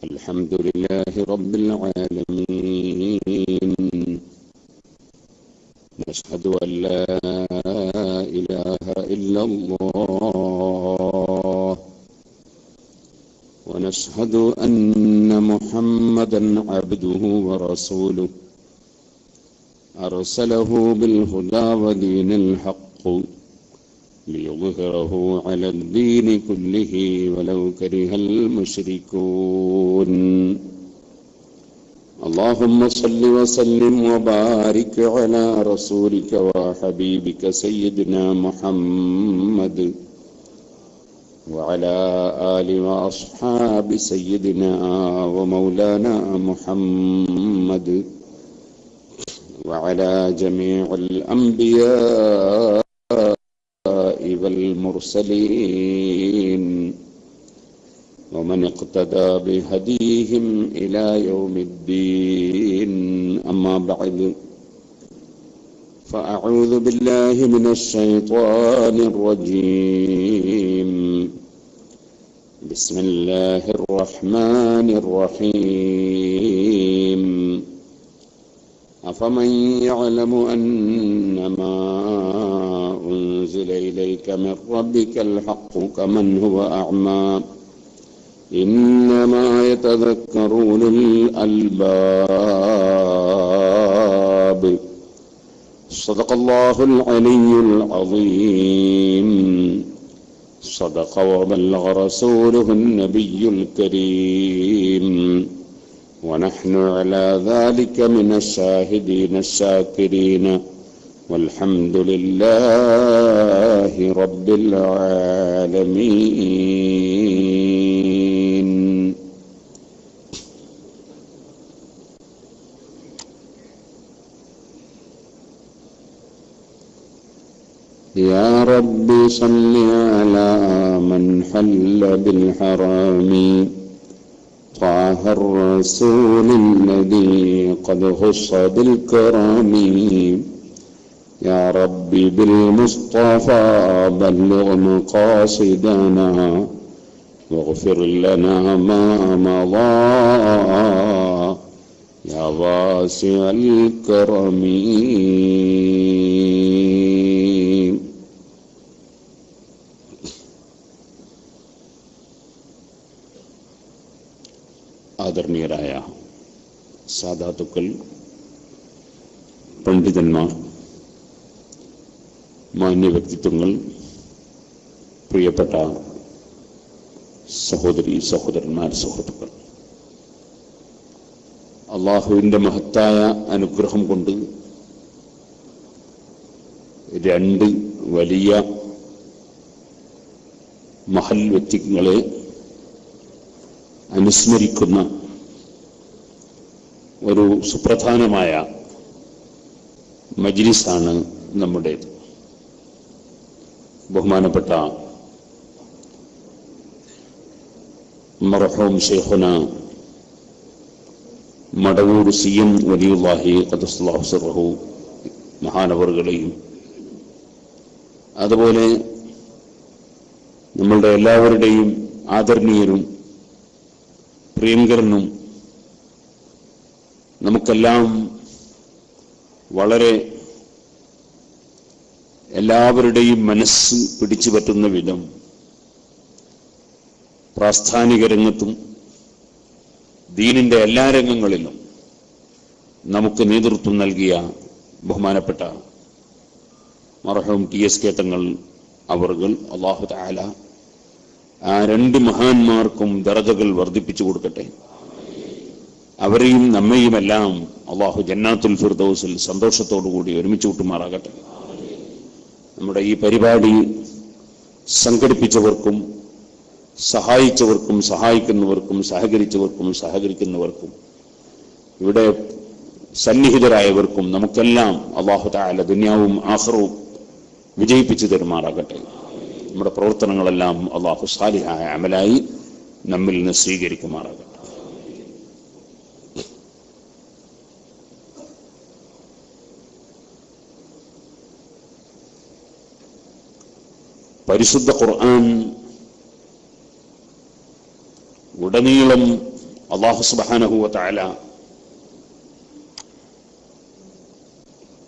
الحمد لله رب العالمين نشهد أن لا إله إلا الله ونشهد أن محمدا عبده ورسوله أرسله بالهدى ودين الحق ليظهره على الدين كله ولو كره المشركون اللهم صل وسلم وبارك على رسولك وحبيبك سيدنا محمد وعلى آل وأصحاب سيدنا ومولانا محمد وعلى جميع الأنبياء والمرسلين ومن اقتدى بهديهم إلى يوم الدين أما بعد فأعوذ بالله من الشيطان الرجيم بسم الله الرحمن الرحيم أفمن يعلم أنما أنزل إليك من ربك الحق كمن هو أعمى إنما يتذكر أولو الألباب صدق الله العلي العظيم صدق وبلغ رسوله النبي الكريم ونحن على ذلك من الشاهدين الشاكرين والحمد لله رب العالمين يا رب صل على من حل بالحرام طه الرسول الذي قد خص بالكرم يا ربي بالمصطفى بلغ مقاصدنا واغفر لنا ما مضى يا واسع الكرم ആദരണീയരായ സാദാത്തുക്കൾ, പണ്ഡിതന്മാർ, മാന്യ വ്യക്തിത്വങ്ങൾ, പ്രിയപ്പെട്ട സഹോദരി സഹോദരന്മാർ, സുഹൃത്തുക്കൾ, അള്ളാഹുവിൻ്റെ മഹത്തായ അനുഗ്രഹം കൊണ്ട് രണ്ട് വലിയ മഹൽ വ്യക്തിത്വങ്ങളെ അനുസ്മരിക്കുന്ന ഒരു സുപ്രധാനമായ മജ്ലിസാണ് നമ്മുടേത്. ബഹുമാനപ്പെട്ട മർഹൂം ശൈഖുന മടവൂർ CM വലിയുല്ലാഹി ഖദ്ദസല്ലാഹു സിർറഹു മഹാനവറുകളെയും അതുപോലെ നമ്മളുടെ എല്ലാവരുടെയും ആദരണീയനും പ്രിയങ്കരനും നമുക്കെല്ലാം വളരെ എല്ലാവരുടെയും മനസ്സ് പിടിച്ചു പറ്റുന്ന വിധം പ്രാസ്ഥാനിക രംഗത്തും ദീനിന്റെ എല്ലാ രംഗങ്ങളിലും നമുക്ക് നേതൃത്വം നൽകിയ ബഹുമാനപ്പെട്ട മർഹൂം TSK തങ്ങൾ അവർകൾ അല്ലാഹു തആല ആ രണ്ട് മഹാന്മാർക്കും ദറജകൾ വർദ്ധിപ്പിച്ചു കൊടുക്കട്ടെ. അവരെയും നമ്മയുമെല്ലാം അല്ലാഹു ജന്നാത്തുൽ ഫിർദൗസിൽ സന്തോഷത്തോടുകൂടി ഒരുമിച്ച് കൂട്ടുമാറാകട്ടെ. നമ്മുടെ ഈ പരിപാടി സംഘടിപ്പിച്ചവർക്കും സഹായിച്ചവർക്കും സഹായിക്കുന്നവർക്കും സഹകരിച്ചവർക്കും സഹകരിക്കുന്നവർക്കും ഇവിടെ സന്നിഹിതരായവർക്കും നമുക്കെല്ലാം അല്ലാഹു തആല ദുനിയാവും ആഖിറവും വിജയിപ്പിച്ചു തരുമാറാകട്ടെ. നമ്മുടെ പ്രവർത്തനങ്ങളെല്ലാം അല്ലാഹു സാലിഹായ അമലായി നമ്മിൽ നിന്ന് സ്വീകരിക്കുമാറാകട്ടെ. പരിശുദ്ധ ഖുർആൻ ഉടനീളം അല്ലാഹു സുബ്ഹാനഹു വ തആല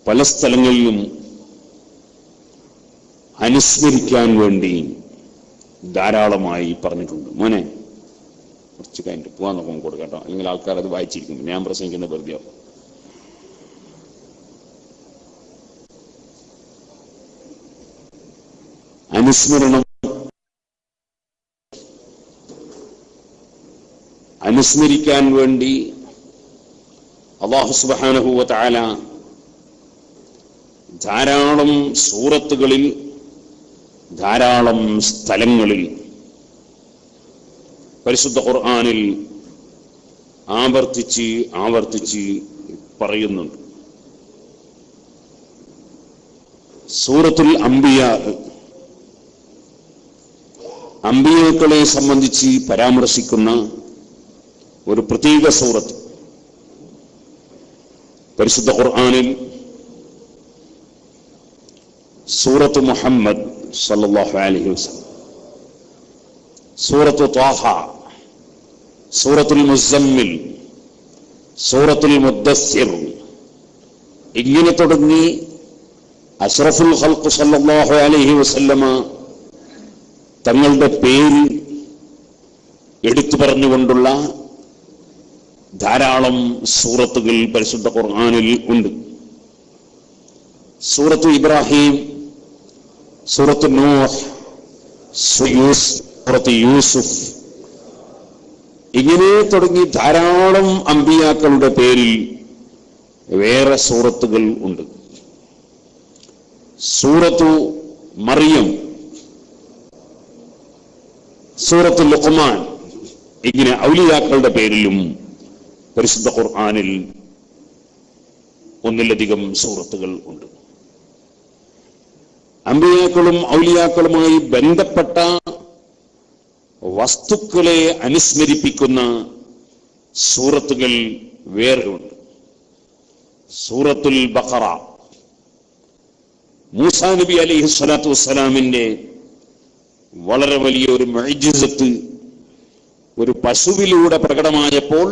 പല സ്ഥലങ്ങളിലും അനുസ്മരിക്കാൻ വേണ്ടി ധാരാളമായി പറഞ്ഞിട്ടുണ്ട്. മോനെ കുറച്ച് കഴിഞ്ഞിട്ട് പോകാൻ നോക്കുമ്പോൾ കൊടുക്കട്ടോ, അല്ലെങ്കിൽ ആൾക്കാർ അത് വായിച്ചിരിക്കും. ഞാൻ പ്രസംഗിക്കുന്ന വെറുതെയോ. അനുസ്മരിക്കാൻ വേണ്ടി അല്ലാഹു സുബ്ഹാനഹു വ തആല ധാരാളം സൂറത്തുകളിൽ, ധാരാളം സ്ഥലങ്ങളിൽ പരിശുദ്ധ ഖുർആനിൽ ആവർത്തിച്ച് ആവർത്തിച്ച് പറയുന്നുണ്ട്. സൂറത്തുൽ അംബിയാ, അംബിയാക്കളെ സംബന്ധിച്ച് പരാമർശിക്കുന്ന ഒരു പ്രത്യേക സൂറത്ത് പരിശുദ്ധ ഖുർആനിൽ സൂറത്ത് മുഹമ്മദ് സല്ലല്ലാഹു അലൈഹി വസല്ലം, സൂറത്ത് ത്വാഹ, സൂറത്തുൽ മുസമ്മിൽ, സൂറത്തുൽ മുദ്ദസ്സിർ, ഇങ്ങനെ തുടങ്ങി അഷ്റഫുൽ ഖൽഖ് സല്ലല്ലാഹു അലൈഹി വസല്ലമ തങ്ങളുടെ പേര് എടുത്തു പറഞ്ഞുകൊണ്ടുള്ള ധാരാളം സൂറത്തുകൾ പരിശുദ്ധ ഖുർആനിൽ ഉണ്ട്. സൂറത്ത് ഇബ്രാഹിം, സൂറത്ത് നൂഹ്, സൂറത്ത് യൂസുഫ്, ഇങ്ങനെ തുടങ്ങി ധാരാളം അമ്പിയാക്കളുടെ പേരിൽ വേറെ സൂറത്തുകൾ ഉണ്ട്. സൂറത്തു മറിയം, സൂറത്ത് ലുഖ്മാൻ, ഇങ്ങനെ ഔലിയാക്കളുടെ പേരിലും പരിശുദ്ധ ഖുർആനിൽ ഒന്നിലധികം സൂറത്തുകൾ ഉണ്ട്. അമ്പിയാക്കളും ഔലിയാക്കളുമായി ബന്ധപ്പെട്ട വസ്തുക്കളെ അനുസ്മരിപ്പിക്കുന്ന സൂറത്തുകൾ വേറെ ഉണ്ട്. സൂറത്തുൽ ബഖറ, മൂസാ നബി അലൈഹി സ്വലാത്തു വസ്സലാമിന്റെ വളരെ വലിയ ഒരു മുഅ്ജിസത്ത് ഒരു പശുവിലൂടെ പ്രകടമായപ്പോൾ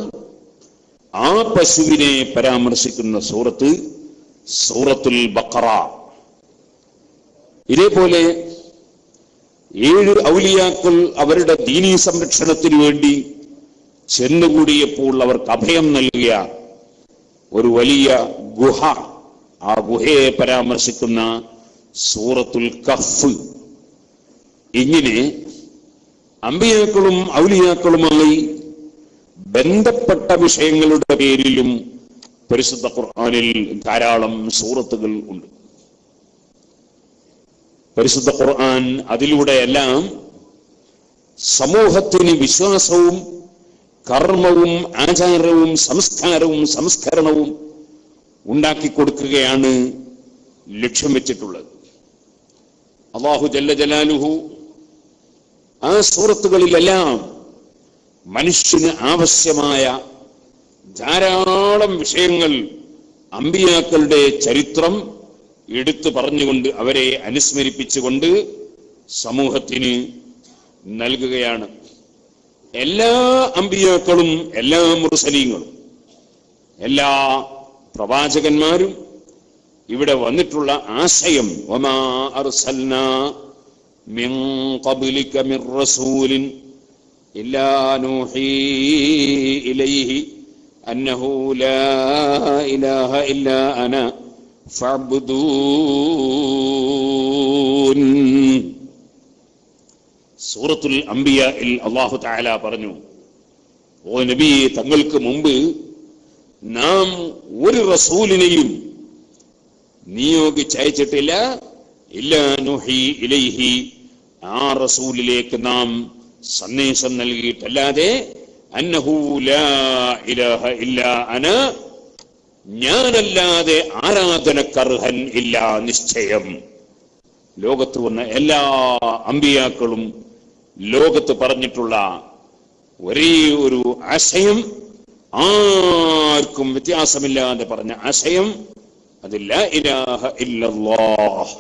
ആ പശുവിനെ പരാമർശിക്കുന്ന സൂറത്ത് സൂറത്തുൽ ബഖറ. ഇതേപോലെ 7 ഔലിയാക്കൾ അവരുടെ ദീനീ സംരക്ഷണത്തിന് വേണ്ടി ചെന്നുകൂടിയപ്പോൾ അവർക്ക് അഭയം നൽകിയ ഒരു വലിയ ഗുഹ, ആ ഗുഹയെ പരാമർശിക്കുന്ന സൂറത്തുൽ കഹ്ഫ്. ഇങ്ങനെ അമ്പിയാക്കളും ഔലിയാക്കളുമായി ബന്ധപ്പെട്ട വിഷയങ്ങളുടെ പേരിലും പരിശുദ്ധ ഖുർആനിൽ ധാരാളം സൂറത്തുകൾ ഉണ്ട്. പരിശുദ്ധ ഖുർആൻ അതിലൂടെയെല്ലാം സമൂഹത്തിന് വിശ്വാസവും കർമ്മവും ആചാരവും സംസ്കാരവും സംസ്കരണവും ഉണ്ടാക്കിക്കൊടുക്കുകയാണ് ലക്ഷ്യം വെച്ചിട്ടുള്ളത്. അല്ലാഹു ജല്ല ജലാലുഹു ആ സൂറത്തുകളിലെല്ലാം മനുഷ്യന് ആവശ്യമായ ധാരാളം വിഷയങ്ങൾ, അമ്പിയാക്കളുടെ ചരിത്രം എടുത്തു പറഞ്ഞുകൊണ്ട് അവരെ അനുസ്മരിപ്പിച്ചുകൊണ്ട് സമൂഹത്തിന് നൽകുകയാണ്. എല്ലാ അമ്പിയാക്കളും, എല്ലാ മുർസലീങ്ങളും, എല്ലാ പ്രവാചകന്മാരും ഇവിടെ വന്നിട്ടുള്ള ആശയം വമാ അർസൽനാ മിൻ ഖബ്ലിക മിർ റസൂലിൻ ഇല്ലാ നൂഹി ഇലൈഹി അന്നഹു ലാ ഇലാഹ ഇല്ലാ അന ഫഅബ്ദൂൻ. സൂറത്തുൽ അംബിയായിൽ അല്ലാഹു തആല പറഞ്ഞു, ഓ നബി, തങ്ങൾക്ക് മുമ്പ് നാം ഒരു റസൂലിനെയും നിയോഗിച്ചയച്ചിട്ടില്ല. ഇല്ലാ നൂഹി ഇലൈഹി, ആ റസൂലിലേക്ക് നാം സന്ദേശം നൽകിയിട്ടല്ലാതെ അന്നഹു ലാ ഇലാഹ ഇല്ലാ അന, ഞാനല്ലാതെ ആരാധനക്കർഹൻ ഇല്ല നിശ്ചയം. ലോകത്ത് വന്ന എല്ലാ അമ്പിയാക്കളും ലോകത്ത് പറഞ്ഞിട്ടുള്ള ഒരേ ഒരു ആശയം, ആർക്കും വ്യത്യാസമില്ലാതെ പറഞ്ഞ ആശയം, അത് ലാ ഇലാഹ ഇല്ലല്ലാഹ്.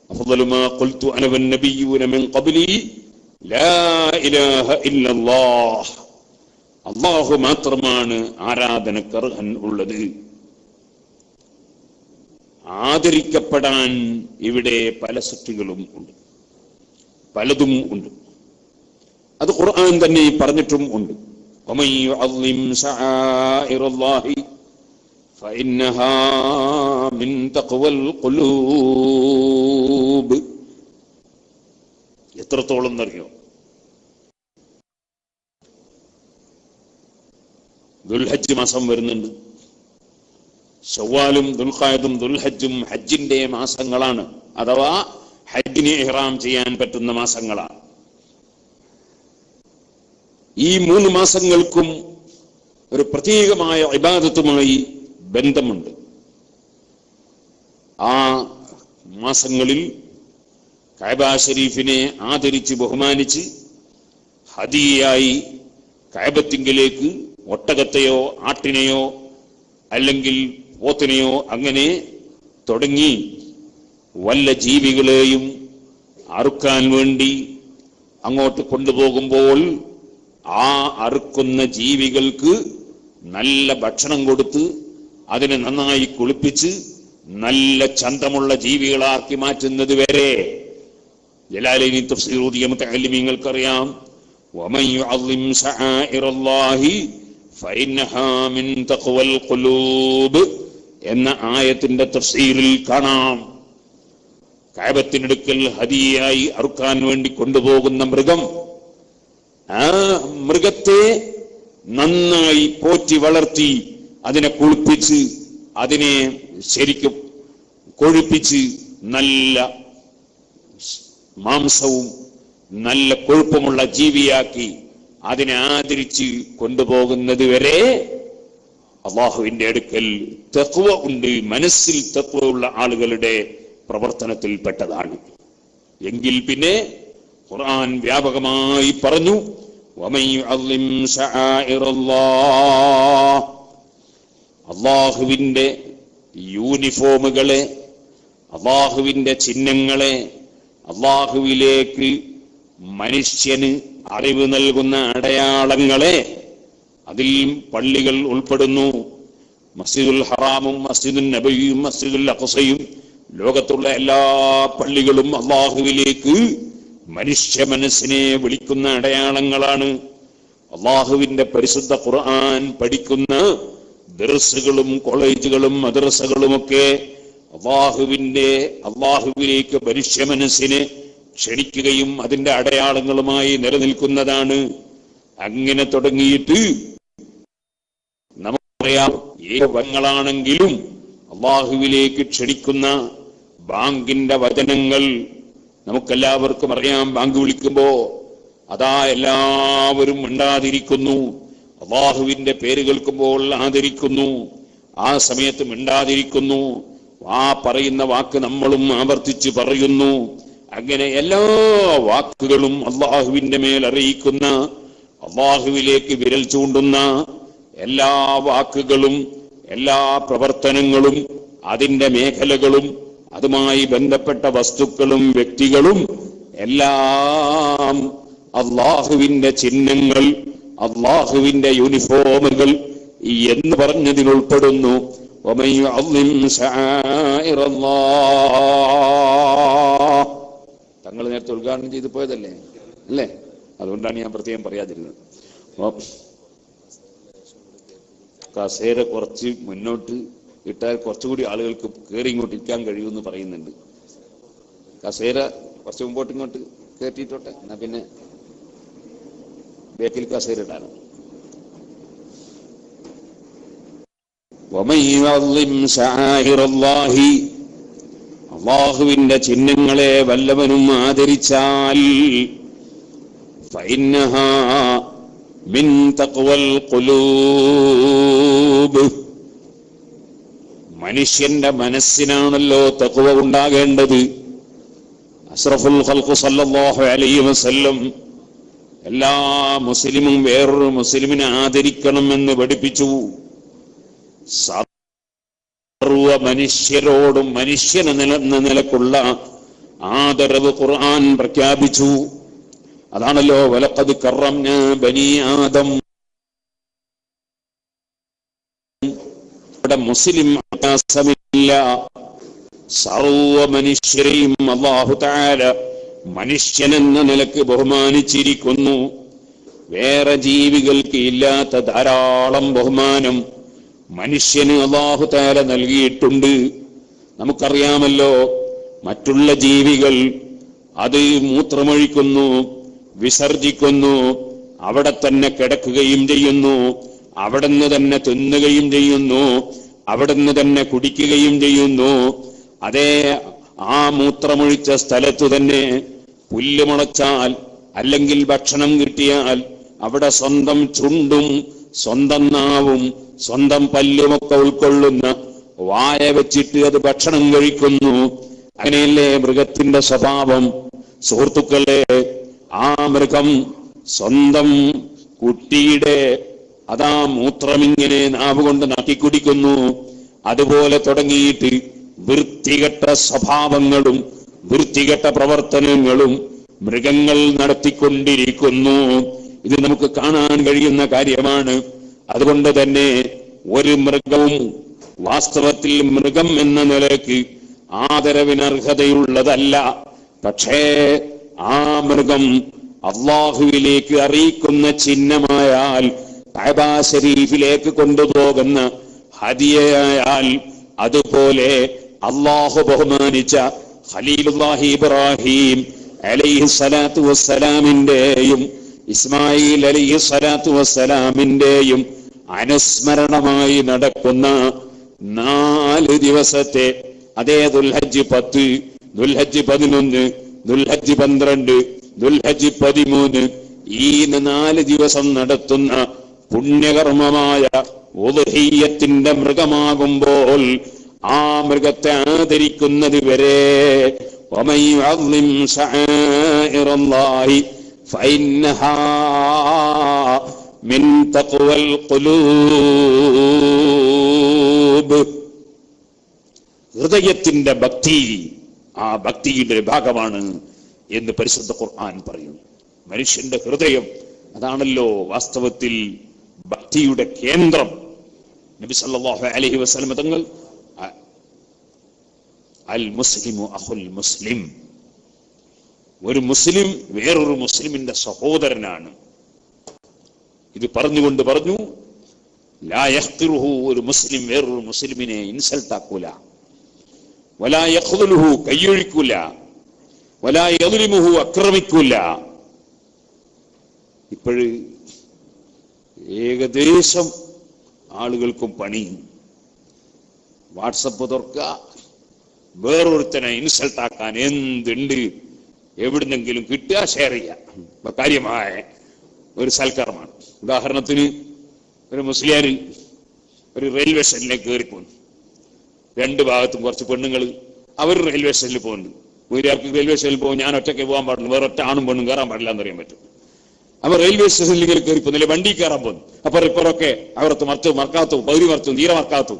അഫ്ളലു മാ ഖുൽതു അന വന്നബിയ്യൂന മിൻ ഖബ്ലി ലാ ഇലാഹ ഇല്ലല്ലാഹ്, അല്ലാഹു മാത്രമാണ് ആരാധനക്കർഹൻ ഉള്ളത്. ആദരിക്കപ്പെടാൻ ഇവിടെ പല സൃഷ്ടികളും ഉണ്ട്, പലതും ഉണ്ട്. അത് ഖുർആൻ തന്നെ പറഞ്ഞിട്ടും ഉണ്ട്. വമൻ യുഅള്ളിം ശആഇറല്ലാഹി ഫഇന്നഹാ മിൻ തഖ്വൽ ഖുലൂബ്. എത്രത്തോളം എന്നറിയോ? ദുൽഹജ്ജ് മാസം വരുന്നുണ്ട്. ശവ്വാലും ദുൽഖഅദും ദുൽഹജ്ജും ഹജ്ജിന്റെ മാസങ്ങളാണ്, അഥവാ ഹജ്ജിന് ഇഹ്റാം ചെയ്യാൻ പറ്റുന്ന മാസങ്ങളാണ്. ഈ 3 മാസങ്ങൾക്കും ഒരു പ്രത്യേകമായ ഇബാദത്തുമായി ബന്ധമുണ്ട്. ആ മാസങ്ങളിൽ കഅബ ശരീഫിനെ ആദരിച്ച് ബഹുമാനിച്ച് ഹദിയയായി കഅബത്തിങ്കലേക്ക് ഒട്ടകത്തെയോ ആട്ടിനെയോ അല്ലെങ്കിൽ പോത്തിനെയോ അങ്ങനെ തുടങ്ങി വല്ല ജീവികളെയും അറുക്കാൻ വേണ്ടി അങ്ങോട്ട് കൊണ്ടുപോകുമ്പോൾ ആ അറുക്കുന്ന ജീവികൾക്ക് നല്ല ഭക്ഷണം കൊടുത്ത് അതിനെ നന്നായി കുളിപ്പിച്ച് നല്ല ചന്തമുള്ള ജീവികളാക്കി മാറ്റുന്നത് വരെ ജലാലൈനി തഫ്സീർ ഓതിയ മുതഅല്ലിമീങ്ങൾക്കറിയാം. വമൻ യുഅള്ളിം ശആഇറല്ലാഹി ഫഇന്നഹാ മിൻ തഖ്വൽ ഖുലൂബ് എന്ന ആയത്തിന്റെ തഫ്സീറിൽ കാണാം, കഅബത്തിനടുക്കൽ ഹദിയയായി അറുക്കാൻ വേണ്ടി കൊണ്ടുപോകുന്ന മൃഗം, ആ മൃഗത്തെ നന്നായി പോറ്റി വളർത്തി അതിനെ കുളിപ്പിച്ച് അതിനെ ശരിക്കും കൊഴുപ്പിച്ച് നല്ല മാംസവും നല്ല കൊഴുപ്പമുള്ള ജീവിയാക്കി അതിനെ ആദരിച്ച് കൊണ്ടുപോകുന്നത് വരെ അല്ലാഹുവിന്റെ അടുക്കൽ തഖ്വ ഉണ്ട്, മനസ്സിൽ തഖ്വ ഉള്ള ആളുകളുടെ പ്രവർത്തനത്തിൽപ്പെട്ടതാണ്. എങ്കിൽ പിന്നെ ഖുർആൻ വ്യാപകമായി പറഞ്ഞു, വമൻ യുഅള്ളിം ശആഇറല്ലാഹ്, അല്ലാഹുവിന്റെ യൂണിഫോമുകളെ, അല്ലാഹുവിന്റെ ചിഹ്നങ്ങളെ, അല്ലാഹുവിലേക്ക് മനുഷ്യന് അറിവ് നൽകുന്ന അടയാളങ്ങളെ, അതിൽ പള്ളികൾ ഉൾപ്പെടുന്നു. മസ്ജിദുൽ ഹറാമും മസ്ജിദുൽ നബവിയും മസ്ജിദുൽ അഖ്സയും ലോകത്തുള്ള എല്ലാ പള്ളികളും അല്ലാഹുവിലേക്ക് മനുഷ്യ മനസ്സിനെ വിളിക്കുന്ന അടയാളങ്ങളാണ്. അല്ലാഹുവിന്റെ പരിശുദ്ധ ഖുർആൻ പഠിക്കുന്ന ദർസുകളും കോളേജുകളും മദ്രസകളുമൊക്കെ അല്ലാഹുവിലേക്ക് മനുഷ്യ മനസ്സിനെ ക്ഷണിക്കുകയും അതിന്റെ അടയാളങ്ങളുമായി നിലനിൽക്കുന്നതാണ്. അങ്ങനെ തുടങ്ങിയിട്ട് നമുക്കറിയാം, ഏത് വങ്ങളാണെങ്കിലും അല്ലാഹുവിലേക്ക് ക്ഷണിക്കുന്ന ബാങ്കിന്റെ വചനങ്ങൾ നമുക്കെല്ലാവർക്കും അറിയാം. ബാങ്ക് വിളിക്കുമ്പോ അതാ എല്ലാവരും മിണ്ടാതിരിക്കുന്നു, അല്ലാഹുവിന്റെ പേര് കേൾക്കുമ്പോൾ ആദരിക്കുന്നു, ആ സമയത്ത് മിണ്ടാതിരിക്കുന്നു, ആ പറയുന്ന വാക്ക് നമ്മളും ആവർത്തിച്ച് പറയുന്നു. അങ്ങനെ എല്ലാ വാക്കുകളും അല്ലാഹുവിന്റെ മേൽ അറിയിക്കുന്ന, അല്ലാഹുവിലേക്ക് വിരൽ ചൂണ്ടുന്ന എല്ലാ വാക്കുകളും എല്ലാ പ്രവർത്തനങ്ങളും അതിന്റെ മേഖലകളും അതുമായി ബന്ധപ്പെട്ട വസ്തുക്കളും വ്യക്തികളും എല്ലാം അല്ലാഹുവിന്റെ ചിഹ്നങ്ങൾ, അല്ലാഹുവിന്റെ യൂണിഫോമുകൾ എന്ന് പറഞ്ഞതിനുൾപ്പെടുന്നു. വമൻ യുഅള്ളിം ശആഇറല്ലാഹ്, തങ്ങൾ നേരത്തെ ഉദ്ഘാടനം ചെയ്തു പോയതല്ലേ അല്ലേ? അതുകൊണ്ടാണ് ഞാൻ പ്രത്യേകം പറയാതിരുന്നത്. കസേര കുറച്ച് മുന്നോട്ട് ഇട്ടാൽ കുറച്ചുകൂടി ആളുകൾക്ക് കയറി ഇങ്ങോട്ട് ഇരിക്കാൻ കഴിയുമെന്ന് പറയുന്നുണ്ട്. കസേര കുറച്ച് മുമ്പോട്ട് ഇങ്ങോട്ട് കയറ്റിയിട്ടോട്ടെ, എന്നാ പിന്നെ ബേക്കിൽ കസേര ഇടാനും. വമൻ യുഅള്ളിം ശആഇറല്ലാഹി, അല്ലാഹുവിന്റെ ചിഹ്നങ്ങളെ വല്ലവനും ആദരിച്ചാൽ ഫഇന്നഹാ മിൻ തഖ്വൽ ഖുലൂബ്, മനുഷ്യന്റെ മനസ്സിനാണല്ലോ തഖ്വ ഉണ്ടാകേണ്ടത്. അഷ്റഫുൽ ഖൽഖ് സല്ലല്ലാഹു അലൈഹി വസല്ലം എല്ലാ മുസ്ലിമും വേറൊരു മുസ്ലിമിനെ ആദരിക്കണമെന്ന് പഠിപ്പിച്ചു. സർവ മനുഷ്യരോടും മനുഷ്യനെന്ന നിലക്കുള്ള ആദരവ് ഖുർആൻ പ്രഖ്യാപിച്ചു. അതാണല്ലോ വലഖദ് കറംനാ ബനി ആദം. ഇവിടെ മുസ്ലിം ആകാശമില്ല. സർവ മനുഷ്യരെയും അല്ലാഹു തആല മനുഷ്യനെന്ന നിലക്ക് ബഹുമാനിച്ചിരിക്കുന്നു. വേറെ ജീവികൾക്ക് ഇല്ലാത്ത ധാരാളം ബഹുമാനം മനുഷ്യന് അല്ലാഹു തആല നൽകിയിട്ടുണ്ട്. നമുക്കറിയാമല്ലോ, മറ്റുള്ള ജീവികൾ അത് മൂത്രമൊഴിക്കുന്നു, വിസർജിക്കുന്നു, അവിടെ തന്നെ കിടക്കുകയും ചെയ്യുന്നു, അവിടുന്ന് തന്നെ തിന്നുകയും ചെയ്യുന്നു, അവിടുന്ന് തന്നെ കുടിക്കുകയും ചെയ്യുന്നു. അതേ ആ മൂത്രമൊഴിച്ച സ്ഥലത്തു തന്നെ പുല്ല് മുളച്ചാൽ അല്ലെങ്കിൽ ഭക്ഷണം കിട്ടിയാൽ അവിടെ സ്വന്തം ചുണ്ടും സ്വന്തം നാവും സ്വന്തം പല്ലുമൊക്കെ ഉൾക്കൊള്ളുന്ന വായ വെച്ചിട്ട് അത് ഭക്ഷണം കഴിക്കുന്നു. അങ്ങനെയല്ലേ മൃഗത്തിന്റെ സ്വഭാവം? സുഹൃത്തുക്കളെ, ആ മൃഗം സ്വന്തം കുട്ടിയുടെ അതാ മൂത്രമിങ്ങനെ നാവ് കൊണ്ട് നക്കിക്കുടിക്കുന്നു. അതുപോലെ തുടങ്ങിയിട്ട് വൃത്തികെട്ട സ്വഭാവങ്ങളും വൃത്തികെട്ട പ്രവർത്തനങ്ങളും മൃഗങ്ങൾ നടത്തിക്കൊണ്ടിരിക്കുന്നു. ഇത് നമുക്ക് കാണാൻ കഴിയുന്ന കാര്യമാണ്. അതുകൊണ്ട് തന്നെ ഒരു മൃഗവും വാസ്തവത്തിൽ മൃഗം എന്ന നിലയ്ക്ക് ആദരവിനർഹതയുള്ളതല്ല. പക്ഷേ ആ മൃഗം അള്ളാഹുവിലേക്ക് അറിയിക്കുന്ന ചിഹ്നമായാൽ, കഅബ ശരീഫിലേക്ക് കൊണ്ടുപോകുന്ന ഹദിയയായാൽ, അതുപോലെ അള്ളാഹു ബഹുമാനിച്ച ഖലീലുല്ലാഹി ഇബ്രാഹിം അലൈഹിസ്സലാത്തു വസ്സലാമിന്റെയും ഇസ്മായിൽ അലൈഹിസ്സലാത്തു വസ്സലാമിന്റെയും അനുസ്മരണമായി നടക്കുന്ന 4 ദിവസത്തെ, അതേ ദുൽഹജ്ജ് 10, ദുൽഹജ്ജ് 11, ദുൽഹജ്ജ് 12, ദുൽഹജ്ജ് 13, ഈ 4 ദിവസം നടത്തുന്ന പുണ്യകർമ്മമായ ഉദ്ഹിയ്യത്തിന്റെ മൃഗമാകുമ്പോൾ ആ മൃഗത്തെ ആദരിക്കുന്നത് വരെ വമൻ യുഅദ്ദിം ശആഇറല്ലാഹി ഫഇന്നഹാ മിൻ തഖ്വൽ ഖുലൂബ്. ഹൃദയത്തിന്റെ ഭക്തി ആ ഭക്തിയുടെ ഭാഗമാണ് എന്ന് പരിശുദ്ധ ഖുർആൻ പറയുന്നു. മനുഷ്യന്റെ ഹൃദയം അതാണല്ലോ വാസ്തവത്തിൽ ഭക്തിയുടെ കേന്ദ്രം. നബി സല്ലല്ലാഹു അലൈഹി വസല്ലം തങ്ങൾ അൽ മുസ്ലിമു അഖുൽ മുസ്ലിം, ഒരു മുസ്ലിം വേറൊരു മുസ്ലിമിന്റെ സഹോദരനാണ്. ഇത് പറഞ്ഞുകൊണ്ട് പറഞ്ഞു, ലാ യഖ്തിറുഹു, ഒരു മുസ്ലിം വേറൊരു മുസ്ലിമിനെ ഇൻസൾട്ട് ആക്കൂല, വലാ യഖ്ദുലുഹു, കയ്യൊഴിക്കൂല, വലാ യദ്ലിമുഹു, അക്രമിക്കൂല. ഇപ്പോഴ് ഏകദേശം ആളുകൾക്കും പണി വാട്സപ്പ് തുറക്കുക, വേറൊരുത്തനെ ഇൻസൾട്ട് ആക്കാൻ എന്തുണ്ട്, എവിടുന്നെങ്കിലും കിട്ടുക, ഷെയർ ചെയ്യുക. കാര്യമായ ഒരു സൽക്കർമ്മമാണ്. ഉദാഹരണത്തിന്, ഒരു മുസ്ലിയാർ ഒരു റെയിൽവേ സ്റ്റേഷനിലേക്ക് കയറിപ്പോന്നു. 2 ഭാഗത്തും കുറച്ച് പെണ്ണുങ്ങൾ അവർ റെയിൽവേ സ്റ്റേഷനിൽ പോകുന്നുണ്ട്. ഒരാൾക്ക് റെയിൽവേ സ്റ്റേഷനിൽ പോകും, ഞാൻ ഒറ്റയ്ക്ക് പോകാൻ പാടുള്ളൂ, വേറെ ഒറ്റ ആണും പെണ്ണും കയറാൻ പാടില്ല എന്നറിയാൻ പറ്റും. അപ്പൊ റെയിൽവേ സ്റ്റേഷനിൽ ഇങ്ങനെ കയറി പോകുന്നില്ല, വണ്ടി കയറാൻ പോകുന്നു. അപ്പൊ റിപ്പറൊക്കെ അവർക്ക് മറക്കാത്തു, പകുതി മറത്തും, തീരെ മറക്കാത്തു,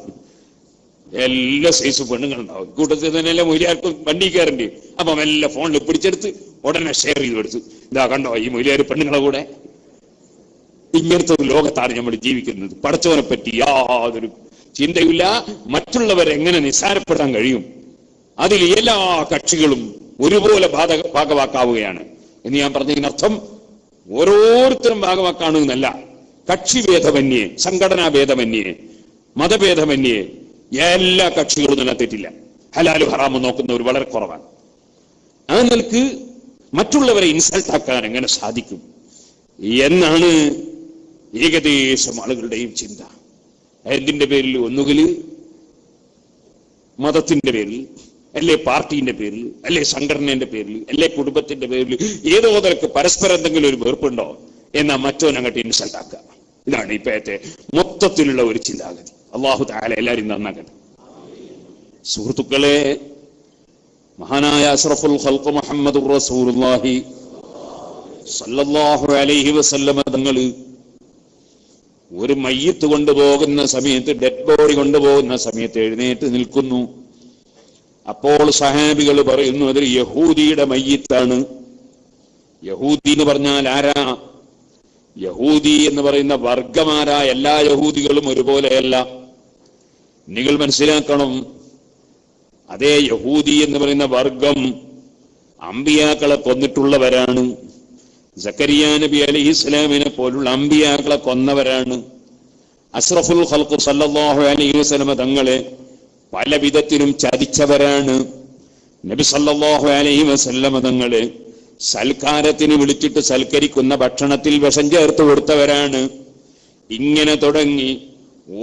എല്ലാ സൈസും പെണ്ണുങ്ങളുണ്ടാവും. കൂട്ടത്തിൽ തന്നെയല്ലേ മൊയിലാർക്കും വണ്ടി കയറേണ്ടി. അപ്പം എല്ലാ ഫോണിൽ പിടിച്ചെടുത്ത് ഉടനെ ഷെയർ ചെയ്ത് കൊടുത്തു. ഇതാ കണ്ടോ ഈ മൊയിലാർ പെണ്ണുങ്ങളെ കൂടെ. ഇങ്ങനത്തെ ഒരു ലോകത്താണ് നമ്മൾ ജീവിക്കുന്നത്. പടച്ചവനെ പറ്റി യാതൊരു ചിന്തയില്ല. മറ്റുള്ളവരെ എങ്ങനെ നിസ്സാരപ്പെടാൻ കഴിയും? അതിൽ എല്ലാ കക്ഷികളും ഒരുപോലെ ഭാഗവാക്കാവുകയാണ് എന്ന് ഞാൻ പറഞ്ഞതിനർത്ഥം ഓരോരുത്തരും ഭാഗവാക്കാണെന്നല്ല. കക്ഷിഭേദമന്യേ, സംഘടനാ ഭേദമന്യേ, മതഭേദമന്യേ എല്ലാ കക്ഷികളും തന്നെ തെറ്റില്ല. ഹലാലും ഹറാമും നോക്കുന്നവർ വളരെ കുറവാണ്. ആ നിലക്ക് മറ്റുള്ളവരെ ഇൻസൾട്ട് ആക്കാൻ എങ്ങനെ സാധിക്കും എന്നാണ് ഏകദേശം ആളുകളുടെയും ചിന്ത. എന്തിന്റെ പേരിൽ? ഒന്നുകിൽ മതത്തിന്റെ പേരിൽ, അല്ലെ പാർട്ടിന്റെ പേരിൽ, അല്ലെ സംഘടനയുടെ പേരിൽ, അല്ലെ കുടുംബത്തിന്റെ പേരിൽ, ഏതോ നിലക്ക് പരസ്പരം എന്തെങ്കിലും ഒരു വെറുപ്പുണ്ടോ എന്നാ മറ്റോൻ അങ്ങോട്ട് ഇൻസൾട്ട് ആക്കുക. ഇതാണ് ഇപ്പോഴത്തെ മൊത്തത്തിലുള്ള ഒരു ചിന്താഗതി. അല്ലാഹു തആല എല്ലാവരും നന്നാക്കട്ടെ. സുഹൃത്തുക്കളെ, മഹാനായ അഷ്റഫുൽ ഖൽഖ് മുഹമ്മദുർ റസൂലുള്ളാഹി സല്ലല്ലാഹു അലൈഹി വസല്ലം തങ്ങൾ ഒരു മയ്യിത്ത് കൊണ്ടുപോകുന്ന സമയത്ത്, ഡെഡ് ബോഡി കൊണ്ടുപോകുന്ന സമയത്ത് എഴുന്നേറ്റ് നിൽക്കുന്നു. അപ്പോൾ സഹാബികൾ പറയുന്നു, അതൊരു യഹൂദിയുടെ മയ്യിത്താണ്. യഹൂദി എന്ന് പറഞ്ഞാൽ ആരാ? യഹൂദി എന്ന് പറയുന്ന വർഗമാരാ? എല്ലാ യഹൂദികളും ഒരുപോലെയല്ല. നിങ്ങൾ മനസ്സിലാക്കണം, അതേ യഹൂദി എന്ന് പറയുന്ന വർഗം അമ്പിയാക്കളെ കൊന്നിട്ടുള്ളവരാണ്. സക്കരിയ നബി അലൈഹിസ്സലാമിനെ പോലുള്ള അമ്പിയാക്കളെ കൊന്നവരാണ്. അഷ്റഫുൽ ഖൽഖ് സല്ലല്ലാഹു അലൈഹി വസല്ലം തങ്ങളെ പല വിധത്തിലും ചതിച്ചവരാണ്. നബി സല്ലല്ലാഹു അലൈഹി വസല്ലം തങ്ങളെ സൽക്കാരത്തിന് വിളിച്ചിട്ട് സൽക്കരിക്കുന്ന ഭക്ഷണത്തിൽ വിഷം ചേർത്ത് കൊടുത്തവരാണ്. ഇങ്ങനെ തുടങ്ങി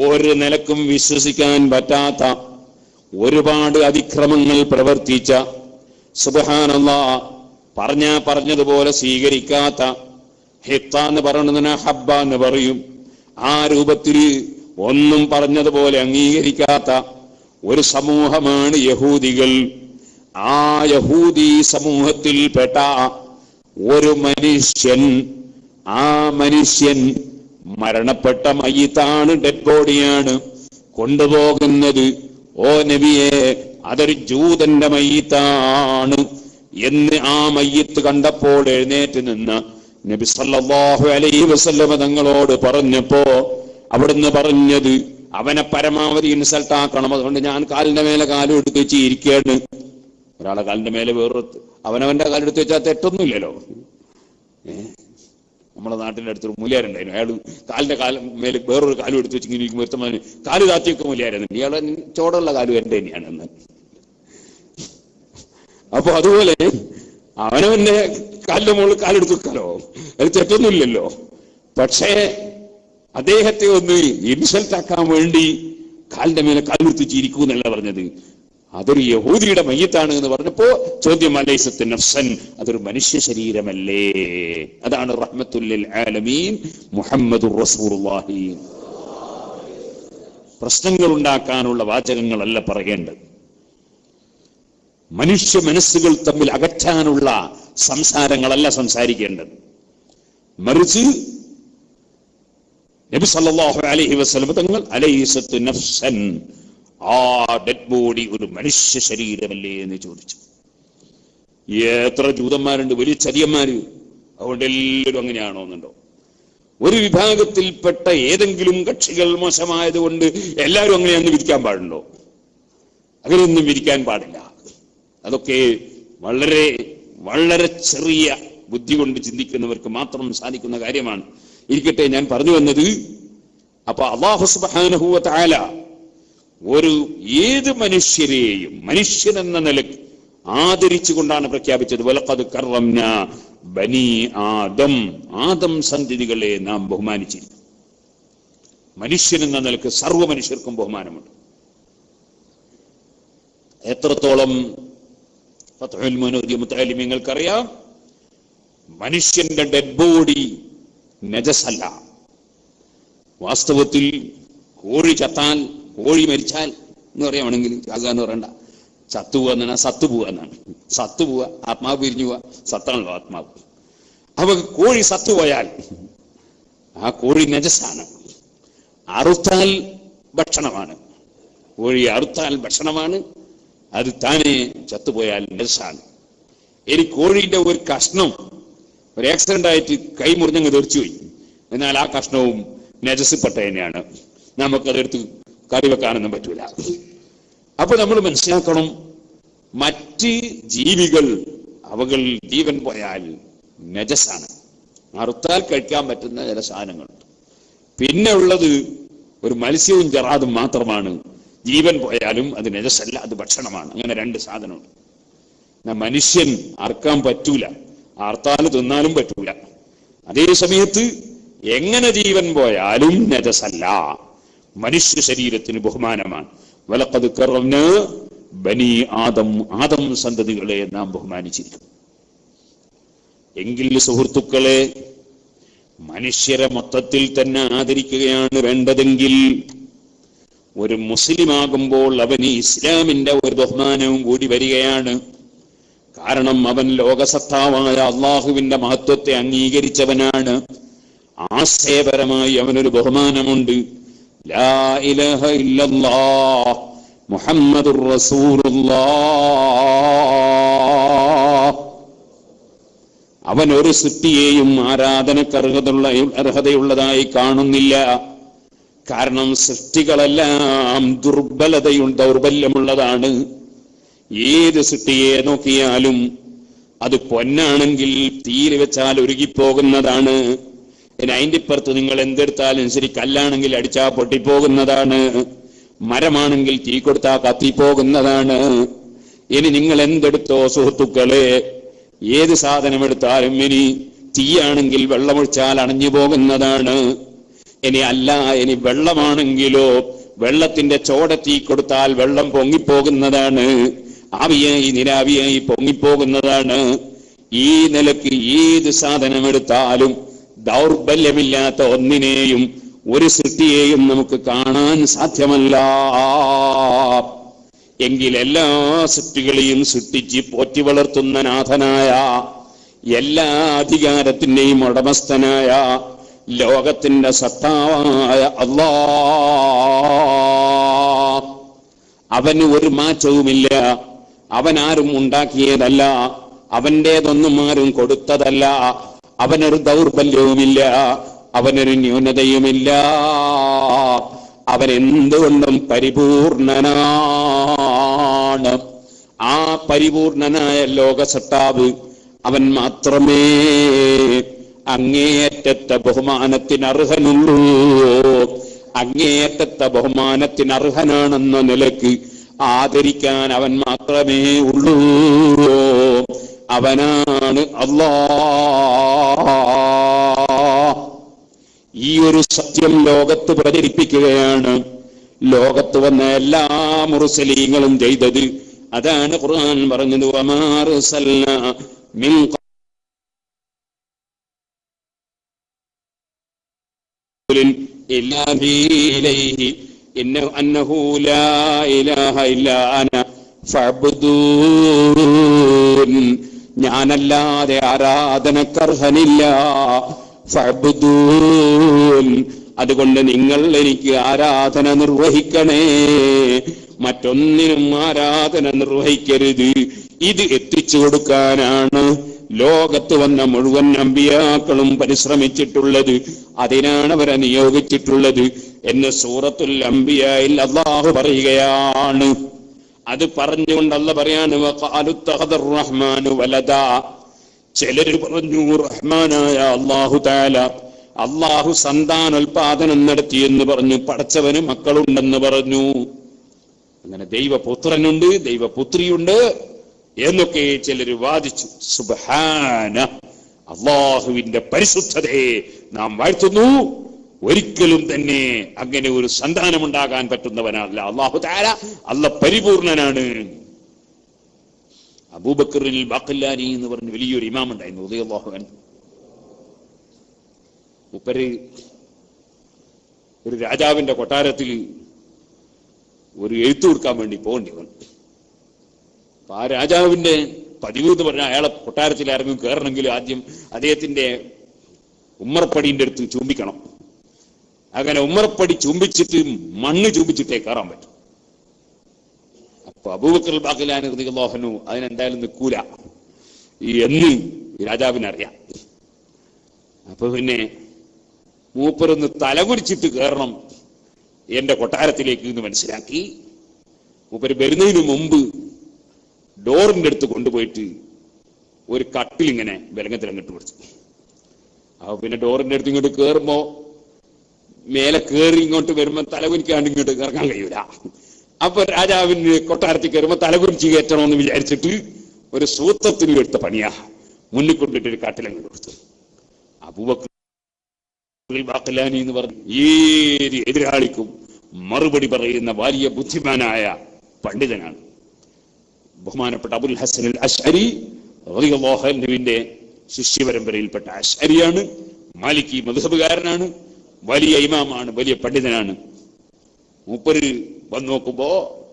ഒരു നിലക്കും വിശ്വസിക്കാൻ പറ്റാത്ത ഒരുപാട് അതിക്രമങ്ങൾ പ്രവർത്തിച്ച, സുബ്ഹാനല്ലാഹ്, പറഞ്ഞതുപോലെ സ്വീകരിക്കാത്ത, ഹിത്ത എന്ന് പറയുന്നതിന് ഹബ്ബ എന്ന് പറയും, ആ രൂപത്തിൽ ഒന്നും പറഞ്ഞതുപോലെ അംഗീകരിക്കാത്ത ഒരു സമൂഹമാണ് യഹൂദികൾ. ആ യഹൂദി സമൂഹത്തിൽപ്പെട്ട ഒരു മനുഷ്യൻ, ആ മനുഷ്യൻ മരണപ്പെട്ട മയ്യിത്താണ്, ഡെഡ് ബോഡിയാണ് കൊണ്ടുപോകുന്നത്. ഓ നബിയെ, അതൊരു ജൂതന്റെ മയ്യിത്താണ് എന്ന് ആ മയ്യിത്ത് കണ്ടപ്പോൾ എഴുന്നേറ്റ് നിന്ന് നബി സല്ലല്ലാഹു അലൈഹി വസല്ലം തങ്ങളോട് പറഞ്ഞപ്പോ അവിടുന്ന് പറഞ്ഞത്, അവനെ പരമാവധി ഇൻസൾട്ട് ആക്കണം, അതുകൊണ്ട് ഞാൻ കാലിന്റെ മേലെ കാലും എടുത്ത് വെച്ച് ഇരിക്കുകയാണ്. ഒരാളെ കാലിന്റെ മേലെ വേറൊരു അവനവന്റെ കാലെടുത്ത് വെച്ചാൽ തെറ്റൊന്നുമില്ലല്ലോ. നമ്മുടെ നാട്ടിന്റെ അടുത്തൊരു മൂല്യാരുണ്ടായിരുന്നു, അയാൾ കാലിന്റെ മേലെ വേറൊരു കാലും എടുത്ത് വെച്ച് ഇങ്ങനെ ഇരിക്കുമ്പോൾ കാല് താത്തിയൊക്കെ മൂല്യാരുന്നുണ്ട്, ഇയാളെ ചോടുള്ള കാലും എന്റെ തന്നെയാണെന്ന്. അപ്പൊ അതുപോലെ അവനവന്റെ കാലിന്റെ മുകളിൽ കാലെടുത്ത് വെക്കാലോ, അത് തെറ്റൊന്നുമില്ലല്ലോ. പക്ഷേ അദ്ദേഹത്തെ ഒന്ന് ഇൻസൾട്ട് ആക്കാൻ വേണ്ടി കാലിന്റെ മേലെ കാലെടുത്ത് ചിരിക്കൂ എന്നല്ല പറഞ്ഞത്, അതൊരു യഹൂദിയുടെ മയ്യിത്താണ് എന്ന് പറഞ്ഞപ്പോ ചോദ്യം, അലൈസത്ത് നഫ്സൻ, അതൊരു മനുഷ്യ ശരീരമല്ലേ? അതാണ് റഹ്മത്തുൽ ലിൽ ആലമീൻ മുഹമ്മദുർ റസൂലുള്ളാഹി. പ്രശ്നങ്ങൾ ഉണ്ടാക്കാനുള്ള വാചകങ്ങളല്ല പറയേണ്ടത്, മനുഷ്യ മനസ്സുകൾ തമ്മിൽ അകറ്റാനുള്ള സംസാരങ്ങളല്ല സംസാരിക്കേണ്ടത്. മറിച്ച് നബി സല്ലല്ലാഹു അലൈഹി വസല്ലം തങ്ങൾ അലൈസത്ത് നഫ്സൻ, ആ ഡെഡ് ബോഡി ഒരു മനുഷ്യ ശരീരമല്ലേ എന്ന് ചോദിച്ചു. എത്ര ജൂതന്മാരുണ്ട്, വലിയ ചതിയന്മാര്, അതുകൊണ്ട് എല്ലാവരും അങ്ങനെയാണോ എന്നുണ്ടോ? ഒരു വിഭാഗത്തിൽപ്പെട്ട ഏതെങ്കിലും കക്ഷികൾ മോശമായത് കൊണ്ട് എല്ലാവരും അങ്ങനെയൊന്നും വിരിക്കാൻ പാടുണ്ടോ? അങ്ങനെയൊന്നും വിരിക്കാൻ പാടില്ല. അതൊക്കെ വളരെ വളരെ ചെറിയ ബുദ്ധി കൊണ്ട് ചിന്തിക്കുന്നവർക്ക് മാത്രം സാധിക്കുന്ന കാര്യമാണ്. ഇരിക്കട്ടെ, ഞാൻ പറഞ്ഞു വന്നത്, അപ്പൊ അല്ലാഹു സുബ്ഹാനഹു വ തആല ഒരു ഏത് മനുഷ്യരെയും മനുഷ്യൻ എന്ന നിലയ്ക്ക് ആദരിച്ചുകൊണ്ടാണ് പ്രഖ്യാപിച്ചത്. വലഖദ് കറംനാ ബനി ആദം, ആദം സന്തതികളെ നാം ബഹുമാനിച്ചിരിക്കും. മനുഷ്യൻ എന്ന നിലയ്ക്ക് സർവ്വ മനുഷ്യർക്കും ബഹുമാനമുണ്ട്. എത്രത്തോളം ഫത്ഹുൽ മുനൂദി മുതഅല്ലിമീങ്ങൾക്കറിയാം, മനുഷ്യന്റെ ഡെഡ് ബോഡി നജസല്ല. വാസ്തവത്തിൽ കോഴി ചത്താൽ, കോഴി മരിച്ചാൽ എന്ന് പറയുകയാണെങ്കിൽ എന്ന് പറയണ്ട, ചത്തുപോവുക എന്നാണ്, സത്തുപോവുക എന്നാണ്. സത്തുപോവുക, ആത്മാവ് പിരിഞ്ഞു പോവുക, സത്താണല്ലോ ആത്മാവ്. അപ്പൊ കോഴി സത്തുപോയാൽ ആ കോഴി നജസാണ്. അറുത്താൽ ഭക്ഷണമാണ്, കോഴി അറുത്താൽ ഭക്ഷണമാണ്, അത് താനെ ചത്തുപോയാൽ നജസാണ്. ഇനി കോഴിന്റെ ഒരു കഷ്ണം ഒരു ആക്സിഡന്റ് ആയിട്ട് കൈ മുറിഞ്ഞങ്ങ് തെറിച്ചുപോയി, എന്നാൽ ആ കഷ്ണവും നജസിൽപ്പെട്ട തന്നെയാണ്, നമുക്കതെടുത്ത് കറി വെക്കാനൊന്നും പറ്റൂല. അപ്പൊ നമ്മൾ മനസ്സിലാക്കണം, മറ്റ് ജീവികൾ അവകൾ ജീവൻ പോയാൽ നജസാണ്, അറുത്താൽ കഴിക്കാൻ പറ്റുന്ന ചില സാധനങ്ങളുണ്ട്. പിന്നെ ഉള്ളത് ഒരു മത്സ്യവും ജറാദും മാത്രമാണ്, ജീവൻ പോയാലും അത് നജസല്ല, അത് ഭക്ഷണമാണ്. അങ്ങനെ രണ്ട് സാധനമുണ്ട്. മനുഷ്യൻ അറുക്കാൻ പറ്റൂല, അറുത്താലും തിന്നാലും പറ്റൂല. അതേ സമയത്ത് എങ്ങനെ ജീവൻ പോയാലും നജസല്ല, മനുഷ്യ ശരീരത്തിന് ബഹുമാനമാണ്. വലഖദ് കറംനാ ബനി ആദം, ആദം സന്തതികളെ നാം ബഹുമാനിച്ചിരിക്കും. എങ്കിൽ സുഹൃത്തുക്കളെ, മനുഷ്യരെ മൊത്തത്തിൽ തന്നെ ആദരിക്കുകയാണ് വേണ്ടതെങ്കിൽ ഒരു മുസ്ലിമാകുമ്പോൾ അവന് ഇസ്ലാമിന്റെ ഒരു ബഹുമാനവും കൂടി വരികയാണ്. കാരണം അവൻ ലോകസത്താവായ അള്ളാഹുവിന്റെ മഹത്വത്തെ അംഗീകരിച്ചവനാണ്. ആശയപരമായി അവനൊരു ബഹുമാനമുണ്ട്. ലാ ഇലാഹ ഇല്ലല്ലാഹ് മുഹമ്മദുർ റസൂലുള്ളാഹ്. അവൻ ഒരു സൃഷ്ടിയെയും ആരാധനക്ക് അർഹതയുള്ളതായി കാണുന്നില്ല. കാരണം സൃഷ്ടികളെല്ലാം ദൗർബല്യമുള്ളതാണ്. ഏത് സൃഷ്ടിയെ നോക്കിയാലും അത് പൊന്നാണെങ്കിൽ തീയിൽ വെച്ചാൽ ഉരുകിപ്പോകുന്നതാണ്. ഇനി അതിന്റെ ഇപ്പുറത്ത് നിങ്ങൾ എന്തെടുത്താലും ശരി, കല്ലാണെങ്കിൽ അടിച്ചാൽ പൊട്ടിപ്പോകുന്നതാണ്, മരമാണെങ്കിൽ തീ കൊടുത്താൽ കത്തിപ്പോകുന്നതാണ്. ഇനി നിങ്ങൾ എന്തെടുത്തോ സുഹൃത്തുക്കളെ, ഏത് സാധനം എടുത്താലും ഇനി തീയാണെങ്കിൽ വെള്ളമൊഴിച്ചാൽ അണഞ്ഞു പോകുന്നതാണ്. ഇനി അല്ല, ഇനി വെള്ളമാണെങ്കിലോ വെള്ളത്തിന്റെ ചോട തീ കൊടുത്താൽ വെള്ളം പൊങ്ങിപ്പോകുന്നതാണ്, ആവിയായി നിരാവിയായി പൊങ്ങിപ്പോകുന്നതാണ്. ഈ നിലക്ക് ഏത് സാധനം എടുത്താലും ദൗർബല്യമില്ലാത്ത ഒന്നിനെയും ഒരു സൃഷ്ടിയെയും നമുക്ക് കാണാൻ സാധ്യമല്ല. എങ്കിൽ എല്ലാ സൃഷ്ടികളെയും സൃഷ്ടിച്ച് പോറ്റി വളർത്തുന്ന നാഥനായ, എല്ലാ അധികാരത്തിന്റെയും ഉടമസ്ഥനായ, ലോകത്തിന്റെ സത്താവായ അല്ലാഹ്, അവന് ഒരു മാറ്റവുമില്ല. അവൻ ആരും ഉണ്ടാക്കിയതല്ല, അവന്റേതൊന്നും ആരും കൊടുത്തതല്ല. അവനൊരു ദൗർബല്യവുമില്ല, അവനൊരു ന്യൂനതയുമില്ല. അവൻ എന്തുകൊണ്ടും പരിപൂർണനാണ്. ആ പരിപൂർണനായ ലോകസത്താവ് അവൻ മാത്രമേ അങ്ങേയറ്റത്തെ ബഹുമാനത്തിന് അർഹനുള്ളൂ. അങ്ങേയറ്റത്തെ ബഹുമാനത്തിന് അർഹനാണെന്ന നിലക്ക് ആദരിക്കാൻ അവൻ മാത്രമേ ഉള്ളൂ. അവനാണ് അല്ലാഹ്. ഈ ഒരു സത്യം ലോകത്ത് പ്രചരിപ്പിക്കുകയാണ് ലോകത്ത് വന്ന എല്ലാ മുർസലീങ്ങളും ചെയ്തത്. അതാണ് ഖുർആൻ പറഞ്ഞത്, വമാ അർസൽനാ മിൻ ഖബലിൻ ഇല്ലാ ഇലൈഹി അന്നഹു ലാ ഇലാഹ ഇല്ലാ അന ഫഅബ്ദൂൻ. ഞാനല്ലാതെ ആരാധനക്കർഹനില്ല. ഫഅബ്ദൂൻ, അതുകൊണ്ട് നിങ്ങൾ എനിക്ക് ആരാധന നിർവഹിക്കണേ, മറ്റൊന്നിനും ആരാധന നിർവഹിക്കരുത്. ഇത് എത്തിച്ചു കൊടുക്കാനാണ് ലോകത്ത് വന്ന മുഴുവൻ അമ്പിയാക്കളും പരിശ്രമിച്ചിട്ടുള്ളത്. അതിനാണ് അവരെ നിയോഗിച്ചിട്ടുള്ളത് എന്ന് സൂറത്തുൽ അംബിയായിൽ അല്ലാഹു പറയുകയാണ്. അത് പറഞ്ഞുകൊണ്ട് അല്ലാഹു പറയാണ്, വഖാലു തഖദർ റഹ്മാനു വലദാ. ചിലർ പറഞ്ഞു റഹ്മാനായ അല്ലാഹു തആല, അല്ലാഹു സന്താനോൽപാദനം നടത്തിയെന്ന് പറഞ്ഞു, പടച്ചവന് മക്കളുണ്ടെന്ന് പറഞ്ഞു. അങ്ങനെ ദൈവപുത്രനുണ്ട്, ദൈവപുത്രിയുണ്ട് എന്നൊക്കെ ചിലർ വാദിച്ചു. സുബ്ഹാന, അല്ലാഹുവിന്റെ പരിശുദ്ധതയെ നാം വാഴ്ത്തുന്നു. ഒരിക്കലും തന്നെ അങ്ങനെ ഒരു സന്താനമുണ്ടാകാൻ പറ്റുന്നവനല്ല അല്ലാഹു തആല. അല്ലാഹു പരിപൂർണനാണ്. അബൂബക്കറിൽ ബാഖിലാനി എന്ന് പറഞ്ഞ വലിയൊരു ഇമാം ഉണ്ടായിരുന്നു, റളിയല്ലാഹു അൻഹു. മൂപ്പര് ഒരു രാജാവിന്റെ കൊട്ടാരത്തിൽ ഒരു എഴുത്തു കൊടുക്കാൻ വേണ്ടി പോകേണ്ടി വന്നു. അപ്പൊ ആ രാജാവിന്റെ പതിവ് എന്ന് പറഞ്ഞാൽ അയാളെ കൊട്ടാരത്തിൽ ആരെങ്കിലും കയറണമെങ്കിൽ ആദ്യം അദ്ദേഹത്തിന്റെ ഉമ്മറപ്പടിന്റെ അടുത്ത് ചുംബിക്കണം. അങ്ങനെ ഉമ്മറപ്പടി ചുംബിച്ചിട്ട് മണ്ണ് ചുംബിച്ചിട്ടേ കയറാൻ പറ്റും. അപ്പൊ അബൂബക്കർ ബാഖിലാനി റളിയല്ലാഹു അൻഹു അതിനെന്തായാലും നിൽക്കൂല എന്ന് രാജാവിനറിയാം. അപ്പൊ പിന്നെ മൂപ്പരൊന്ന് തലകുരിച്ചിട്ട് കയറണം എന്റെ കൊട്ടാരത്തിലേക്ക് എന്ന് മനസ്സിലാക്കി മൂപ്പര് വരുന്നതിന് മുമ്പ് ഡോറിന്റെ അടുത്ത് കൊണ്ടുപോയിട്ട് ഒരു കട്ടിലിങ്ങനെ ബലങ്ങത്തിൽ അങ്ങോട്ട് പിടിച്ചു. അപ്പൊ പിന്നെ ഡോറിന്റെ അടുത്ത് ഇങ്ങോട്ട് കയറുമ്പോ മേലെ കയറി ഇങ്ങോട്ട് വരുമ്പോ തലകുനിക്കാണ്ട് ഇങ്ങോട്ട് ഇറങ്ങാൻ കഴിയൂല. അപ്പൊ രാജാവിന് കൊട്ടാരത്തിൽ കയറുമ്പോ തലകുനിച്ച് കയറ്റണമെന്ന് വിചാരിച്ചിട്ട് ഒരു സൂത്രത്തിന് എടുത്ത പണിയാ, മുന്നിൽ കൊണ്ടിട്ട് ഒരു കട്ടിലങ്ങോട്ട് കൊടുത്തു. അബൂബക്കർ ബാഖിലാനി എന്ന് പറഞ്ഞു ഏത് എതിരാളിക്കും മറുപടി പറയുന്ന വലിയ ബുദ്ധിമാനായ പണ്ഡിതനാണ്. ബഹുമാനപ്പെട്ട അബുൽ ഹസൻ അൽ അശ്അരി റളിയല്ലാഹു അൻഹുവിന്റെ ശിഷ്യ പരമ്പരയിൽപ്പെട്ട അശ്അരിയാണ്. മാലിക്കി മദ്ഹബുകാരനാണ്, വലിയ ഇമാമാണ്, വലിയ പണ്ഡിതനാണ്. മൂപ്പര് വന്ന് നോക്കുമ്പോ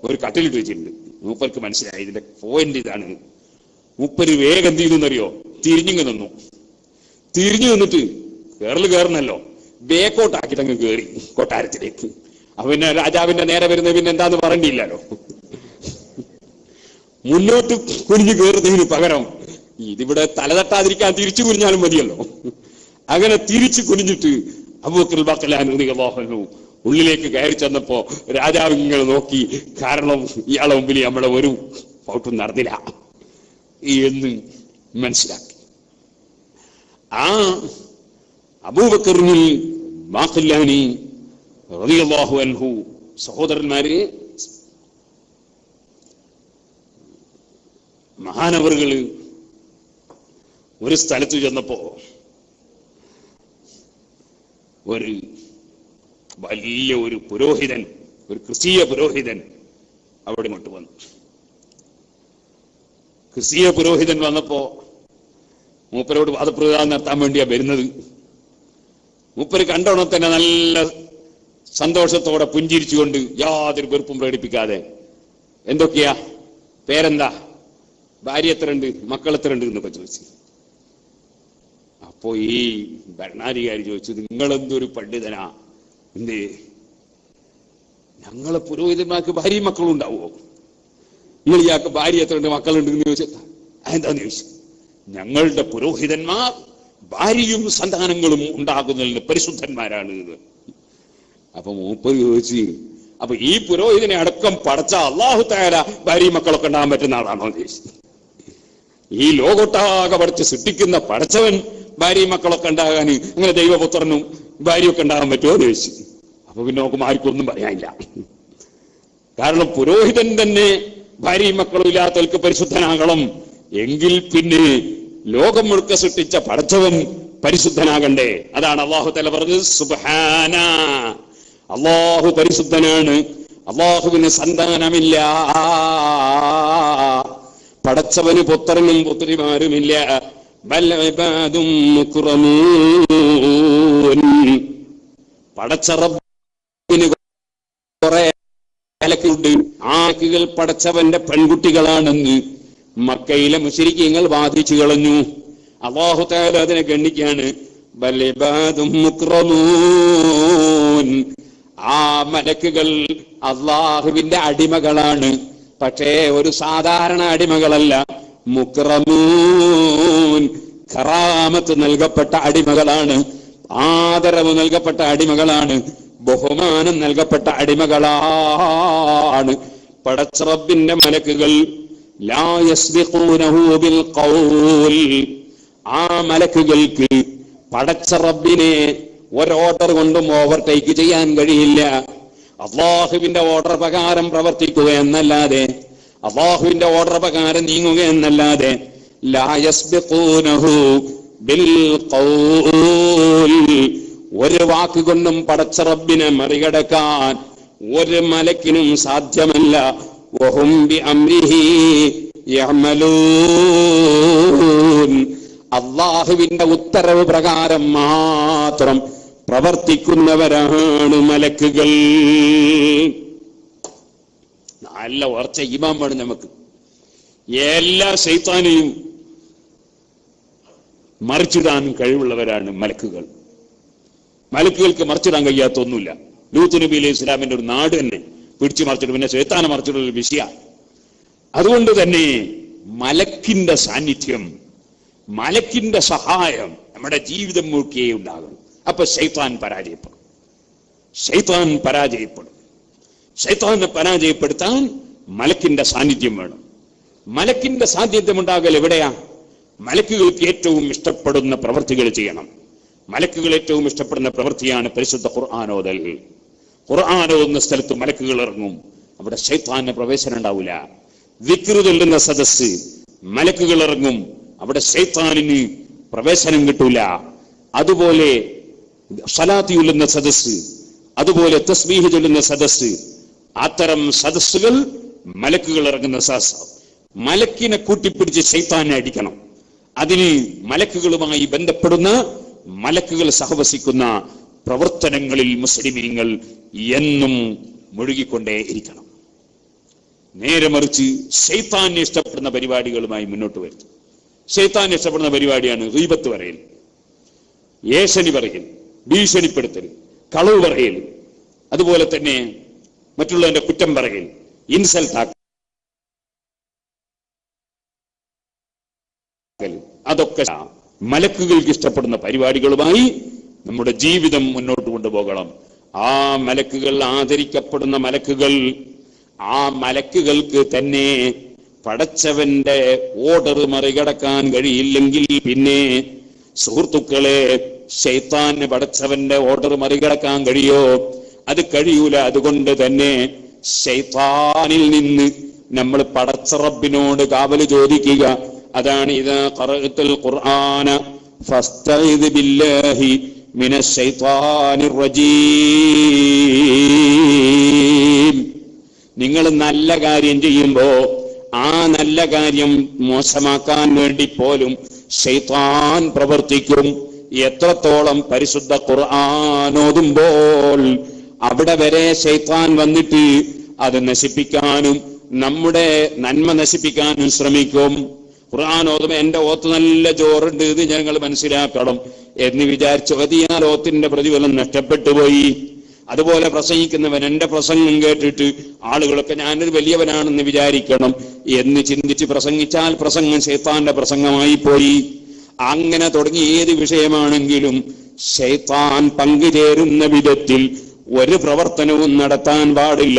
ഒരു കട്ടിലിട്ട് വെച്ചിട്ടുണ്ട്. മൂപ്പർക്ക് മനസ്സിലായി ഇതിന്റെ പോയിന്റ് ഇതാണ്. മൂപ്പര് വേഗം എന്ത് ചെയ്തെന്നറിയോ, തിരിഞ്ഞു നിന്നു. തിരിഞ്ഞു നിന്നിട്ട് കയറണല്ലോ, ബേക്കോട്ടാക്കി തങ്ങ് കയറി കൊട്ടാരത്തിലേക്ക്. അപ്പൊ പിന്നെ രാജാവിന്റെ നേരെ വരുന്നത് പിന്നെ എന്താന്ന് പറയണ്ടില്ലല്ലോ. മുന്നോട്ട് കുനിഞ്ഞു കയറുന്നതിന് പകരം ഇതിവിടെ തലതട്ടാതിരിക്കാൻ തിരിച്ചു കുനിഞ്ഞാലും മതിയല്ലോ. അങ്ങനെ തിരിച്ചു കുനിഞ്ഞിട്ട് അബൂബക്കർ ബഖലാനി റളിയല്ലാഹു അൻഹു ഉള്ളിലേക്ക് കയറി ചെന്നപ്പോ രാജാവ് ഇങ്ങനെ നോക്കി. കാരണം ഇയാളെ മുമ്പിൽ നമ്മളെ ഒരു ഫൗട്ടും നടന്നില്ല എന്ന് മനസ്സിലാക്കി. ആ അബൂബക്കർ ബഖലാനി റളിയല്ലാഹു അൻഹു സഹോദരന്മാരെ, മഹാനവറുകള് ഒരു സ്ഥലത്ത് ചെന്നപ്പോ ഒരു വലിയ ഒരു പുരോഹിതൻ, ഒരു ക്രിസ്തീയ പുരോഹിതൻ അവിടെ ഇങ്ങോട്ട് വന്നു. ക്രിസ്തീയ പുരോഹിതൻ വന്നപ്പോ മൂപ്പരോട് വാദപ്രതിവാദം നടത്താൻ വേണ്ടിയാ വരുന്നത്. മൂപ്പര് കണ്ടോണം തന്നെ നല്ല സന്തോഷത്തോടെ പുഞ്ചിരിച്ചുകൊണ്ട് യാതൊരു വെറുപ്പും പ്രകടിപ്പിക്കാതെ, എന്തൊക്കെയാ, പേരെന്താ, ഭാര്യ എത്ര ഉണ്ട്, മക്കൾ എത്ര ഉണ്ട് എന്നൊക്കെ ചോദിച്ചു. അപ്പോ ഈ ഭരണാധികാരി ചോദിച്ചു, നിങ്ങളെന്തൊരു പണ്ഡിതനാ, എന്തേ ഞങ്ങളെ പുരോഹിതന്മാർക്ക് ഭാര്യയും മക്കളും ഉണ്ടാവുമോ? നിങ്ങൾ ഇയാൾക്ക് ഭാര്യ എത്ര ഉണ്ട്, മക്കളുണ്ട് എന്ന് ചോദിച്ചാൽ അതെന്താന്ന് ചോദിച്ചു. ഞങ്ങളുടെ പുരോഹിതന്മാർ ഭാര്യയും സന്താനങ്ങളും ഉണ്ടാകുന്നതിന് പരിശുദ്ധന്മാരാണ് എന്ന്. അപ്പൊ മൂപ്പര് ചോദിച്ചു, അപ്പൊ ഈ പുരോഹിതനെ അടക്കം പടച്ച അല്ലാഹു തആല ഭാര്യയും മക്കളൊക്കെ ഉണ്ടാകാൻ പറ്റുന്ന ആളാണോ എന്ന് ചോദിച്ചു. ഈ ലോകോട്ടാകെ പഠിച്ച് സൃഷ്ടിക്കുന്ന പടച്ചവൻ ഭാര്യയും മക്കളൊക്കെ ഉണ്ടാകാൻ അങ്ങനെ ദൈവപുത്രനും ഭാര്യയൊക്കെ ഉണ്ടാകാൻ പറ്റുമോ എന്ന് ചോദിച്ചു. അപ്പൊ പിന്നെ നോക്കുമ്പോൾ ആർക്കും ഒന്നും പറയാനില്ല. കാരണം പുരോഹിതൻ തന്നെ ഭാര്യയും മക്കളും ഇല്ലാത്തവർക്ക് പരിശുദ്ധനാകണം എങ്കിൽ പിന്നെ ലോകം മുഴുക്ക സൃഷ്ടിച്ച പടച്ചവൻ പരിശുദ്ധനാകണ്ടേ. അതാണ് അല്ലാഹു തആല പറഞ്ഞത്, സുബ്ഹാന, അല്ലാഹു പരിശുദ്ധനാണ്, അല്ലാഹുവിന് സന്താനമില്ല, പടച്ചവന് പുത്രനും പുത്രിമാരുമില്ല. ബൽ ഇബാദും മുക്റമൂൻ, പടച്ച റബ്ബിന് കുറെ മലക്കുണ്ട്, ആ മലക്കുകൾ പടച്ചവന്റെ പെൺകുട്ടികളാണെന്ന് മക്കയിലെ മുശ്രിക്കീങ്ങൾ വാദിച്ചു കളഞ്ഞു. അല്ലാഹു തആല അതിനെ ഗണ്ണിക്കാണ്, ബൽ ഇബാദും മുക്റമൂൻ, ആ മലക്കുകൾ അല്ലാഹുവിന്റെ അടിമകളാണ്. പക്ഷേ ഒരു സാധാരണ അടിമകളല്ല, മുക്റമൂൻ, കറാമത്ത് നൽകപ്പെട്ട അടിമകളാണ്, ആദരവ് നൽകപ്പെട്ട അടിമകളാണ്, ബഹുമാനം നൽകപ്പെട്ട അടിമകളാണ്. പടച്ച റബ്ബിന്റെ മലക്കുകൾ ലാ യസ്ബിഖൂനഹു ബിൽ ഖൗൽ, ആ മലക്കുകൾക്ക് പടച്ച റബ്ബിനെ ഓർഡർ കൊണ്ടും ഓവർടേക്ക് ചെയ്യാൻ കഴിയില്ല. അള്ളാഹുവിന്റെ ഓർഡർ പ്രകാരം പ്രവർത്തിക്കുക എന്നല്ലാതെ, അള്ളാഹുവിന്റെ ഓർഡർ പ്രകാരം നീങ്ങുക എന്നല്ലാതെ, ലാ യസ്ബിഖൂനഹു ബിൽ ഖൗൽ, ഒരു വാക്കുകൊണ്ടും പടച്ച റബ്ബിനെ മറികടക്കാൻ ഒരു മലക്കിനും സാധ്യമല്ല. വഹും ബിഅംരിഹി യഅമലൂൻ, അള്ളാഹുവിന്റെ ഉത്തരവ് പ്രകാരം മാത്രം പ്രവർത്തിക്കുന്നവരാണ് മലക്കുകൾ. നല്ല ഉറച്ച ഈമാൻ വേണം നമുക്ക്. എല്ലാ ശൈത്താനെയും മറിച്ചിടാൻ കഴിവുള്ളവരാണ് മലക്കുകൾ. മലക്കുകൾക്ക് മറിച്ചിടാൻ കഴിയാത്തൊന്നുമില്ല. ലൂത്ത് നബി അലൈഹി ഇസ്ലാമിന്റെ ഒരു നാട് തന്നെ പിടിച്ചു മറിച്ചിട്ട് പിന്നെ ശൈത്താനെ മറിച്ചിട്ടുള്ള ഒരു വിഷയ. അതുകൊണ്ട് തന്നെ മലക്കിന്റെ സാന്നിധ്യം, മലക്കിന്റെ സഹായം നമ്മുടെ ജീവിതം മുഴുക്കെ ഉണ്ടാകണം. അപ്പൊ ശൈത്താൻ പരാജയപ്പെടും, ശൈത്താൻ പരാജയപ്പെടും. ശൈത്താനെ പരാജയപ്പെടുത്താൻ മലക്കിന്റെ സാന്നിധ്യം വേണം. മലക്കിന്റെ സാന്നിധ്യം ഉണ്ടാകൽ എവിടെയാ? മലക്കുകൾക്ക് ഏറ്റവും ഇഷ്ടപ്പെടുന്ന പ്രവൃത്തികൾ ചെയ്യണം. മലക്കുകൾ ഏറ്റവും ഇഷ്ടപ്പെടുന്ന പ്രവൃത്തിയാണ് പരിശുദ്ധ ഖുർആൻ ഓതൽ. ഖുർആൻ ഓതുന്ന സ്ഥലത്ത് മലക്കുകൾ ഇറങ്ങും, അവിടെ ശൈത്താന് പ്രവേശനം ഉണ്ടാവില്ല. ദിക്ർ ചൊല്ലുന്ന സദസ്സ് മലക്കുകൾ ഇറങ്ങും, അവിടെ ശൈത്താനിന് പ്രവേശനം കിട്ടൂല. അതുപോലെ സ്വലാത്ത് ചൊല്ലുന്ന സദസ്സ്, അതുപോലെ തസ്ബീഹ് ചൊല്ലുന്ന സദസ്സ്, അത്തരം സദസ്സുകൾ മലക്കുകൾ ഇറങ്ങുന്ന സദസ്സ്. മലക്കിനെ കൂട്ടിപ്പിടിച്ച് ശൈത്താനെ അടിക്കണം. അതിന് മലക്കുകളുമായി ബന്ധപ്പെടുന്ന, മലക്കുകൾ സഹവസിക്കുന്ന പ്രവർത്തനങ്ങളിൽ മുസ്ലിമീങ്ങൾ എന്നും മുഴുകിക്കൊണ്ടേ ഇരിക്കണം. നേരെ മറിച്ച് ശൈത്താനെ ഇഷ്ടപ്പെടുന്ന പരിപാടികളുമായി മുന്നോട്ട് വരുത്തും. ശൈത്താൻ ഇഷ്ടപ്പെടുന്ന പരിപാടിയാണ് ഗീബത്ത് പറയൽ, ഏഷണി പറയൽ, ഭീഷണിപ്പെടുത്തൽ, കളവ് പറയൽ, അതുപോലെ തന്നെ മറ്റുള്ളവന്റെ കുറ്റം പറയൽ, ഇൻസൾട്ട് ഉണ്ടാക്കൽ, അതൊക്കെ മലക്കുകൾക്ക് ഇഷ്ടപ്പെടുന്ന പരിപാടികളുമായി നമ്മുടെ ജീവിതം മുന്നോട്ട് കൊണ്ടുപോകണം. ആ മലക്കുകൾ, ആദരിക്കപ്പെടുന്ന മലക്കുകൾ, ആ മലക്കുകൾക്ക് തന്നെ പടച്ചവന്റെ ഓർഡർ മറികടക്കാൻ കഴിയില്ലെങ്കിൽ പിന്നെ സുഹൃത്തുക്കളെ, ശൈത്താന് പടച്ചവന്റെ ഓർഡർ മറികടക്കാൻ കഴിയോ? അത് കഴിയൂല. അതുകൊണ്ട് തന്നെ ശൈത്താനിൽ നിന്ന് നമ്മൾ പടച്ച റബ്ബിനോട് കാവല് ചോദിക്കുക. അതാണ് ഇദാ ഖറഅതുൽ ഖുർആന ഫസ്തഇദ് ബില്ലാഹി മിനശ് ശൈത്താനിർ റജീം. നിങ്ങൾ നല്ല കാര്യം ചെയ്യുമ്പോ ആ നല്ല കാര്യം മോശമാക്കാൻ വേണ്ടി പോലും ശൈത്താൻ പ്രവർത്തിക്കും. എത്രത്തോളം പരിശുദ്ധ ഖുർആൻ ഓതുമ്പോൾ അവിടെ വരെ ശൈത്താൻ വന്നിട്ട് അത് നശിപ്പിക്കാനും നമ്മുടെ നന്മ നശിപ്പിക്കാനും ശ്രമിക്കും. ഖുർആൻ ഓതുമ്പോ എന്റെ ഓത്ത് നല്ല ജോറുണ്ട്, ഇത് ഞങ്ങൾ മനസ്സിലാക്കണം എന്ന് വിചാരിച്ചു ഓതിയാൽ ഓത്തിന്റെ പ്രതിഫലം നഷ്ടപ്പെട്ടു പോയി. അതുപോലെ പ്രസംഗിക്കുന്നവൻ എന്റെ പ്രസംഗം കേട്ടിട്ട് ആളുകളൊക്കെ ഞാനൊരു വലിയവനാണെന്ന് വിചാരിക്കണം എന്ന് ചിന്തിച്ച് പ്രസംഗിച്ചാൽ പ്രസംഗം ശൈത്താന്റെ പ്രസംഗമായി പോയി. അങ്ങനെ തുടങ്ങി ഏത് വിഷയമാണെങ്കിലും ശൈത്താൻ പങ്കുചേരുന്ന വിധത്തിൽ ഒരു പ്രവർത്തനവും നടത്താൻ പാടില്ല.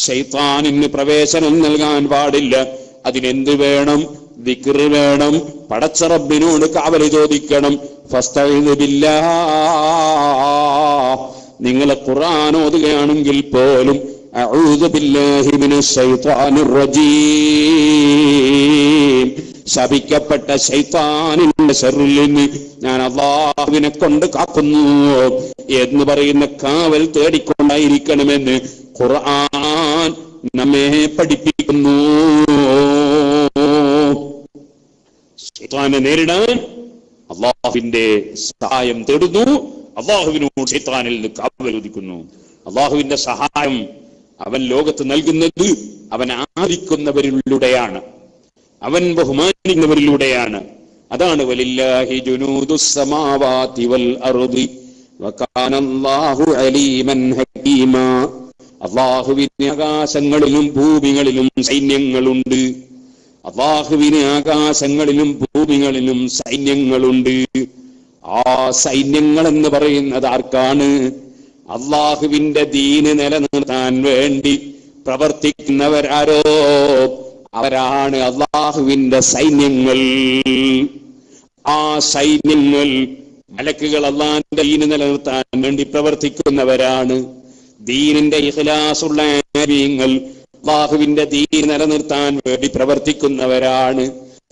ശൈത്താനിന് പ്രവേശനം നൽകാൻ പാടില്ല. അതിനെന്ത് വേണം? ദിക്ർ വേണം. പടച്ച റബ്ബിനോട് കാവല് ചോദിക്കണം. ഫസ്തഈദ് ബില്ലാഹ്. നിങ്ങൾ ഖുർആൻ ഓതുകയാണെങ്കിൽ പോലും അഊദു ബില്ലാഹി മിനശ് ശൈത്വാനിർ റജീം, ശപിക്കപ്പെട്ട ശൈത്താനിന്റെ ശർറിൽ നിന്ന് ഞാൻ അല്ലാഹുവിനെ കൊണ്ട് കാക്കുന്നു എന്ന് പറയുന്ന കാവൽ തേടിക്കൊണ്ടായിരിക്കണമെന്ന് ഖുർആൻ നമ്മെ പഠിപ്പിക്കുന്നു. ശൈത്താനെ നേരിടാൻ അല്ലാഹുവിന്റെ സഹായം തേടുന്നു. അല്ലാഹുവിനോട് ശൈത്താനിൽ നിന്ന് കാവൽ ചോദിക്കുന്നു. അല്ലാഹുവിന്റെ സഹായം അവൻ ലോകത്ത് നൽകുന്നത് അവൻ ആദരിക്കുന്നവരിലൂടെയാണ്, അവൻ ബഹുമാനിക്കുന്നവരിലൂടെയാണ്. അതാണ് വലില്ലാഹി ജുനൂദുസ് സമാവാതി വൽ അർദി വകാനല്ലാഹു അലീമൻ ഹകീമാ. അല്ലാഹുവിന് ആകാശങ്ങളിലും ഭൂമികളിലും സൈന്യങ്ങളുണ്ട്. അല്ലാഹുവിന് ആകാശങ്ങളിലും ഭൂമികളിലും സൈന്യങ്ങളുണ്ട്. ആ സൈന്യങ്ങൾ എന്ന് പറയുന്നത് ആർക്കാണ്? അല്ലാഹുവിന്റെ ദീന് നിലനിർത്താൻ വേണ്ടി പ്രവർത്തിക്കുന്നവരാരോ അവരാണ് അല്ലാഹുവിന്റെ സൈന്യങ്ങൾ. ആ സൈന്യങ്ങൾ മലക്കുകൾ അല്ലാഹുവിന്റെ ദീന് നിലനിർത്താൻ വേണ്ടി പ്രവർത്തിക്കുന്നവരാണ്. ദീനിന്റെ ഇഖ്ലാസുള്ള ആലിമീങ്ങൾ അല്ലാഹുവിന്റെ ദീന് നിലനിർത്താൻ വേണ്ടി പ്രവർത്തിക്കുന്നവരാണ്.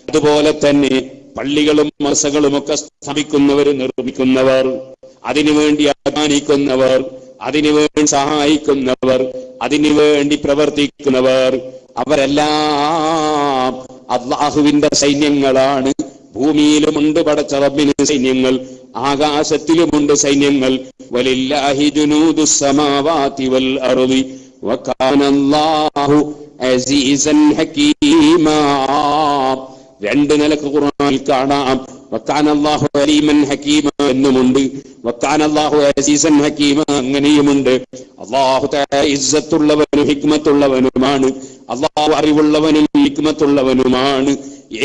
അതുപോലെ തന്നെ പള്ളികളും മദ്രസകളും ഒക്കെ സ്ഥാപിക്കുന്നവർ, നിർമ്മിക്കുന്നവർ, അതിനുവേണ്ടി അധ്വാനിക്കുന്നവർ, അതിനുവേണ്ടി സഹായിക്കുന്നവർ, അതിനുവേണ്ടി പ്രവർത്തിക്കുന്നവർ, അവരെല്ലാം അല്ലാഹുവിന്റെ സൈന്യങ്ങളാണ്. ഭൂമിയിലുമുണ്ട് പടച്ച റബ്ബിന് സൈന്യങ്ങൾ, ആകാശത്തിലുമുണ്ട് സൈന്യങ്ങൾ. വലില്ലാഹി ജുനൂദുസ് സമാവാതി വൽ അർദി വകാനല്ലാഹു അസീസൻ ഹകീമാ. രണ്ട് നിലക്ക് ഖുർആനിൽ കാണാം. വകാനല്ലാഹു അലീമൻ ഹകീമ എന്നുമുണ്ട്, വകാനല്ലാഹു അസീസൻ ഹകീമ അങ്ങനെയുമുണ്ട്. അല്ലാഹു തആല ഇസ്സത്തുള്ളവനും ഹിക്മത്തുള്ളവനുമാണ്. അല്ലാഹു അറിവുള്ളവനും ഹിക്മത്തുള്ളവനുമാണ്.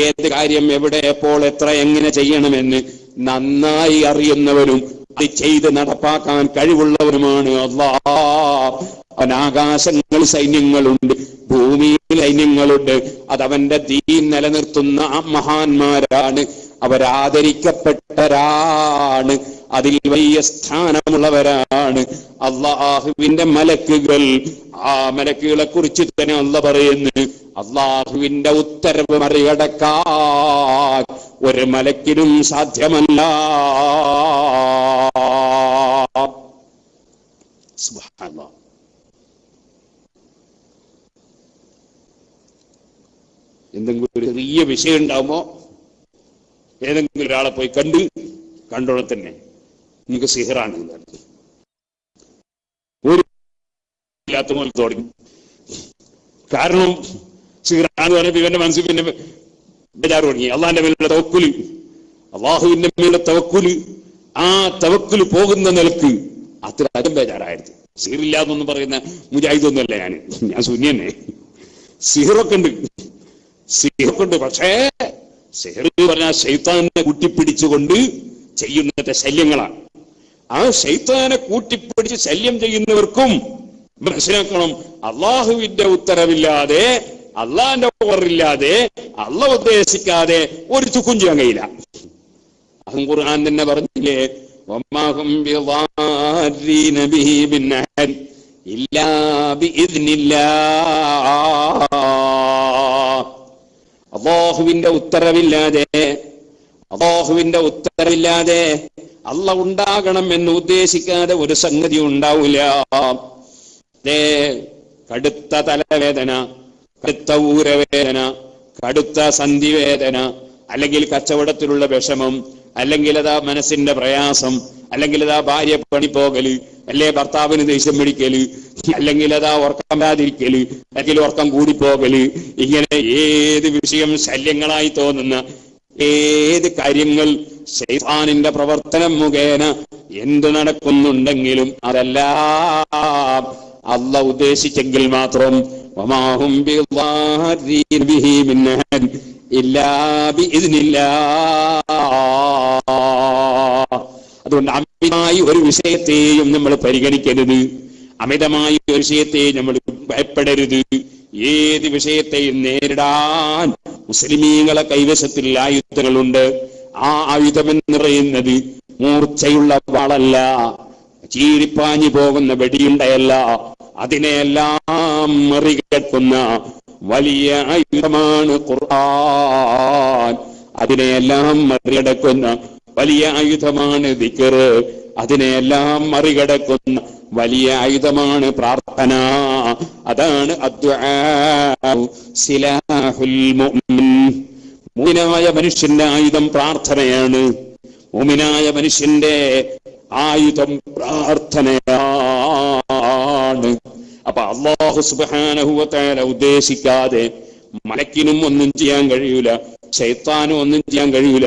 ഏത് കാര്യം എവിടെ എപ്പോൾ എത്ര എങ്ങനെ ചെയ്യണമെന്ന് നന്നായി അറിയുന്നവനും അത് ചെയ്ത് നടപ്പാക്കാൻ കഴിവുള്ളവനുമാണ് അല്ലാഹ്. അവൻ ആകാശങ്ങൾ സൈന്യങ്ങളുണ്ട്, ഭൂമിയിൽ സൈന്യങ്ങളുണ്ട്. അതവന്റെ ദീൻ നിലനിർത്തുന്ന മഹാന്മാരാണ്, അവരാദരിക്കപ്പെട്ടവരാണ്, അതിൽ വലിയ സ്ഥാനമുള്ളവരാണ് അല്ലാഹുവിന്റെ മലക്കുകൾ. ആ മലക്കുകളെ കുറിച്ച് തന്നെ അല്ലാഹ് പറയുന്നു, അല്ലാഹുവിന്റെ ഉത്തരവ് മറികടക്കാൻ ഒരു മലക്കിനും സാധ്യമല്ല. സുബ്ഹാനല്ലാഹ്. എന്തെങ്കിലും ഒരു ചെറിയ വിഷയം ഉണ്ടാവുമ്പോ ഏതെങ്കിലും ഒരാളെ പോയി കണ്ടോടെ തന്നെ നിങ്ങൾക്ക് സിഹറാണ് ഒരു ഇല്ലാത്ത പോലെ തുടങ്ങി. കാരണം സിഹറാന്ന് പറഞ്ഞപ്പോ ഇവന്റെ മനസ്സിൽ പിന്നെ ബേജാറ് തുടങ്ങി. അള്ളാന്റെ മേലുള്ള തവക്കുല്, അള്ളാഹുവിന്റെ മേലുള്ള തവക്കുല്, ആ തവക്കുല് പോകുന്ന നിലക്ക് അത്ര അതും ബേജാറായിരുന്നു. സിഹറില്ലാന്നൊന്നും പറയുന്ന മുജാഹിദൊന്നുമല്ല ഞാൻ ശൂന്യന്നെ. സിഹറൊക്കെ ഉണ്ട്, പക്ഷേ സിഹർ പറഞ്ഞാൽ ശൈത്താനെ കൂട്ടിപ്പിടിച്ചുകൊണ്ട് ചെയ്യുന്ന ശല്യങ്ങളാണ്. ആ ശൈത്താനെ കൂട്ടിപ്പിടിച്ച് ശല്യം ചെയ്യുന്നവർക്കും മനസ്സിലാക്കണം, അള്ളാഹുവിന്റെ ഉത്തരവില്ലാതെ, അള്ളാന്റെ ഓർഡറില്ലാതെ, അള്ളാഹ് ഉദ്ദേശിക്കാതെ ഒരു ചുക്കും ചെയ്യാൻ കഴിയില്ല. അതും ഖുർആൻ തന്നെ പറഞ്ഞില്ലേ, വമാഹും ബിളാരീന ബിഹി ബിന്നഹർ ഇല്ലാ ബിഇദ്നില്ലാഹ്. അള്ളാഹുവിന്റെ ഉത്തരവില്ലാതെ അള്ളാഹ് ഉണ്ടാകണം എന്ന് ഉദ്ദേശിക്കാതെ ഒരു സംഗതി ഉണ്ടാവില്ല. കടുത്ത തലവേദന, കടുത്ത ഊരവേദന, കടുത്ത സന്ധിവേദന, അല്ലെങ്കിൽ കച്ചവടത്തിലുള്ള വിഷമം, അല്ലെങ്കിൽ അതാ മനസ്സിന്റെ പ്രയാസം, അല്ലെങ്കിൽ അതാ ഭാര്യ പണിപ്പോകല്, അല്ലെ ഭർത്താവിന് ദേഷ്യം പിടിക്കല്, അല്ലെങ്കിൽ അതാ ഉറക്കം വരാതിരിക്കല്, അല്ലെങ്കിൽ ഉറക്കം കൂടിപ്പോകല്, ഇങ്ങനെ ഏത് വിഷയം ശല്യങ്ങളായി തോന്നുന്ന ഏത് കാര്യങ്ങൾ ശൈത്താനിന്റെ പ്രവർത്തനം മുഖേന എന്ത് നടക്കുന്നുണ്ടെങ്കിലും അതെല്ലാം അല്ലാഹ് ഉദ്ദേശിച്ചെങ്കിൽ മാത്രം വമാഹും ബിളാരീന ബിഹി മിൻ അഹദ് ഇല്ലാ ബിഇദ്നില്ലാഹ്. അതുകൊണ്ട് അമിതമായി ഒരു വിഷയത്തെയും നമ്മൾ പരിഗണിക്കരുത്, അമിതമായി ഒരു വിഷയത്തെയും നമ്മൾ ഭയപ്പെടരുത്. ഏത് വിഷയത്തെയും നേരിടാൻ മുസ്ലിമീങ്ങളെ കൈവശത്തിൽ ആയുധങ്ങളുണ്ട്. ആ ആയുധമെന്ന് പറയുന്നത് മൂർച്ചയുള്ള വാളല്ല, ചീറിപ്പാഞ്ഞു പോകുന്ന വെടിയുണ്ടയല്ല, അതിനെയെല്ലാം മറികടക്കുന്ന വലിയ ആയുധമാണ് ഖുർആൻ. അതിനെയെല്ലാം മറികടക്കുന്ന വലിയ ആയുധമാണ് ദിക്ർ. അതിനെയെല്ലാം മറികടക്കുന്ന വലിയ ആയുധമാണ് പ്രാർത്ഥന. അതാണ് അദ്ദുആ സിലാഹുൽ മുഅ്മിൻ. മുഅ്മിനായ മനുഷ്യന്റെ ആയുധം പ്രാർത്ഥനയാണ്. മുഅ്മിനായ മനുഷ്യന്റെ ആയുധം പ്രാർത്ഥനയാണ്. അപ്പൊ അല്ലാഹു സുബ്ഹാനഹു വ തആല ഉദ്ദേശിക്കാതെ മലക്കിനും ഒന്നും ചെയ്യാൻ കഴിയൂല, ശൈത്താനും ഒന്നും ചെയ്യാൻ കഴിയൂല,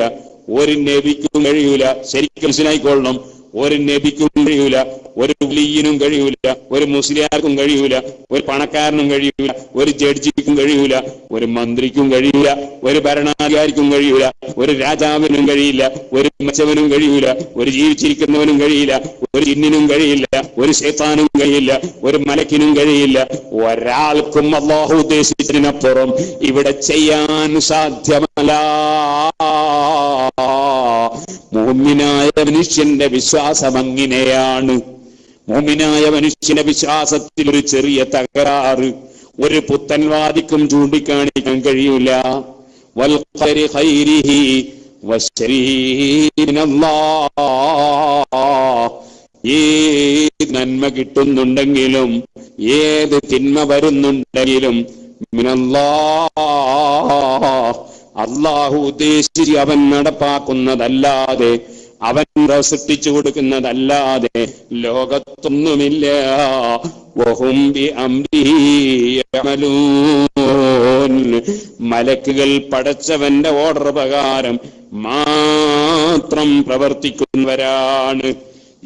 ഒരു നബിക്കും കഴിയൂല. ശരിക്കും മനസ്സിലായിക്കൊള്ളണം, ഒരു നബിക്കും കഴിയൂല, ഒരു വലിയനും കഴിയൂല, ഒരു മുസ്ലിയാർക്കും കഴിയൂല, ഒരു പണക്കാരനും കഴിയൂല, ഒരു ജഡ്ജിക്കും കഴിയൂല, ഒരു മന്ത്രിക്കും കഴിയൂല, ഒരു ഭരണാധികാരിക്കും കഴിയൂല, ഒരു രാജാവിനും കഴിയില്ല, ഒരു മച്ചവനും കഴിയൂല, ഒരു ജീവിച്ചിരിക്കുന്നവനും കഴിയില്ല, ഒരു ജിന്നിനും കഴിയില്ല, ഒരു ശൈത്താനും കഴിയില്ല, ഒരു മലക്കിനും കഴിയില്ല. ഒരാൾക്കും അല്ലാഹു ഉദ്ദേശിച്ചതിനപ്പുറം ഇവിടെ ചെയ്യാൻ സാധ്യമല്ല. മുഅ്മിനായ മനുഷ്യന്റെ വിശ്വാസം അങ്ങനെയാണ്. മുഅ്മിനായ മനുഷ്യന്റെ വിശ്വാസത്തിൽ ഒരു ചെറിയ തകരാറ് ഒരു പുത്തൻവാദിക്കും ചൂണ്ടിക്കാണിക്കാൻ കഴിയൂല. വൽ ഖൈരി ഖൈരിഹി വശരീഹി മിനല്ലാഹ്. ഏത് നന്മ കിട്ടുന്നുണ്ടെങ്കിലും ഏത് തിന്മ വരുന്നുണ്ടെങ്കിലും മിനല്ലാഹ്, അല്ലാഹു ഉദ്ദേശിച്ച് അവൻ നടപ്പാക്കുന്നതല്ലാതെ, അവൻ സൃഷ്ടിച്ചു കൊടുക്കുന്നതല്ലാതെ ലോകത്തൊന്നുമില്ല. വഹും ബിഅംരിഹി യഅമലൂൻ. മലക്കുകൾ പടച്ചവന്റെ ഓർഡർ പ്രകാരം മാത്രം പ്രവർത്തിക്കുന്നവരാണ്.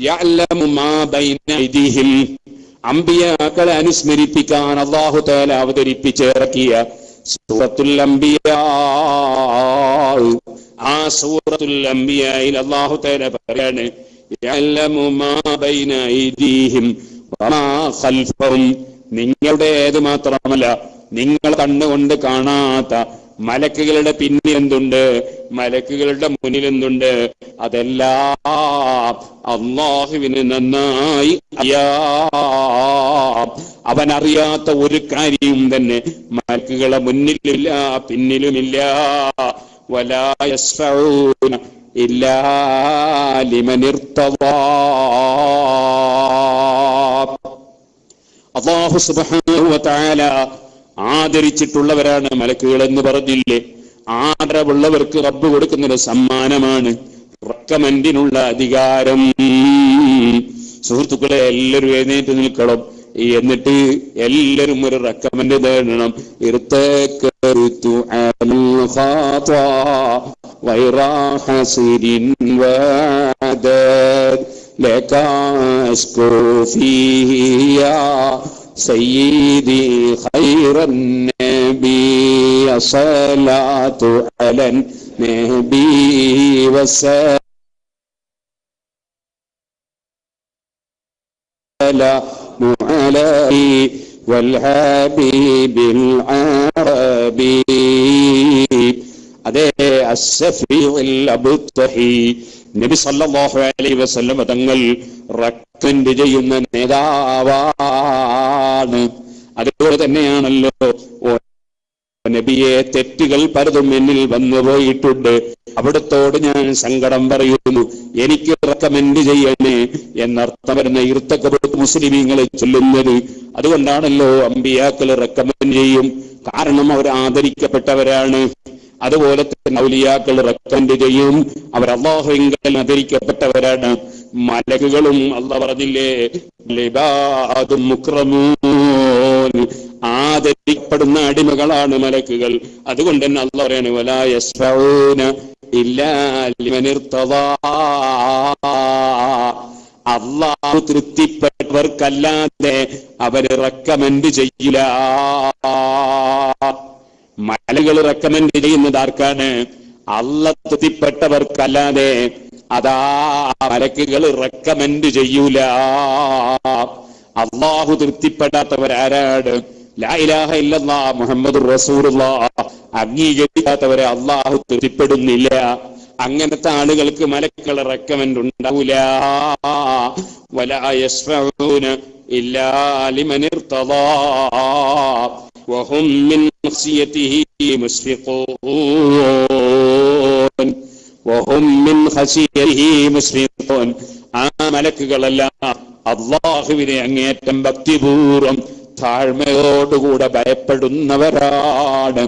യഅലമു മാ ബൈന ഐദിഹിം. അംബിയാക്കളെ അനുസ്മരിപ്പിക്കാൻ അല്ലാഹു തആല അവതരിപ്പിച്ചിറക്കിയ സൂറത്തുൽ അംബിയാ. ആ സൂറത്തുൽ അംബിയായിൽ അല്ലാഹു തആല പറയാണ്, യഅലമു മാ ബൈന ഐദീഹിം വമാ ഖൽഫഹും. നിങ്ങളുടേത് മാത്രമല്ല, നിങ്ങൾ കണ്ണുകൊണ്ട് കാണാത്ത മലക്കുകളുടെ പിന്നിൽ എന്തുണ്ട്, മലക്കുകളുടെ മുന്നിൽ എന്തുണ്ട്, അതെല്ലാം അല്ലാഹുവിന് നന്നായി അറിയാം. അവൻ അറിയാത്ത ഒരു കാര്യം തന്നെ മലക്കുകളെ മുന്നിലുമില്ല പിന്നിലുമില്ല. വലാ യസ്ഫഊന ഇല്ലാ ലിമൻ ഇർതദാ. അല്ലാഹു സുബ്ഹാനഹു വ തആല ആദരിച്ചിട്ടുള്ളവരാണ് മലക്കുകൾ എന്ന് പറഞ്ഞില്ലേ. ആദരവുള്ളവർക്ക് റബ്ബ് കൊടുക്കുന്നൊരു സമ്മാനമാണ് റെക്കമെൻഡിനുള്ള അധികാരം. സുഹൃത്തുക്കളെ, എല്ലാവരും എഴുന്നേറ്റ് നിൽക്കണം. എന്നിട്ട് എല്ലാവരും ഒരു റെക്കമെൻഡ് തേടണം. സയ്യിദി ഖൈറൻ നബി സ്വലാത്തു النبي والسلام عليه والحبيب العربي. അതേ അസ്സഫീഉൽ അബ്തഹി നബി സല്ലല്ലാഹു അലൈഹി വസല്ലം തങ്ങൾ റെക്കമെൻഡ് ചെയ്യുന്ന നേതാവാണ്. അതുപോലെ തന്നെയാണല്ലോ നബിയെ, തെറ്റുകൾ പലതും എന്നിൽ വന്നു പോയിട്ടുണ്ട്, അവിടത്തോട് ഞാൻ സങ്കടം പറയുന്നു, എനിക്ക് റെക്കമെൻഡ് ചെയ്യണേ എന്നർത്ഥം വരുന്ന ഇർത്തഖബത്ത് മുസ്ലിമീങ്ങളെ ചൊല്ലുന്നത്. അതുകൊണ്ടാണല്ലോ അമ്പിയാക്കൾ റെക്കമെൻഡ് ചെയ്യും, കാരണം അവർ ആദരിക്കപ്പെട്ടവരാണ്. അതുപോലെ തന്നെ ഔലിയാക്കൾ റെക്കമെൻഡ് ചെയ്യും, അവർ അല്ലാഹുവിങ്കൽ ആദരിക്കപ്പെട്ടവരാണ്. മലക്കുകളും അല്ലാഹു പറഞ്ഞില്ലേ, ഇബാദും മുക്രമൂൻ, ആദരിക്കപ്പെടുന്ന അടിമകളാണ് മലക്കുകൾ. അതുകൊണ്ട് തന്നെ അല്ലാഹു പറയാണ്, വലാ യസ്ഫഊന ഇല്ലാ ലിമൻ ഇർതദാ, അല്ലാഹു തൃപ്തിപ്പെട്ടവർക്കല്ലാതെ അവര് റെക്കമെൻഡ് ചെയ്യില്ല. മലകൾ റെക്കമെൻഡ് ചെയ്യുന്നത് ആർക്കാണ്? അല്ലാഹു തൃപ്തിപ്പെട്ടവർക്കല്ലാതെ അതാ മലക്കുകൾ റെക്കമെൻഡ് ചെയ്യൂല. അല്ലാഹു തൃപ്തിപ്പെടാത്തവരാരാണ്? ലാ ഇലാഹ ഇല്ലല്ലാഹ് മുഹമ്മദുർ റസൂലുള്ളാഹ് അംഗീകരിക്കാത്തവരെ അല്ലാഹു തൃപ്തിപ്പെടുന്നില്ല. അങ്ങനത്തെ ആളുകൾക്ക് മലക്കുകൾ റെക്കമെൻഡ് ഉണ്ടാവൂല. വലാ യസ്ഫഊന ഇല്ലാ ലിമൻ ഇർതദാ വഹും മിൻ ഖശിയതിഹി മുശ്ഫിഖൂൻ വഹും മിൻ ഖശിയതിഹി മുശ്ഫിഖൂൻ. ആ മലക്കുകളെല്ലാം അല്ലാഹുവിനെ അങ്ങേറ്റം ഭക്തിപൂർവം താഴ്മയോടുകൂടെ ഭയപ്പെടുന്നവരാണ്.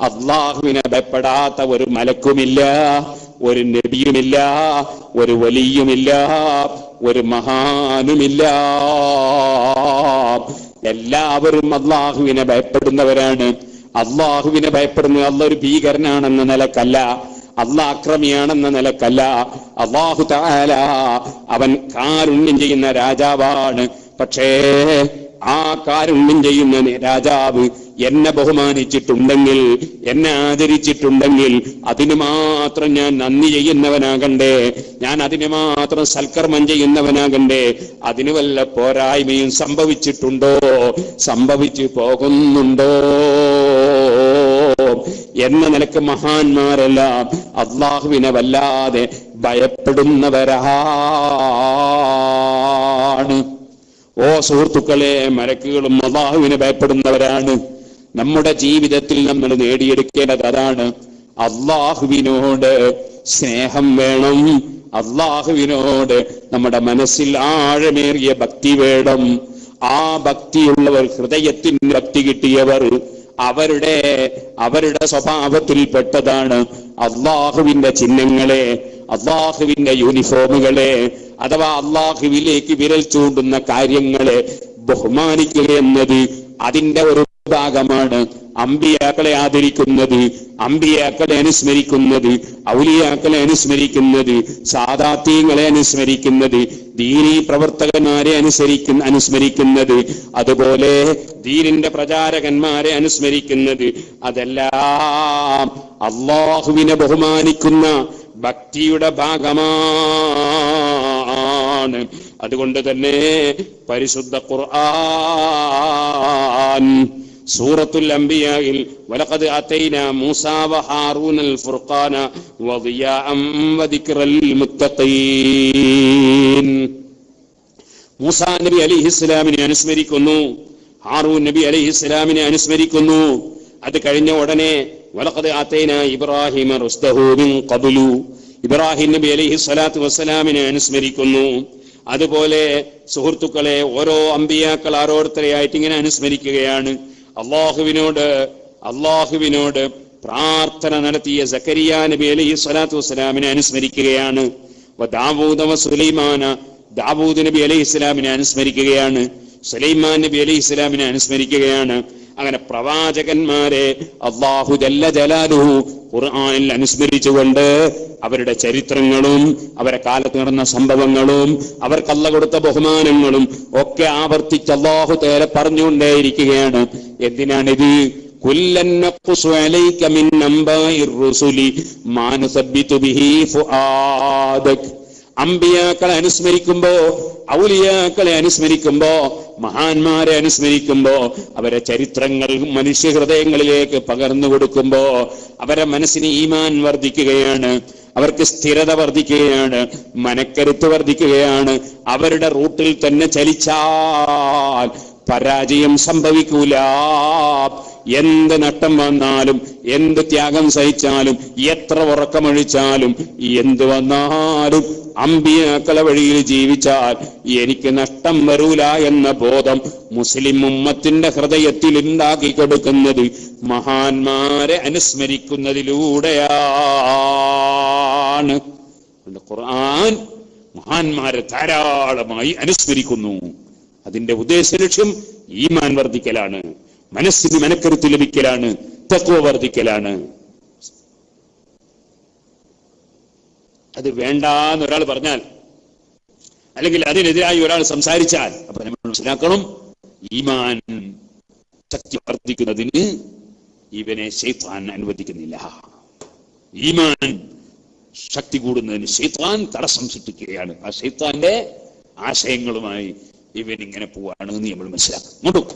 അല്ലാഹുവിനെ ഭയപ്പെടാത്ത ഒരു മലക്കുമില്ല, ഒരു നബിയുമില്ല, ഒരു വലിയുമില്ല, ഒരു മഹാനുമില്ല. എല്ലാവരും അല്ലാഹുവിനെ ഭയപ്പെടുന്നവരാണ്. അല്ലാഹുവിനെ ഭയപ്പെടുന്നത് അല്ലാഹു ഒരു ഭീകരനാണെന്ന നിലക്കല്ല, അല്ലാഹു അക്രമിയാണെന്ന നിലക്കല്ല. അല്ലാഹു തആല അവൻ കാരുണ്യം ചെയ്യുന്ന രാജാവാണ്. പക്ഷേ ആ കാരുണ്യം ചെയ്യുന്ന രാജാവ് എന്നെ ബഹുമാനിച്ചിട്ടുണ്ടെങ്കിൽ, എന്നെ ആദരിച്ചിട്ടുണ്ടെങ്കിൽ അതിന് മാത്രം ഞാൻ നന്ദി ചെയ്യുന്നവനാകണ്ടേ, ഞാൻ അതിന് മാത്രം സൽക്കർമ്മം ചെയ്യുന്നവനാകണ്ടേ. അതിന് വല്ല പോരായ്മയും സംഭവിച്ചിട്ടുണ്ടോ, സംഭവിച്ചു പോകുന്നുണ്ടോ എന്ന നിലക്ക് മഹാന്മാരെല്ലാം അല്ലാഹുവിനെ വല്ലാതെ ഭയപ്പെടുന്നവരാണ്. ഓ സുഹൃത്തുക്കളെ, മലക്കുകളും അല്ലാഹുവിനെ ഭയപ്പെടുന്നവരാണ്. നമ്മുടെ ജീവിതത്തിൽ നമ്മൾ നേടിയെടുക്കേണ്ടത് അതാണ്. അല്ലാഹുവിനോട് സ്നേഹം വേണം, അല്ലാഹുവിനോട് നമ്മുടെ മനസ്സിൽ ആഴമേറിയ ഭക്തി വേണം. ആ ഭക്തിയുള്ളവർ, ഹൃദയത്തിന് ഭക്തി കിട്ടിയവർ, അവരുടെ സ്വഭാവത്തിൽപ്പെട്ടതാണ് അല്ലാഹുവിന്റെ ചിഹ്നങ്ങളെ, അല്ലാഹുവിന്റെ യൂണിഫോമുകളെ, അഥവാ അല്ലാഹുവിലേക്ക് വിരൽ ചൂണ്ടുന്ന കാര്യങ്ങളെ ബഹുമാനിക്കുക എന്നത് അതിന്റെ ഒരു ഭാഗമാണ്. അമ്പിയാക്കളെ ആദരിക്കുന്നത്, അമ്പിയാക്കളെ അനുസ്മരിക്കുന്നത്, ഔലിയാക്കളെ അനുസ്മരിക്കുന്നത്, സാദാത്യങ്ങളെ അനുസ്മരിക്കുന്നത്, ദീനീ പ്രവർത്തകന്മാരെ അനുസ്മരിക്കുന്നത്, അതുപോലെ ദീനിന്റെ പ്രചാരകന്മാരെ അനുസ്മരിക്കുന്നത്, അതെല്ലാം അല്ലാഹുവിനെ ബഹുമാനിക്കുന്ന ഭക്തിയുടെ ഭാഗമാണ്. അതുകൊണ്ട് തന്നെ പരിശുദ്ധ ഖുർആൻ സൂറത്തുൽ അംബിയായിൽ വലഖദ് അതൈനാ മൂസാ വഹാറൂനൽ ഫുർഖാന വദിയാഅൻ വദിക്റൽ മുത്തഖീൻ. മൂസാ നബി അലൈഹിസ്സലാമിനെ അനുസ്മരിക്കുന്നു, ഹാറൂൻ നബി അലൈഹിസ്സലാമിനെ അനുസ്മരിക്കുന്നു. അത് കഴിഞ്ഞ ഉടനെ വലഖദ് അതൈനാ ഇബ്രാഹിമ റുസ്ദഹു മിൻ ഖബ്ലു, ഇബ്രാഹിം നബി അലൈഹിസ്സലാത്തു വസ്സലാമിനെ അനുസ്മരിക്കുന്നു. അതുപോലെ സുഹൃത്തുക്കളെ, ഓരോ അമ്പിയാക്കൾ ഓരോരുത്തരെയായിട്ട് ഇങ്ങനെ അനുസ്മരിക്കുകയാണ്. അള്ളാഹുവിനോട് പ്രാർത്ഥന നടത്തിയ സക്കരിയ നബി അലൈഹി സ്വലാത്തു വസ്സലാമിനെ അനുസ്മരിക്കുകയാണ്. ദാവൂദ വ സുലൈമാന, ദാവൂദ് നബി അലൈഹി സ്വലാമിനെ അനുസ്മരിക്കുകയാണ്. സുലൈമാൻ നബി അലൈഹി സ്വലാമിനെ അനുസ്മരിക്കുകയാണ്. അങ്ങനെ പ്രവാചകന്മാരെ അല്ലാഹു ജല്ല ജലാലുഹു ഖുർആനിൽ അനുസ്മരിച്ചുകൊണ്ട് അവരുടെ ചരിത്രങ്ങളും അവരെ കാലത്ത് നടന്ന സംഭവങ്ങളും അവർക്ക് അല്ലാഹു കൊടുത്ത ബഹുമാനങ്ങളും ഒക്കെ ആവർത്തിച്ച് അല്ലാഹു തആല പറഞ്ഞുകൊണ്ടേയിരിക്കുകയാണ്. എന്തിനാണിത്? കുല്ലൻ നഖ്സു അലൈക മിൻ അംബാഇർ റുസുലി മാ നുസബ്ബിതു ബിഹി ഫുആദക്. അമ്പിയാക്കളെ അനുസ്മരിക്കുമ്പോ, ഔലിയാക്കളെ അനുസ്മരിക്കുമ്പോ, മഹാന്മാരെ അനുസ്മരിക്കുമ്പോ, അവരെ ചരിത്രങ്ങൾ മനുഷ്യ ഹൃദയങ്ങളിലേക്ക് പകർന്നു കൊടുക്കുമ്പോ അവരെ മനസ്സിന് ഈമാൻ വർദ്ധിക്കുകയാണ്, അവർക്ക് സ്ഥിരത വർദ്ധിക്കുകയാണ്, മനക്കരുത്ത് വർദ്ധിക്കുകയാണ്. അവരുടെ റൂട്ടിൽ തന്നെ ചലിച്ചാൽ പരാജയം സംഭവിക്കൂല. എന്ത് നട്ടം വന്നാലും, എന്ത് ത്യാഗം സഹിച്ചാലും, എത്ര ഉറക്കമൊഴിച്ചാലും, എന്ത് വന്നാലും അമ്പിയാക്കളെ വഴിയിൽ ജീവിച്ചാൽ എനിക്ക് നഷ്ടം വരൂല എന്ന ബോധം മുസ്ലിം ഉമ്മത്തിന്റെ ഹൃദയത്തിൽ ഉണ്ടാക്കി കൊടുക്കുന്നത് മഹാന്മാരെ അനുസ്മരിക്കുന്നതിലൂടെയാണ്. ഖുർആൻ മഹാന്മാരെ ധാരാളമായി അനുസ്മരിക്കുന്നു. അതിന്റെ ഉദ്ദേശ ലക്ഷ്യം ഈമാൻ വർദ്ധിക്കലാണ്, മനസ്സിന് മനക്കരുത്ത് ലഭിക്കലാണ്, തഖ്വ വർദ്ധിക്കലാണ്. അത് വേണ്ടാന്ന് ഒരാൾ പറഞ്ഞാൽ, അല്ലെങ്കിൽ അതിനെതിരായി ഒരാൾ സംസാരിച്ചാൽ, അപ്പൊ നമ്മൾ മനസ്സിലാക്കണം, ഈമാൻ ശക്തി വർദ്ധിക്കുന്നതിന് ഇവനെ ശൈത്താൻ അനുവദിക്കുന്നില്ല. ഈമാൻ ശക്തി കൂടുന്നതിന് ശൈത്താൻ തടസ്സം സൃഷ്ടിക്കുകയാണ്. ആ ശൈത്താന്റെ ആശയങ്ങളുമായി ഇവൻ ഇങ്ങനെ പോവാണ് എന്ന് നമ്മൾ മനസ്സിലാക്കും. നോക്കൂ,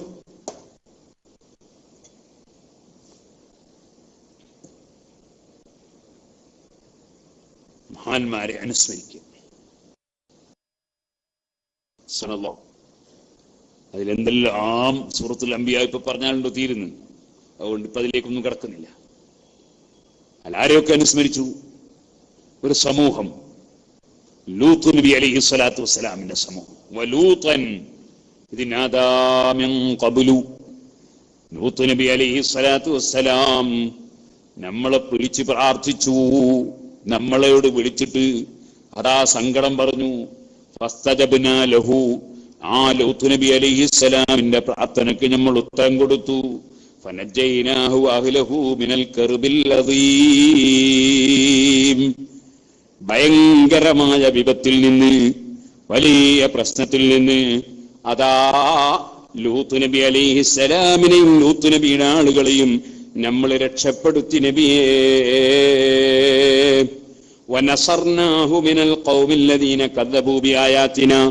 മഹാന്മാരെ അനുസ്മരിക്കുക. അതിലെന്തെല്ലാം സൂറത്തുൽ അംബിയ ഇപ്പൊ പറഞ്ഞാലുണ്ടോ തീരുന്നു. അതുകൊണ്ട് ഇപ്പൊ അതിലേക്കൊന്നും കിടക്കുന്നില്ല. ആരെയൊക്കെ അനുസ്മരിച്ചു? ഒരു സമൂഹം, ലൂത്ത് നബി അലൈഹി സ്വലാത്തു വസ്സലാമിന്റെ സമൂഹം. വലൂത്തൻ ഇതിനാദാ മിൻ ഖബ്ലു, ലൂത്ത് നബി അലൈഹി സ്വലാത്തു വസ്സലാം നമ്മളെ വിളിച്ച് പ്രാർത്ഥിച്ചു. നമ്മളോട് വിളിച്ചിട്ട് അതാ സങ്കടം പറഞ്ഞു. ഫസ്തജബ്നാ ലഹു, ആ ലൂത്ത് നബി അലൈഹി സ്വലാമിന്റെ പ്രാർത്ഥനയ്ക്ക് നമ്മൾ ഉത്തരം കൊടുത്തു. ഫനജ്ജൈനാഹു അഹ്ലഹു മിനൽ കർബിൽ അദീം, ഭയങ്കരമായ വിപത്തിൽ നിന്ന്, വലിയ പ്രശ്നത്തിൽ നിന്ന് അതാ ലൂത്ത് നബി അലൈഹിസ്സലാമിനെയും ലൂത്ത് നബിയുടെ ആളുകളെയും നമ്മൾ രക്ഷപ്പെടുത്തി നബിയേ. വനസർനാഹു മിനൽ ഖൗമില്ലദീന കദ്ദബൂ ബിആയാതിനാ,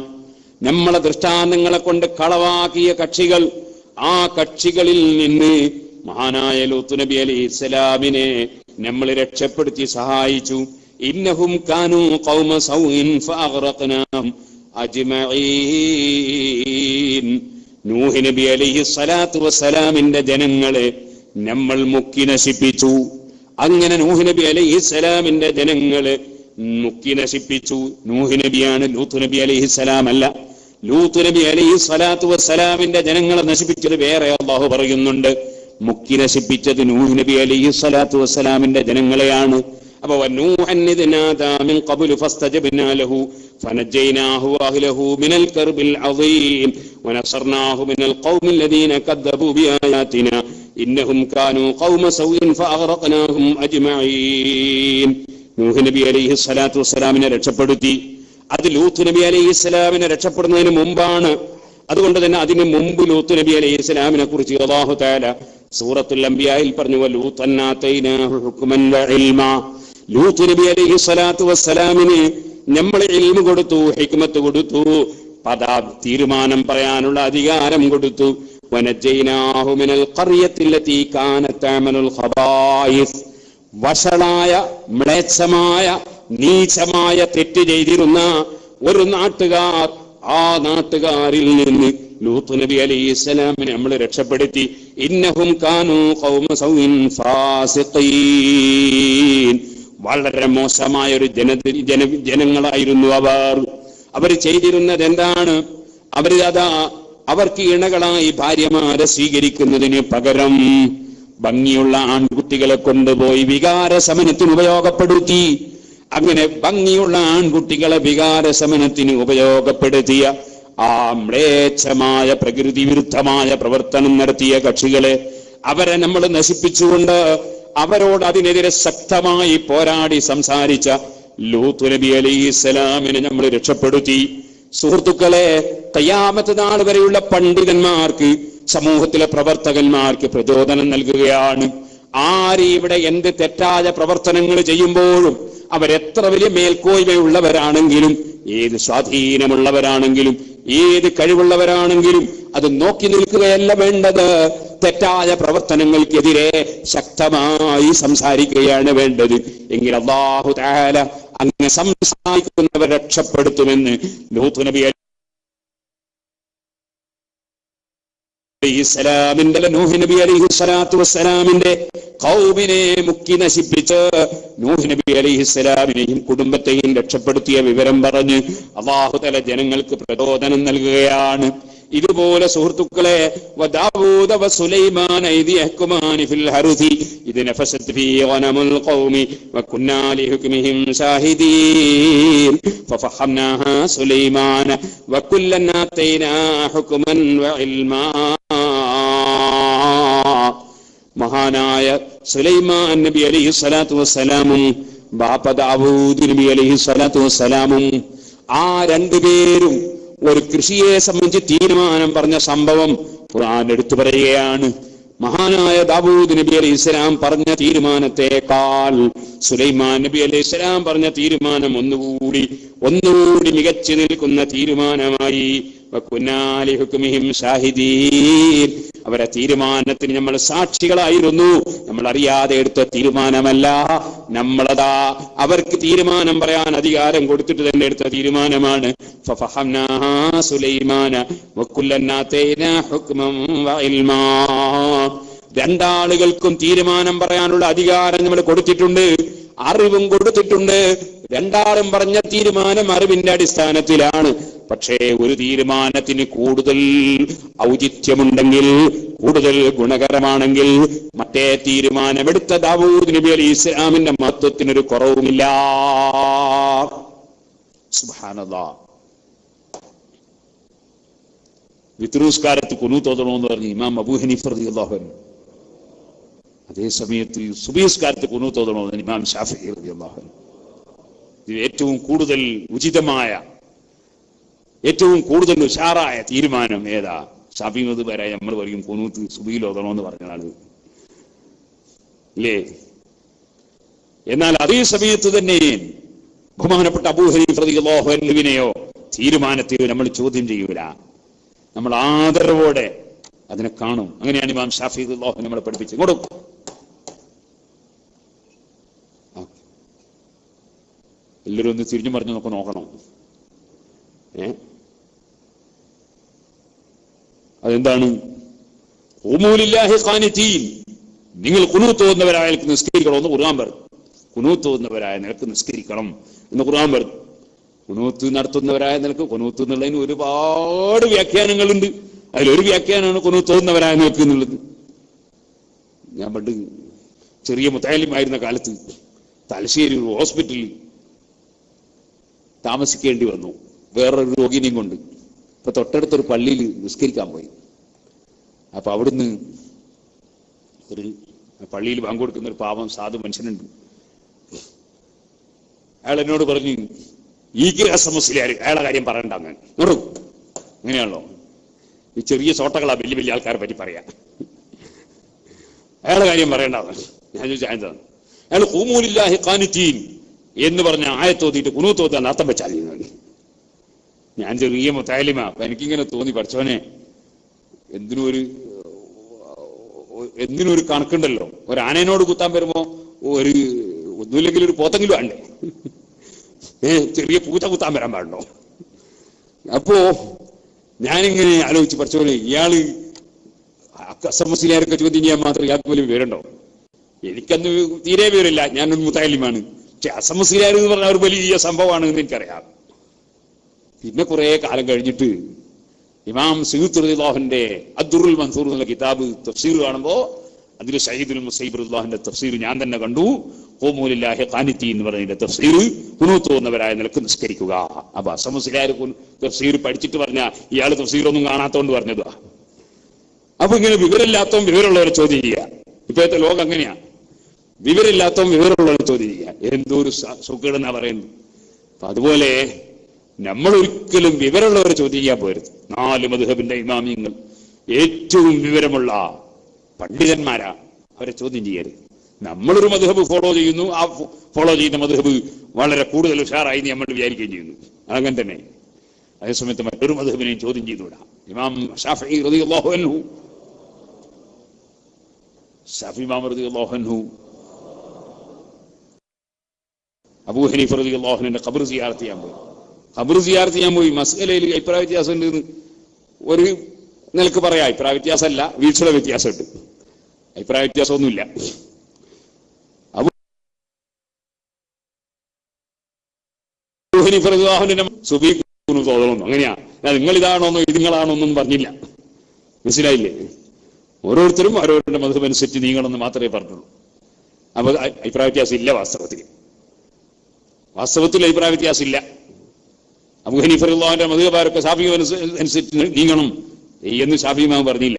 നമ്മളെ ദൃഷ്ടാന്തങ്ങളെ കൊണ്ട് കളവാക്കിയ കക്ഷികൾ, ആ കക്ഷികളിൽ നിന്ന് മഹാനായ ലൂത്ത് നബി അലൈഹിസ്സലാമിനെ നമ്മൾ രക്ഷപ്പെടുത്തി സഹായിച്ചു. ഇന്നഹും കാനൂ ഖൗമ സൗഇൻ ഫഅഗ്റഖനാഹും അജ്മഈൻ, നൂഹ് നബി അലൈഹി സ്വലാത്തു വസ്സലാമിന്റെ ജനങ്ങളെ നമ്മൾ മുക്കി നശിപ്പിച്ചു. അങ്ങനെ നൂഹ് നബി അലൈഹി സ്വലാമിന്റെ ജനങ്ങളെ മുക്കി നശിപ്പിച്ചു. നൂഹ് നബിയാണ്, ലൂത്ത് നബി അലൈഹി സ്വലാം അല്ല. ലൂത്ത് നബി അലൈഹി സ്വലാത്തു വസ്സലാമിന്റെ ജനങ്ങളെ നശിപ്പിച്ചത് വേറെ അല്ലാഹു പറയുന്നുണ്ട്. മുക്കി നശിപ്പിച്ചത് നൂഹ് നബി അലൈഹി സ്വലാത്തു വസ്സലാമിന്റെ ജനങ്ങളെയാണ്. അപ്പൊ വനൂഹൻ ഇദ് നാദാ മിൻ ഖബ്ലു ഫസ്തജബ്നാ ലഹു ഫനജ്ജൈനാഹു വഅഹ്ലഹു മിനൽ കർബിൽ അദീം വനസർനാഹു മിനൽ ഖൗമില്ലദീന കദ്ദബൂ ബിആയാതിനാ ഇന്നഹും കാനൂ ഖൗമ സൗഇൻ ഫഅഗ്റഖനാഹും അജ്മഈൻ. നൂഹ് നബി അലൈഹി സ്വലാത്തു വസ്സലാമിനെ രക്ഷപ്പെടുത്തി. അത് ലൂത്ത് നബി അലൈഹി സ്വലാമിനെ രക്ഷപ്പെടുന്നതിന് മുമ്പാണ്. അതുകൊണ്ട് തന്നെ അതിന് മുമ്പ് ലൂത്ത് നബി അലൈഹി സ്വലാമിനെ കുറിച്ച് അല്ലാഹു തആല സൂറത്തുൽ അംബിയായിൽ പറഞ്ഞു, വലൂത്തൻ ആതൈനാഹു ഹുക്മൻ വഇൽമാ, ലൂത്ത് നബി അലൈഹി സ്വലാത്തു വസ്സലാമിന് നമ്മൾ ഇൽമു കൊടുത്തു, ഹിക്മത്ത് കൊടുത്തു, തീരുമാനം പറയാനുള്ള അധികാരം കൊടുത്തു. വനജ്ജൈനാഹു മിനൽ ഖർയത്തില്ലതീ കാനത് തഅമലുൽ ഖബായിസ്, വഷളായ മ്ലേച്ഛമായ നീചമായ തെറ്റ് ചെയ്തിരുന്ന ഒരു നാട്ടുകാർ, ആ നാട്ടുകാരിൽ നിന്ന് ലൂത്ത് നബി അലൈഹിസ്സലാമിനെ നമ്മൾ രക്ഷപ്പെടുത്തി. ഇന്നഹും കാനൂ ഖൗമ സൗഇൻ ഫാസിഖീൻ, വളരെ മോശമായ ഒരു ജനങ്ങളായിരുന്നു അവർ. അവർ ചെയ്തിരുന്നത് എന്താണ്? അവർക്ക് ഇണകളായി ഭാര്യമാരെ സ്വീകരിക്കുന്നതിന് പകരം ഭംഗിയുള്ള ആൺകുട്ടികളെ കൊണ്ടുപോയി വികാര ശമനത്തിന് ഉപയോഗപ്പെടുത്തി. അങ്ങനെ ഭംഗിയുള്ള ആൺകുട്ടികളെ വികാര ശമനത്തിന് ഉപയോഗപ്പെടുത്തിയ ആ മ്ലേച്ഛമായ പ്രകൃതി വിരുദ്ധമായ പ്രവർത്തനം നടത്തിയ കക്ഷികളെ, അവരെ നമ്മൾ നശിപ്പിച്ചുകൊണ്ട് അവരോട് അതിനെതിരെ ശക്തമായി പോരാടി സംസാരിച്ച ലൂത്ത് നബി അലൈഹിസ്സലാമിനെ നമ്മൾ രക്ഷപ്പെടുത്തി. സുഹൃത്തുക്കളെ, ഖിയാമത്ത് നാൾ വരെയുള്ള പണ്ഡിതന്മാർക്ക് സമൂഹത്തിലെ പ്രവർത്തകന്മാർക്ക് പ്രചോദനം നൽകുകയാണ്. ആര് ഇവിടെ എന്ത് തെറ്റായ പ്രവർത്തനങ്ങൾ ചെയ്യുമ്പോഴും അവരെത്ര വലിയ മേൽക്കോയ്മയുള്ളവരാണെങ്കിലും, ഏത് സ്വാധീനമുള്ളവരാണെങ്കിലും, ഏത് കഴിവുള്ളവരാണെങ്കിലും അത് നോക്കി നിൽക്കുകയല്ല വേണ്ടത്. തെറ്റായ പ്രവർത്തനങ്ങൾക്കെതിരെ ശക്തമായി സംസാരിക്കുകയാണ് വേണ്ടത്. എങ്കിൽ അല്ലാഹു തആല അങ്ങനെ സംസാരിക്കുന്നവരെ രക്ഷപ്പെടുത്തുമെന്ന് ലൂത്ത് നബി നൂഹ് നബി അലൈഹിസ്സലാത്തു വസ്സലാമിന്റെ ഖൗമിനെ മുക്കി നശിപ്പിച്ച് നൂഹ് നബി അലൈഹിസ്സലാമിനെയും കുടുംബത്തെയും രക്ഷപ്പെടുത്തിയ വിവരം പറഞ്ഞ് അല്ലാഹു തആല ജനങ്ങൾക്ക് പ്രചോദനം നൽകുകയാണ്. ഇതുപോലെ സുഹൃത്തുക്കളെ, വദാവൂദ വസുലൈമാന ഇദ് യഹ്കുമാനി ഫിൽ ഹർഥി ഇദ് നഫസത് ഫീ ഗനമുൽ ഖൗമി വകുന്നാ ലിഹുക്മിഹിം ഷാഹിദീൻ ഫഫഹംനാഹാ സുലൈമാന വകുല്ലൻ ആതൈനാ ഹുക്മൻ വഇൽമാ. മഹാനായ സുലൈമാൻ നബി അലൈഹിസ്സലാത്തു വസ്സലാമും ബാപ്പ ദാവൂദ് നബി അലൈഹിസ്സലാത്തു വസ്സലാമും ആ രണ്ടുപേരും ഒരു കൃഷിയെ സംബന്ധിച്ച് തീരുമാനം പറഞ്ഞ സംഭവം ഖുർആൻ എടുത്തു പറയുകയാണ്. മഹാനായ ദാവൂദ് നബി അലൈഹി സ്വലാം പറഞ്ഞ തീരുമാനത്തെക്കാൾ സുലൈമാൻ നബി അലൈഹി സ്വലാം പറഞ്ഞ തീരുമാനം ഒന്നുകൂടി മികച്ചു നിൽക്കുന്ന തീരുമാനമായി. വകുന്നാലി ഹുക്മിഹിം ഷാഹിദീൻ. അവരെ തീരുമാനത്തിന് നമ്മൾ സാക്ഷികളായിരുന്നു. നമ്മൾ അറിയാതെ എടുത്ത തീരുമാനമല്ല. നമ്മളതാ അവർക്ക് തീരുമാനം പറയാൻ അധികാരം കൊടുത്തിട്ട് തന്നെ എടുത്ത തീരുമാനമാണ്. ഫഫഹംനാഹാ സുലൈമാന വകുല്ലൻ ആതൈനാ ഹുക്മൻ വഇൽമാ. രണ്ടാളുകൾക്കും തീരുമാനം പറയാനുള്ള അധികാരം നമ്മൾ കൊടുത്തിട്ടുണ്ട്, അറിവും കൊടുത്തിട്ടുണ്ട്. രണ്ടാളും പറഞ്ഞ തീരുമാനം അറിവിന്റെ അടിസ്ഥാനത്തിലാണ്. പക്ഷേ ഒരു തീരുമാനത്തിന് കൂടുതൽ ഔചിത്യമുണ്ടെങ്കിൽ, കൂടുതൽ ഗുണകരമാണെങ്കിൽ മറ്റേ തീരുമാനമെടുത്ത ദാവൂദ് നബി അലൈഹി ഇസ്ലാമിന്റെ മഹത്വത്തിനൊരു കുറവുമില്ല. സുബ്ഹാനല്ലാഹ്. വിത്രുസ്കാരത്ത് കുനൂത്ത് ഓതണമെന്ന് പറഞ്ഞ് ഇമാം അബൂ ഹനീഫ റളിയല്ലാഹു അൻഹു. അതേ സമയത്ത് സുബഹിസ്കാരത്ത് കുനൂത്ത് ഓതണമെന്ന് ഇമാം ശാഫിഈ റളിയല്ലാഹു അൻഹു. ഇത് ഏറ്റവും കൂടുതൽ ഉചിതമായ, ഏറ്റവും കൂടുതൽ ഉഷാറായ തീരുമാനം ഏതാ? ഷാഫിഈ മദ്ഹബ് നമ്മൾ പറയും കുനൂത്ത് സുബഹിയിൽ ഓതണമെന്ന് പറഞ്ഞതാണ് അല്ലേ? എന്നാൽ അതേ സമയത്ത് തന്നെ ബഹുമാനപ്പെട്ട അബൂ ഹനീഫ റളിയല്ലാഹു അൻഹുവിനെയോ തീരുമാനത്തെയോ നമ്മൾ ചോദ്യം ചെയ്യൂല. നമ്മൾ ആദരവോടെ അതിനെ കാണും. അങ്ങനെയാണ് ഇമാം ശാഫിഈ റളിയല്ലാഹു അൻഹു നമ്മളെ പഠിപ്പിച്ചത്. ഇങ്ങോട്ടും എല്ലാവരും ഒന്ന് തിരിഞ്ഞു പറഞ്ഞു നമുക്ക് നോക്കണം. അതെന്താണ്? ഖൂമൂലില്ലാഹി ഖാനിതീൻ. നിങ്ങൾ ഖുനൂത്ത് ഓതുന്നവരായ നിലക്ക് നിസ്കരിക്കണം എന്ന് ഖുർആൻ പറഞ്ഞു. ഖുനൂത്ത് ഓതുന്നവരായ നിലക്ക് നിസ്കരിക്കണം എന്ന് ഖുർആൻ പറഞ്ഞു. ഖുനൂത്ത് നടത്തുന്നവരായ നിലക്ക്, ഖുനൂത്ത് എന്നുള്ളതിന് ഒരുപാട് വ്യാഖ്യാനങ്ങളുണ്ട്. അതിലൊരു വ്യാഖ്യാനമാണ് ഖുനൂത്ത് ഓതുന്നവരായ നിലക്ക് എന്നുള്ളത്. ഞാൻ പണ്ട് ചെറിയ മുത്തഅല്ലിമായിരുന്ന കാലത്ത് തലശ്ശേരി ഒരു ഹോസ്പിറ്റലിൽ താമസിക്കേണ്ടി വന്നു, വേറൊരു രോഗിനെയും കൊണ്ട്. ഇപ്പൊ തൊട്ടടുത്തൊരു പള്ളിയിൽ നിസ്കരിക്കാൻ പോയി. അപ്പൊ അവിടുന്ന് ഒരു പള്ളിയിൽ പങ്കെടുക്കുന്ന ഒരു പാവം സാധു മനുഷ്യനുണ്ട്. അയാൾ എന്നോട് പറഞ്ഞു, ഈ മുസ്ലിയാർ അയാളെ കാര്യം പറയണ്ട. അങ്ങനെ അങ്ങനെയാണല്ലോ ഈ ചെറിയ ചോട്ടകളാ വലിയ വലിയ ആൾക്കാരെ പറ്റി പറയാ. അയാളെ കാര്യം പറയണ്ടാന്ന് ഞാൻ ചോദിച്ചാൽ എന്താണ്? അയാൾ ഖൂമൂലില്ലാഹി ഖാനിതീൻ എന്ന് പറഞ്ഞ ആയത്തോതിയിട്ട് കുനൂത്ത് ഓതാൻ അർത്ഥം വെച്ചാൽ ഞാൻ ചെറിയ മുത്തഅല്ലിമാ. അപ്പൊ എനിക്കിങ്ങനെ തോന്നി, പഠിച്ചവനെ എന്തിനും ഒരു കണക്കുണ്ടല്ലോ. ഒരു ആനേനോട് കുത്താൻ വരുമ്പോ ഒന്നുമില്ലെങ്കിൽ ഒരു പോത്തെങ്കിലും ആണ്ടേ, ചെറിയ പൂച്ച കുത്താൻ വരാൻ പാടുണ്ടോ? അപ്പോ ഞാനിങ്ങനെ ആലോചിച്ച്, പഠിച്ചവനെ ഇയാള് മുസ്ലിയാരൊക്കെ ചോദ്യം ചെയ്യാൻ മാത്രം ഇയാൾക്ക് പോലും വിവരമുണ്ടോ? എനിക്കന്ന് തീരെ വിവരമില്ല. ഞാനൊരു മുത്തഅല്ലിമാണ്. പക്ഷെ മുസ്ലിയാർ എന്ന് പറഞ്ഞ ഒരു വലിയ സംഭവമാണ് എന്ന് എനിക്കറിയാം. പിന്നെ കുറെ കാലം കഴിഞ്ഞിട്ട് ഇമാം സയ്യിദ് റളിയല്ലാഹുവിന്റെ അദ്ദുറുൽ മൻസൂർ എന്നുള്ള കിതാബ് തഫ്സീർ കാണുമ്പോ അതിൽ സയ്യിദുൽ മുസയ്യിബ് റളിയല്ലാഹുവിന്റെ തഫ്സീർ ഞാൻ തന്നെ കണ്ടു. ഖൂമൂലില്ലാഹി ഖാനിതീൻ എന്ന് പറഞ്ഞതിന്റെ തഫ്സീർ ഖുനൂത്ത് ഓതുന്നവരായ നിലക്ക് നിസ്കരിക്കുക. അപ്പൊ അസമുസ്ലിയാർ തഫ്സീർ പഠിച്ചിട്ട് പറഞ്ഞ ഇയാൾ തഫ്സീർ ഒന്നും കാണാത്തോണ്ട് പറഞ്ഞതാ. അപ്പൊ ഇങ്ങനെ വിവരമില്ലാത്തവൻ വിവരമുള്ളവരെ ചോദ്യം ചെയ്യുക. ഇപ്പോഴത്തെ ലോകം അങ്ങനെയാ. വിവരമില്ലാത്തവൻ വിവരമുള്ളവരെ ചോദ്യം ചെയ്യുക. എന്തോരു സുഖേടെന്നാ പറയുന്നത്. അപ്പൊ അതുപോലെ നമ്മൾ ഒരിക്കലും വിവരമുള്ളവരെ ചോദ്യം ചെയ്യാൻ പോരുത്. 4 മദ്ഹബിന്റെ ഇമാമിയങ്ങൾ ഏറ്റവും വിവരമുള്ള പണ്ഡിതന്മാരാ, അവരെ ചോദ്യം ചെയ്യരുത്. നമ്മളൊരു മദ്ഹബ് ഫോളോ ചെയ്യുന്നു, ആ ഫോളോ ചെയ്യുന്ന മദ്ഹബ് വളരെ കൂടുതൽ ഉഷാറായി നമ്മൾ വിചാരിക്കുകയും ചെയ്യുന്നു. അങ്ങനെ തന്നെ അതേസമയത്ത് മറ്റൊരു മദ്ഹബിനെയും ചോദ്യം ചെയ്തുകൂടാ. ഇമാം ഷാഫിഈ റളിയല്ലാഹു അൻഹു, ഷാഫിഈ ഇമാം റളിയല്ലാഹു അൻഹു അബൂ ഹനീഫ റളിയല്ലാഹു അൻഹുവിന്റെ ഖബർ സിയാറത്ത് ചെയ്യാൻ പോയി. ഖബർ സിയാറത്ത് ചെയ്യാൻ പോയി. മസ്അലയിൽ അഭിപ്രായ വ്യത്യാസം ഉണ്ട് എന്ന് ഒരു നിലക്ക് പറയാം. അഭിപ്രായ വ്യത്യാസമല്ല, വീഴ്ചയുടെ വ്യത്യാസമുണ്ട്. അഭിപ്രായ വ്യത്യാസമൊന്നുമില്ല. അബൂ ഹനീഫ റളിയല്ലാഹു അൻഹു സുബീഖ് തോന്നുന്നു. അങ്ങനെയാ, നിങ്ങൾ ഇതാണോന്നോ ഇത് നിങ്ങളാണോന്നും പറഞ്ഞില്ല. മനസ്സിലായില്ലേ? ഓരോരുത്തരും ഓരോരുത്തരുടെ മദ്ഹബ് അനുസരിച്ച് നീങ്ങണമെന്ന് മാത്രമേ പറഞ്ഞുള്ളൂ. അപ്പൊ അഭിപ്രായ വ്യത്യാസം ഇല്ല. വാസ്തവത്തിൽ അഭിപ്രായ വ്യത്യാസം ഇല്ല. അബൂ ഹനീഫ റളിയല്ലാഹുവിന്റെ മദ്ഹബാരൊക്കെ ഷാഫിഈ അനുസരിച്ച് നീങ്ങണം എന്ന് ഷാഫിഈ ഇമാം പറഞ്ഞില്ല.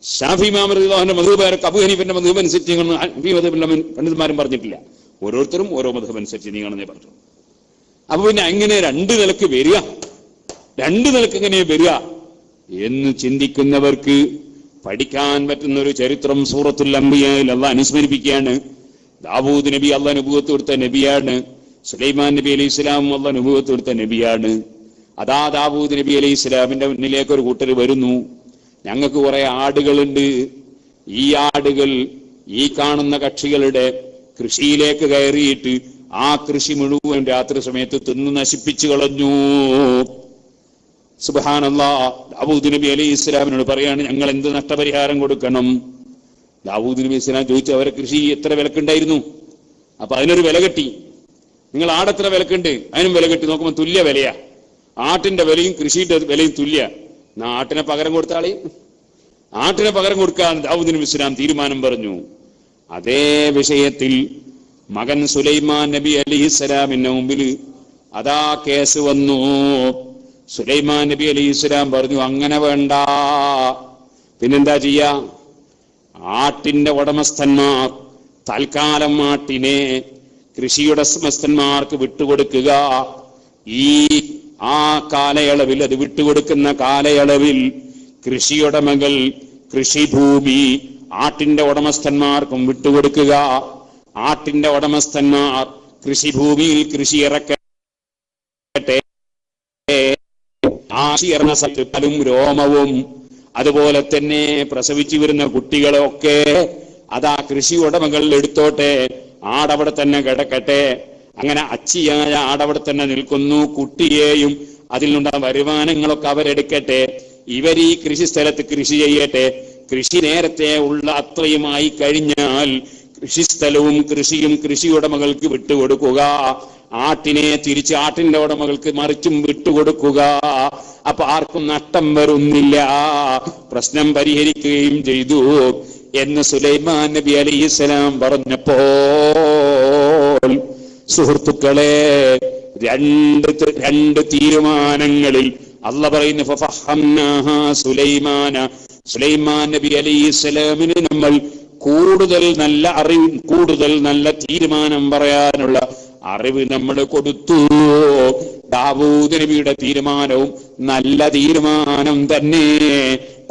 ഷാഫിഈ ഇമാം റളിയല്ലാഹുവിന്റെ മദ്ഹബാരൊക്കെ അബൂ ഹനീഫിന്റെ മദ്ഹബ് അനുസരിച്ച് നീങ്ങണം ഹനഫി മദ്ഹബിന്റെ പണ്ഡിതന്മാരും പറഞ്ഞിട്ടില്ല. ഓരോരുത്തരും ഓരോ മദ്ഹബ് അനുസരിച്ച് നീങ്ങണമെന്നേ പറഞ്ഞു. അപ്പൊ പിന്നെ എങ്ങനെ രണ്ട് നിലക്ക് വരിക, രണ്ട് നിലക്ക് എങ്ങനെ വരിക എന്ന് ചിന്തിക്കുന്നവർക്ക് പഠിക്കാൻ പറ്റുന്ന ഒരു ചരിത്രം സൂറത്തുൽ അംബിയായിൽ അള്ളാഹ് അനുസ്മരിപ്പിക്കുകയാണ്. ദാവൂദ് നബി അള്ളാഹ് നബുവത്ത് കൊടുത്ത നബിയാണ്. സുലൈമാൻ നബി അലൈഹി ഇസ്ലാം അള്ളാഹ് നബുവത്ത് കൊടുത്ത നബിയാണ്. അതാ ദാവൂദ് നബി അലൈഹി ഇസ്ലാമിന്റെ മുന്നിലേക്ക് ഒരു കൂട്ടർ വരുന്നു. ഞങ്ങൾക്ക് കുറെ ആടുകളുണ്ട്. ഈ ആടുകൾ ഈ കാണുന്ന കക്ഷികളുടെ കൃഷിയിലേക്ക് കയറിയിട്ട് ആ കൃഷി മുഴുവൻ രാത്രി സമയത്ത് തിന്നു നശിപ്പിച്ചു കളഞ്ഞു. സുബ്ഹാനല്ലാഹ്. ദാവൂദ് നബി അലൈഹി ഇസ്ലാമിനോട് പറയാണ്, ഞങ്ങൾ എന്ത് നഷ്ടപരിഹാരം കൊടുക്കണം? ദാവൂദ് നബി ഇസ്ലാം ചോദിച്ചു, അവരെ കൃഷി എത്ര വിലക്കുണ്ടായിരുന്നു? അപ്പൊ അതിനൊരു വില കെട്ടി. നിങ്ങൾ ആടെത്ര വിലക്കുണ്ട്? അതിനും വില കെട്ടി. നോക്കുമ്പോൾ തുല്യ വിലയാ. ആട്ടിന്റെ വിലയും കൃഷിയുടെ വിലയും തുല്യ. ആട്ടിനെ പകരം കൊടുത്താളി, ആട്ടിനെ പകരം കൊടുക്കാൻ ദാവൂദ് നബി ഇസ്ലാം തീരുമാനം പറഞ്ഞു. അതേ വിഷയത്തിൽ മകൻ സുലൈമാൻ നബി അലൈഹിസ്സലാമിന്റെ മുമ്പിൽ അതാ കേസ് വന്നു. സുലൈമാൻ നബി അലൈഹിസ്സലാം പറഞ്ഞു, അങ്ങനെ വേണ്ട, പിന്നെന്താ ചെയ്യാ? ആട്ടിന്റെ ഉടമസ്ഥന്മാർ തൽക്കാലം ആട്ടിനെ കൃഷിയുടെ ഉടമസ്ഥന്മാർക്ക് വിട്ടുകൊടുക്കുക. ആ കാലയളവിൽ, അത് വിട്ടുകൊടുക്കുന്ന കാലയളവിൽ കൃഷിയുടമകൾ കൃഷിഭൂമി ആട്ടിന്റെ ഉടമസ്ഥന്മാർക്കും വിട്ടുകൊടുക്കുക. ആട്ടിന്റെ ഉടമസ്ഥന്മാർ കൃഷിഭൂമിയിൽ കൃഷി ഇറക്കട്ടെ. ആ ഇറങ്ങുന്ന സ്ഥലത്തും രോമവും അതുപോലെ തന്നെ പ്രസവിച്ചു വരുന്ന കുട്ടികളൊക്കെ അതാ കൃഷി ഉടമകൾ എടുത്തോട്ടെ. ആടവിടെ തന്നെ കിടക്കട്ടെ. അങ്ങനെ അച്ചിയായ ആടവിടെ തന്നെ നിൽക്കുന്നു. കുട്ടിയെയും അതിൽ നിന്നുണ്ടാകുന്ന വരുമാനങ്ങളൊക്കെ അവരെടുക്കട്ടെ. ഇവർ ഈ കൃഷി സ്ഥലത്ത് കൃഷി ചെയ്യട്ടെ. കൃഷി നേരത്തെ ഉള്ള അത്രയുമായി കഴിഞ്ഞാൽ കൃഷിസ്ഥലവും കൃഷിയും കൃഷി ഉടമകൾക്ക് വിട്ടുകൊടുക്കുക. ആട്ടിനെ തിരിച്ച് ആട്ടിന്റെ ഉടമകൾക്ക് മറിച്ചും വിട്ടുകൊടുക്കുക. അപ്പൊ ആർക്കും നഷ്ടം വരുന്നില്ല. പ്രശ്നം പരിഹരിക്കുകയും ചെയ്തു എന്ന് സുലൈമാൻ നബി അലൈഹിസ്സലാം പറഞ്ഞപ്പോൾ, സുഹൃത്തുക്കളെ, രണ്ട് തീരുമാനങ്ങളിൽ അല്ലാഹ് പറയുന്നു, ഫഫഹംനാഹാ സുലൈമാന. സുലൈമാൻ നബി അലൈഹിസ്സലാമിന് നമ്മൾ കൂടുതൽ നല്ല അറിവ്, കൂടുതൽ നല്ല തീരുമാനം പറയാനുള്ള അറിവ് നമ്മൾ കൊടുത്തു. ദാവൂദ് നബിയുടെ തീരുമാനവും നല്ല തീരുമാനം തന്നെ.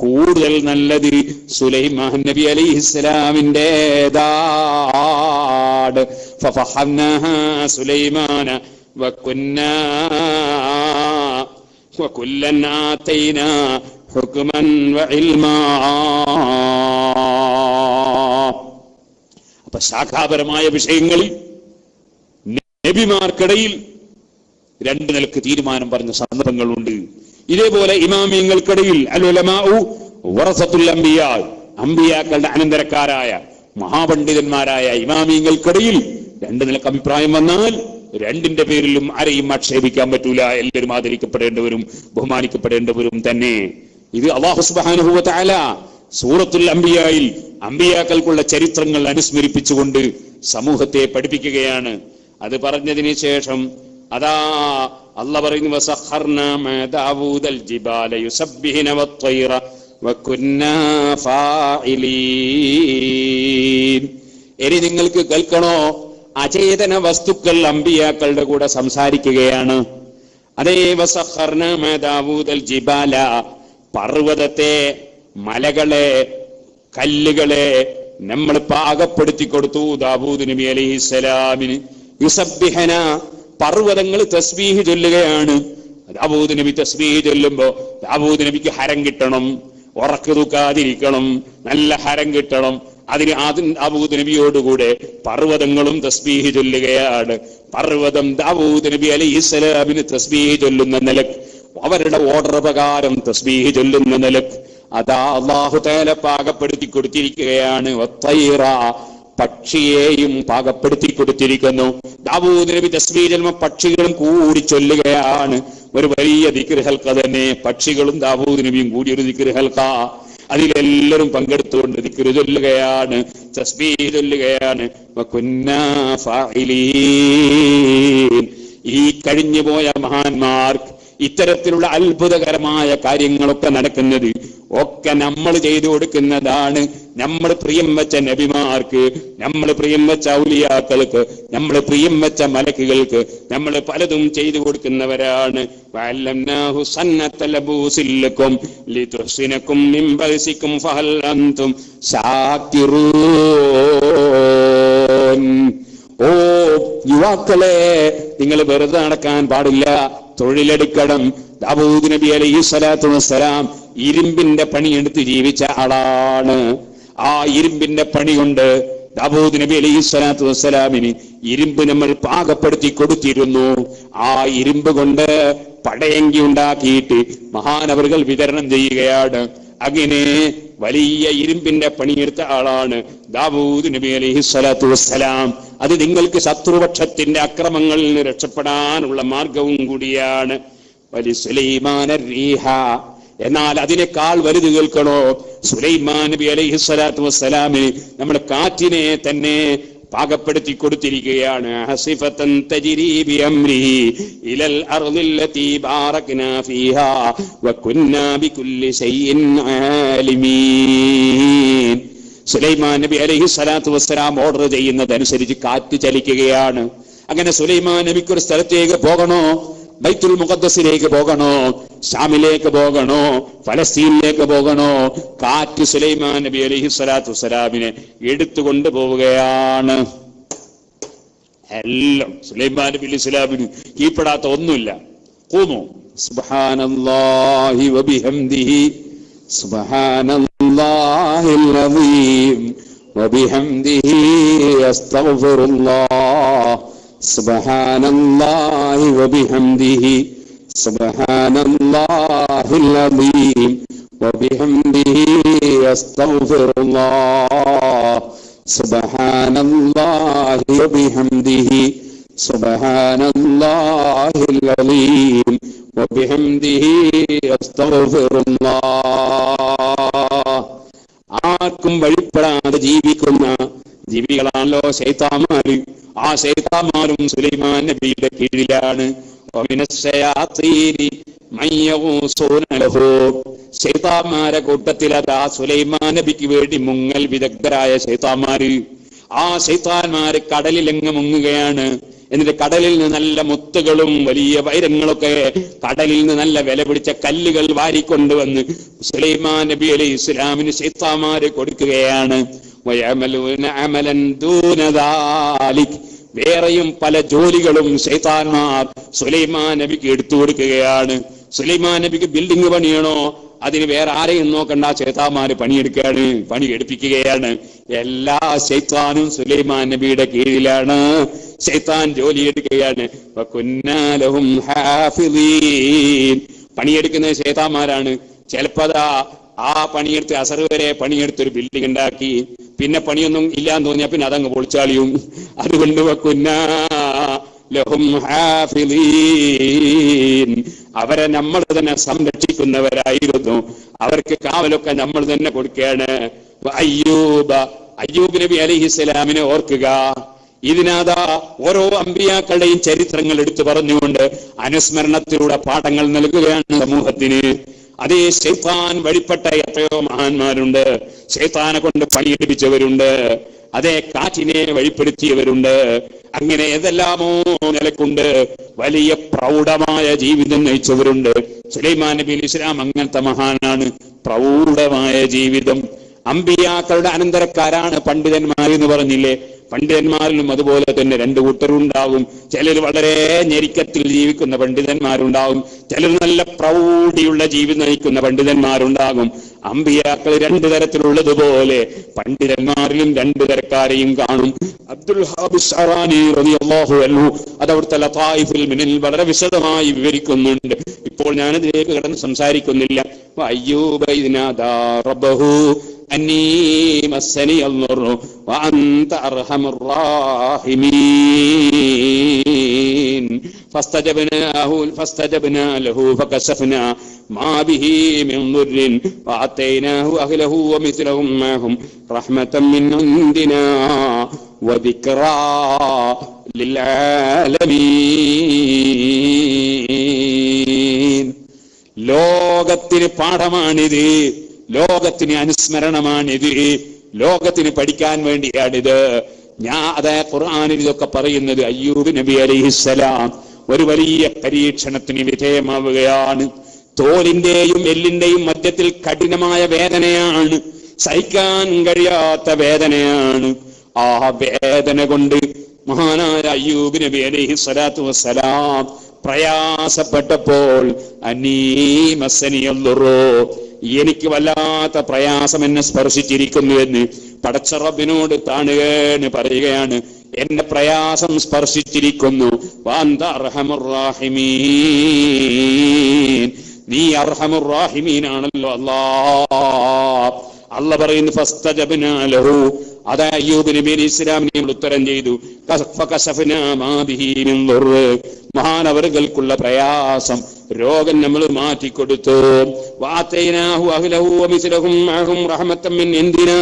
കൂടുതൽ നല്ലത് സുലൈമാൻ നബി അലൈഹിസ്സലാമിൻ്റെതാണ്. ഫഫഹംനാഹാ സുലൈമാന വകുല്ലൻ ആതൈനാ ഹുക്മൻ വഇൽമാ. അപ്പൊ ശാഖാപരമായ വിഷയങ്ങളിൽ നബിമാർക്കിടയിൽ രണ്ട് നിലക്ക് തീരുമാനം പറഞ്ഞ സന്ദർഭങ്ങളുണ്ട്. ഇതേപോലെ ഇമാമിയങ്ങൾക്കിടയിൽ അൽ ഉലമാഉ വറസത്തുൽ അംബിയാ, അംബിയാക്കളുടെ അനന്തരക്കാരായ മഹാപണ്ഡിതന്മാരായ ഇമാമിയങ്ങൾക്കിടയിൽ രണ്ട് നിലക്ക് അഭിപ്രായം വന്നാൽ രണ്ടിന്റെ പേരിലും ആരെയും ആക്ഷേപിക്കാൻ പറ്റൂല. എല്ലാവരും ആദരിക്കപ്പെടേണ്ടവരും ബഹുമാനിക്കപ്പെടേണ്ടവരും തന്നെ. ഇത് അല്ലാഹു സുബ്ഹാനഹു വ തആല സൂറത്തുൽ അംബിയായിൽ അംബിയാക്കൾക്കുള്ള ചരിത്രങ്ങൾ അനുസ്മരിപ്പിച്ചുകൊണ്ട് സമൂഹത്തെ പഠിപ്പിക്കുകയാണ്. അത് പറഞ്ഞതിന് ശേഷം അതാ അല്ലാഹ് പറയുന്നു, വസഖർനാ മാ ദാവൂദൽ ജിബാല യുസബ്ബിഹുന വത്വൈറ വകുന്നാ ഫാഇലീൻ. ഇനി നിങ്ങൾക്ക് കേൾക്കണോ? അചേതന വസ്തുക്കൾ അംബിയാക്കളുടെ കൂടെ സംസാരിക്കുകയാണ്. അതേ വസഖർനാ മാ ദാവൂദൽ ജിബാല, പർവ്വതത്തെ മലകളെ, കല്ലുകളെ നമ്മൾ പാകപ്പെടുത്തി കൊടുത്തു ദാവൂദ് നബി അലൈഹിസ്സലാമിന്. യുസബ്ബിഹന, പർവ്വതങ്ങൾ തസ്ബീഹ് ചൊല്ലുകയാണ്. ദാവൂദ് നബി തസ്ബീഹ് ചൊല്ലുമ്പോ ദാവൂദ് നബിക്ക് ഹരം കിട്ടണം, ഉറക്ക് തൂക്കാതിരിക്കണം, നല്ല ഹരം കിട്ടണം. അതിന് ദാവൂദ് നബിയോടുകൂടെ പർവ്വതങ്ങളും തസ്ബീഹ് ചൊല്ലുകയാണ്. പർവ്വതം ദാവൂദ് നബി അലൈഹിസ്സലാമിന് തസ്ബീഹ് ചൊല്ലുന്ന നിലക്ക്, അവരുടെ ഓർഡർ പ്രകാരം തസ്ബീഹ് ചൊല്ലുന്ന നിലക്ക് അതാ അല്ലാഹു തആല പാകപ്പെടുത്തി കൊടുത്തിരിക്കുകയാണ്. വത്തൈറ, പക്ഷിയെയും പാകപ്പെടുത്തി കൊടുത്തിരിക്കുന്നു. ദാവൂദ് നബി തസ്ബീഹ് ചൊല്ലുമ്പോൾ പക്ഷികളും കൂടി ചൊല്ലുകയാണ്. ഒരു വലിയ ദിക്ർ ഹൽഖ തന്നെ, പക്ഷികളും ദാവൂദ് നബിയും കൂടി ഒരു ദിക്ർ ഹൽഖ. അതിലെല്ലാവരും പങ്കെടുത്തുകൊണ്ട് ദിക്ർ ചൊല്ലുകയാണ്, തസ്ബീഹ് ചൊല്ലുകയാണ്. വകുന്നാ ഫാഇലീൻ, ഈ കഴിഞ്ഞുപോയ മഹാന്മാർക്ക് ഇത്തരത്തിലുള്ള അത്ഭുതകരമായ കാര്യങ്ങളൊക്കെ നടക്കുന്നത് ഒക്കെ നമ്മൾ ചെയ്തു കൊടുക്കുന്നതാണ്. നമ്മൾ പ്രിയം വെച്ച നബിമാർക്ക്, നമ്മൾ പ്രിയം വെച്ച ഔലിയാക്കൾക്ക്, നമ്മൾ പ്രിയം വെച്ച മലക്കുകൾക്ക് നമ്മൾ പലതും ചെയ്തു കൊടുക്കുന്നവരാണ്. വഅല്ലംനാഹു സന്നത ലബൂസിൽ ലക്കും ലിതുഹ്സിനകും മിൻ ബഅസികും ഫഹൽ അൻതും ശാകിറൂൻ. ഓ യുവാക്കളെ, നിങ്ങൾ വെറുതെ നടക്കാൻ പാടില്ല, തൊഴിലെടുക്കണം. ദാവൂദ് നബി അലൈഹിസ്സലാത്തു വസ്സലാം ഇരുമ്പിന്റെ പണിയെടുത്ത് ജീവിച്ച ആളാണ്. ആ ഇരുമ്പിന്റെ പണി കൊണ്ട് ദാവൂദ് നബി അലൈഹിസ്സലാത്തു വസ്സലാമിന് ഇരുമ്പ് നമ്മൾ പാകപ്പെടുത്തി കൊടുത്തിരുന്നു. ആ ഇരുമ്പ് കൊണ്ട് പടയങ്കി ഉണ്ടാക്കിയിട്ട് മഹാനവറുകൾ വിതരണം ചെയ്യുകയാണ്. അങ്ങനെ വലിയ ഇരുമ്പിന്റെ പണിയെടുത്ത ആളാണ് ദാവൂദ് നബി അലൈഹിസ്സലാത്തു വസ്സലാം. അത് നിങ്ങൾക്ക് ശത്രുപക്ഷത്തിന്റെ അക്രമങ്ങളിൽ നിന്ന് രക്ഷപ്പെടാനുള്ള മാർഗവും കൂടിയാണ്. വലി സുലൈമാന റീഹ, എന്നാൽ അതിനേക്കാൾ വലുത് കേൾക്കണോ? സുലൈമാൻ നബി അലൈഹിസ്സലാത്തു വസ്സലാമിന് നമ്മുടെ കാറ്റിനെ തന്നെ പാകപ്പെടുത്തി കൊടുത്തിരിക്കുകയാണ്. ഹസിഫതൻ തജ്രി ബിഅംരിഹി ഇലൽ അർളില്ലതി ബാറക്നാ ഫീഹാ വകുന്നാ ബികുല്ലി ശൈഇൻ ആലിമീൻ. സുലൈമാൻ നബി അലൈഹിസ്സലാത്തു വസ്സലാം ഓർഡർ ചെയ്യുന്നതനുസരിച്ച് കാറ്റ് ചലിക്കുകയാണ്. അങ്ങനെ സുലൈമാൻ നബിക്ക് ഒരു സ്ഥലത്തേക്ക് പോകണോ? ബൈത്തുൽ മുഖദ്ദസിലേക്ക് പോകണോ? ഷാമിലേക്ക് പോകണോ? ഫലസ്തീനിലേക്ക് പോകണോ? കാറ്റ് സുലൈമാൻ നബി അലൈഹിസ്സലാത്തു വസ്സലാമിനെ എടുത്തുകൊണ്ട് പോവുകയാണ്. എല്ലാം സുലൈമാൻ നബി അലൈഹിസ്സലാമിന് കീഴ്പ്പെടാത്ത ഒന്നുമില്ല. ഖൂമു സുബ്ഹാനല്ലാഹി വബിഹംദിഹി സുബ്ഹാനല്ലാഹിൽ അസീം വബിഹംദിഹി അസ്തഗ്ഫിറുല്ലാഹ് സുബ്ഹാനല്ലാഹി വബിഹംദിഹി സുബ്ഹാനല്ലാഹിൽ അസീം വബിഹംദിഹി അസ്തഗ്ഫിറുല്ലാഹ് സുബ്ഹാനല്ലാഹി വബിഹംദിഹി സുബ്ഹാനല്ലാഹിൽ അസീം വബിഹംദിഹി അസ്തഗ്ഫിറുല്ലാഹ്. ആർക്കും വഴിപ്പെടാതെ ജീവിക്കുന്ന ജീവികളാണല്ലോ ശൈത്താന്മാര്. ആ ശൈത്താന്മാരും സുലൈമാൻ നബിയുടെ കീഴിലാണ്. ശൈത്താന്മാരെ കൂട്ടത്തിൽ അതാ സുലൈമാൻ നബിക്ക് വേണ്ടി മുങ്ങൽ വിദഗ്ധരായ ശൈത്താന്മാര്. ആ ശൈത്താന്മാര് കടലിലെങ്ങ് മുങ്ങുകയാണ്. എന്നിട്ട് കടലിൽ നിന്ന് നല്ല മുത്തുകളും വലിയ വൈരങ്ങളൊക്കെ, കടലിൽ നിന്ന് നല്ല വില പിടിച്ച കല്ലുകൾ വാരിക്കൊണ്ടുവന്ന് സുലൈമാൻ നബി അലൈഹി ഇസ്ലാമിന് ശൈത്താന്മാര് കൊടുക്കുകയാണ്. വേറെയും പല ജോലികളും ശൈത്താന്മാർ സുലൈമാൻ നബിക്ക് എടുത്തു കൊടുക്കുകയാണ്. സുലൈമാൻ നബിക്ക് ബിൽഡിംഗ് പണിയണോ? അതിന് വേറെ ആരെയും നോക്കണ്ട, ശൈത്താന്മാര് പണിയെടുപ്പിക്കുകയാണ്. എല്ലാ ശൈത്താനും സുലൈമാൻ നബിയുടെ കീഴിലാണ്. ശൈത്താൻ ജോലിയെടുക്കുകയാണ്. വകുന്നാലഹും ഹാഫിളീൻ, പണിയെടുക്കുന്ന ശൈത്താന്മാരാണ്. ചിലപ്പതാ ആ പണിയെടുത്ത് അസർ വരെ പണിയെടുത്തൊരു ബിൽഡിംഗ് ഉണ്ടാക്കി, പിന്നെ പണിയൊന്നും ഇല്ലാന്ന് തോന്നിയാ പിന്നെ അതങ്ങ് പൊളിച്ചാളിയും. അതുകൊണ്ട് വകുന്നാലഹും ഹാഫിളീൻ, അവരെ നമ്മൾ തന്നെ സംരക്ഷിക്കുന്നവരായിരുന്നു. അവർക്ക് കാവലൊക്കെ നമ്മൾ തന്നെ കൊടുക്കുകയാണ്. അയ്യൂബ് നബി അലൈഹിസ്സലാമിനെ ഓർക്കുക. ഇതിനാതാ ഓരോ അമ്പിയാക്കളുടെയും ചരിത്രങ്ങൾ എടുത്തു പറഞ്ഞുകൊണ്ട് അനുസ്മരണത്തിലൂടെ പാഠങ്ങൾ നൽകുകയാണ് സമൂഹത്തിന്. അതേ ശൈത്താൻ വഴിപ്പെട്ട എത്രയോ മഹാന്മാരുണ്ട്, ശൈത്താനെ കൊണ്ട് പണിയെടുപ്പിച്ചവരുണ്ട്. അതേ കാറ്റിനെ വഴിപ്പെടുത്തിയവരുണ്ട്. അങ്ങനെ ഏതെല്ലാമോ നിലക്കുണ്ട് വലിയ പ്രൗഢമായ ജീവിതം നയിച്ചവരുണ്ട്. സുലൈമാൻ നബി അലൈഹി ഇസ്ലാം അങ്ങനത്തെ മഹാനാണ്. പ്രൗഢമായ ജീവിതം. അമ്പിയാക്കളുടെ അനന്തരക്കാരാണ് പണ്ഡിതന്മാരെന്ന് പറഞ്ഞില്ലേ? പണ്ഡിതന്മാരിലും അതുപോലെ തന്നെ രണ്ടു കൂട്ടരുണ്ടാകും. ചിലർ വളരെ ഞെരുക്കത്തിൽ ജീവിക്കുന്ന പണ്ഡിതന്മാരുണ്ടാകും, ചിലർ നല്ല പ്രൗഢിയുള്ള ജീവിതം നയിക്കുന്ന പണ്ഡിതന്മാരുണ്ടാകും. അമ്പിയാക്കൾ രണ്ടു തരത്തിലുള്ളതുപോലെ പണ്ഡിതന്മാരിലും രണ്ടു തരക്കാരെയും കാണും. അബ്ദുൽ ഹാബിസ് അറാനി റളിയല്ലാഹു അൻഹു അതവിടുത്തെ ലതായിഫുൽ മിനൽ വളരെ വിശദമായി വിവരിക്കുന്നുണ്ട്. ഇപ്പോൾ ഞാനതിലേക്ക് കിടന്ന് സംസാരിക്കുന്നില്ല. അയ്യൂബ ഇദ് നാദാ റബ്ബഹു അന്നീ മസ്സനിയൽ ദുർറു വഅൻത അർഹമുർ റാഹിമീൻ ഫസ്തജബ്നാ ലഹു ഫകശഫ്നാ മാ ബിഹി മിൻ ദുർരിൻ വഅതൈനാഹു അഹ്ലഹു വമിസ്ലഹും മഅഹും റഹ്മതൻ മിൻ ഇൻദിനാ വദിക്റാ ലിൽആലമീൻ. ലോകത്തിന് പാഠമാണിത്, ലോകത്തിന് അനുസ്മരണമാണിത്, ലോകത്തിന് പഠിക്കാൻ വേണ്ടിയാണിത്. അതേ ഖുർആനിൽ ഇതൊക്കെ പറയുന്നത്. അയ്യൂബ് നബി അലൈഹിസ്സലാം ഒരു വലിയ പരീക്ഷണത്തിന് വിധേയമാവുകയാണ്. തോലിന്റെയും എല്ലിന്റെയും മധ്യത്തിൽ കഠിനമായ വേദനയാണ്, സഹിക്കാൻ കഴിയാത്ത വേദനയാണ്. ആ വേദന കൊണ്ട് മഹാനായ അയ്യൂബ് നബി അലൈഹി സ്വലാത്തു വസ്സലാം പ്രയാസപ്പെട്ടപ്പോൾ അന്നീ മസ്സനിയൽ ദുർറു, എനിക്ക് വല്ലാത്ത പ്രയാസം എന്നെ സ്പർശിച്ചിരിക്കുന്നു എന്ന് പടച്ച റബ്ബിനോട് താണുകയാണ് പറയുകയാണ്. എന്റെ പ്രയാസം സ്പർശിച്ചിരിക്കുന്നു. വഅൻത അർഹമുർ റാഹിമീൻ, നീ അർഹമുർ റാഹിമീനാണല്ലോ അല്ലാഹ്. അല്ല പറയുന്നു ഫസ്തജബ്നാ ലഹു, അതാ അയ്യൂബ് നബി അലൈഹി ഇസ്ലാമിനെ ഉത്തരം ചെയ്തു. ഫകശഫ്നാ മാ ബിഹി മിൻ ദുർറ്, മഹാനവറുകൾക്കുള്ള പ്രയാസം, രോഗം നമ്മൾ മാറ്റിക്കൊടുത്തു. വഅതൈനാഹു അഹ്ലഹു വമിസ്ലഹും മഅഹും റഹ്മതൻ മിൻ ഇൻദിനാ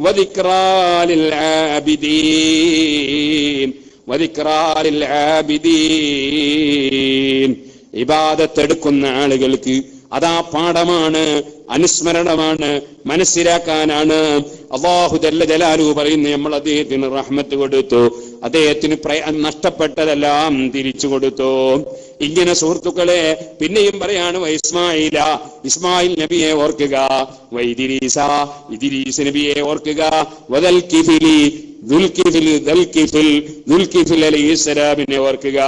വദിക്റാ ലിൽ ആബിദീൻ വദിക്റാ ലിൽ ആബിദീൻ. ഇബാദത്ത് എടുക്കുന്ന ആളുകൾക്ക് അതാ പാഠമാണ്, അനുസ്മരണമാണ്, മനസ്സിലാക്കാനാണ്. അല്ലാഹു ജല്ല ജലാലുഹു പറയുന്നു, നമ്മൾ അദ്ദേഹത്തിന് റഹ്മത്ത് കൊടുത്തു, അദ്ദേഹത്തിന് നഷ്ടപ്പെട്ടതെല്ലാം തിരിച്ചു കൊടുത്തു. ഇങ്ങനെ സുഹൃത്തുക്കളെ പിന്നെയും പറയാണ്. ഇസ്മായിൽ നബിയെ ഓർക്കുക, ഇദ്രീസ് നബിയെ ഓർക്കുക, ദുൽകിഫിൽ അലൈഹിസ്സലാമിനെ ഓർക്കുക.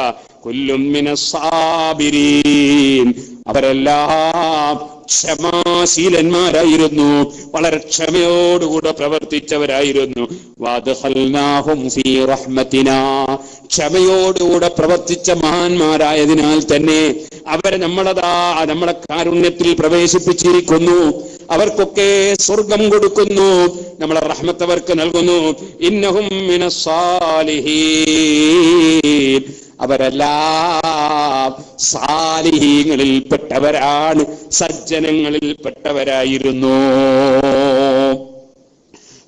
കുല്ലും മിനസ് സാബിരീൻ, അവരെല്ലാം ക്ഷമാശീലന്മാരായിരുന്നു, വളരെ ക്ഷമയോടുകൂടെ പ്രവർത്തിച്ചവരായിരുന്നു. വഅദ്ഖൽനാഹും ഫീ റഹ്മത്തിനാ, ക്ഷമയോടുകൂടെ പ്രവർത്തിച്ച മഹാന്മാരായതിനാൽ തന്നെ അവരെ നമ്മളെ കാരുണ്യത്തിൽ പ്രവേശിപ്പിച്ചിരിക്കുന്നു. അവർക്കൊക്കെ സ്വർഗം കൊടുക്കുന്നു, നമ്മളെ റഹ്മത്ത് അവർക്ക് നൽകുന്നു. ഇന്നഹും മിനസ് സാലിഹീൻ, അവരെല്ലാം സാലിഹീങ്ങളിൽപ്പെട്ടവരാണ്, സജ്ജനങ്ങളിൽപ്പെട്ടവരായിരുന്നു.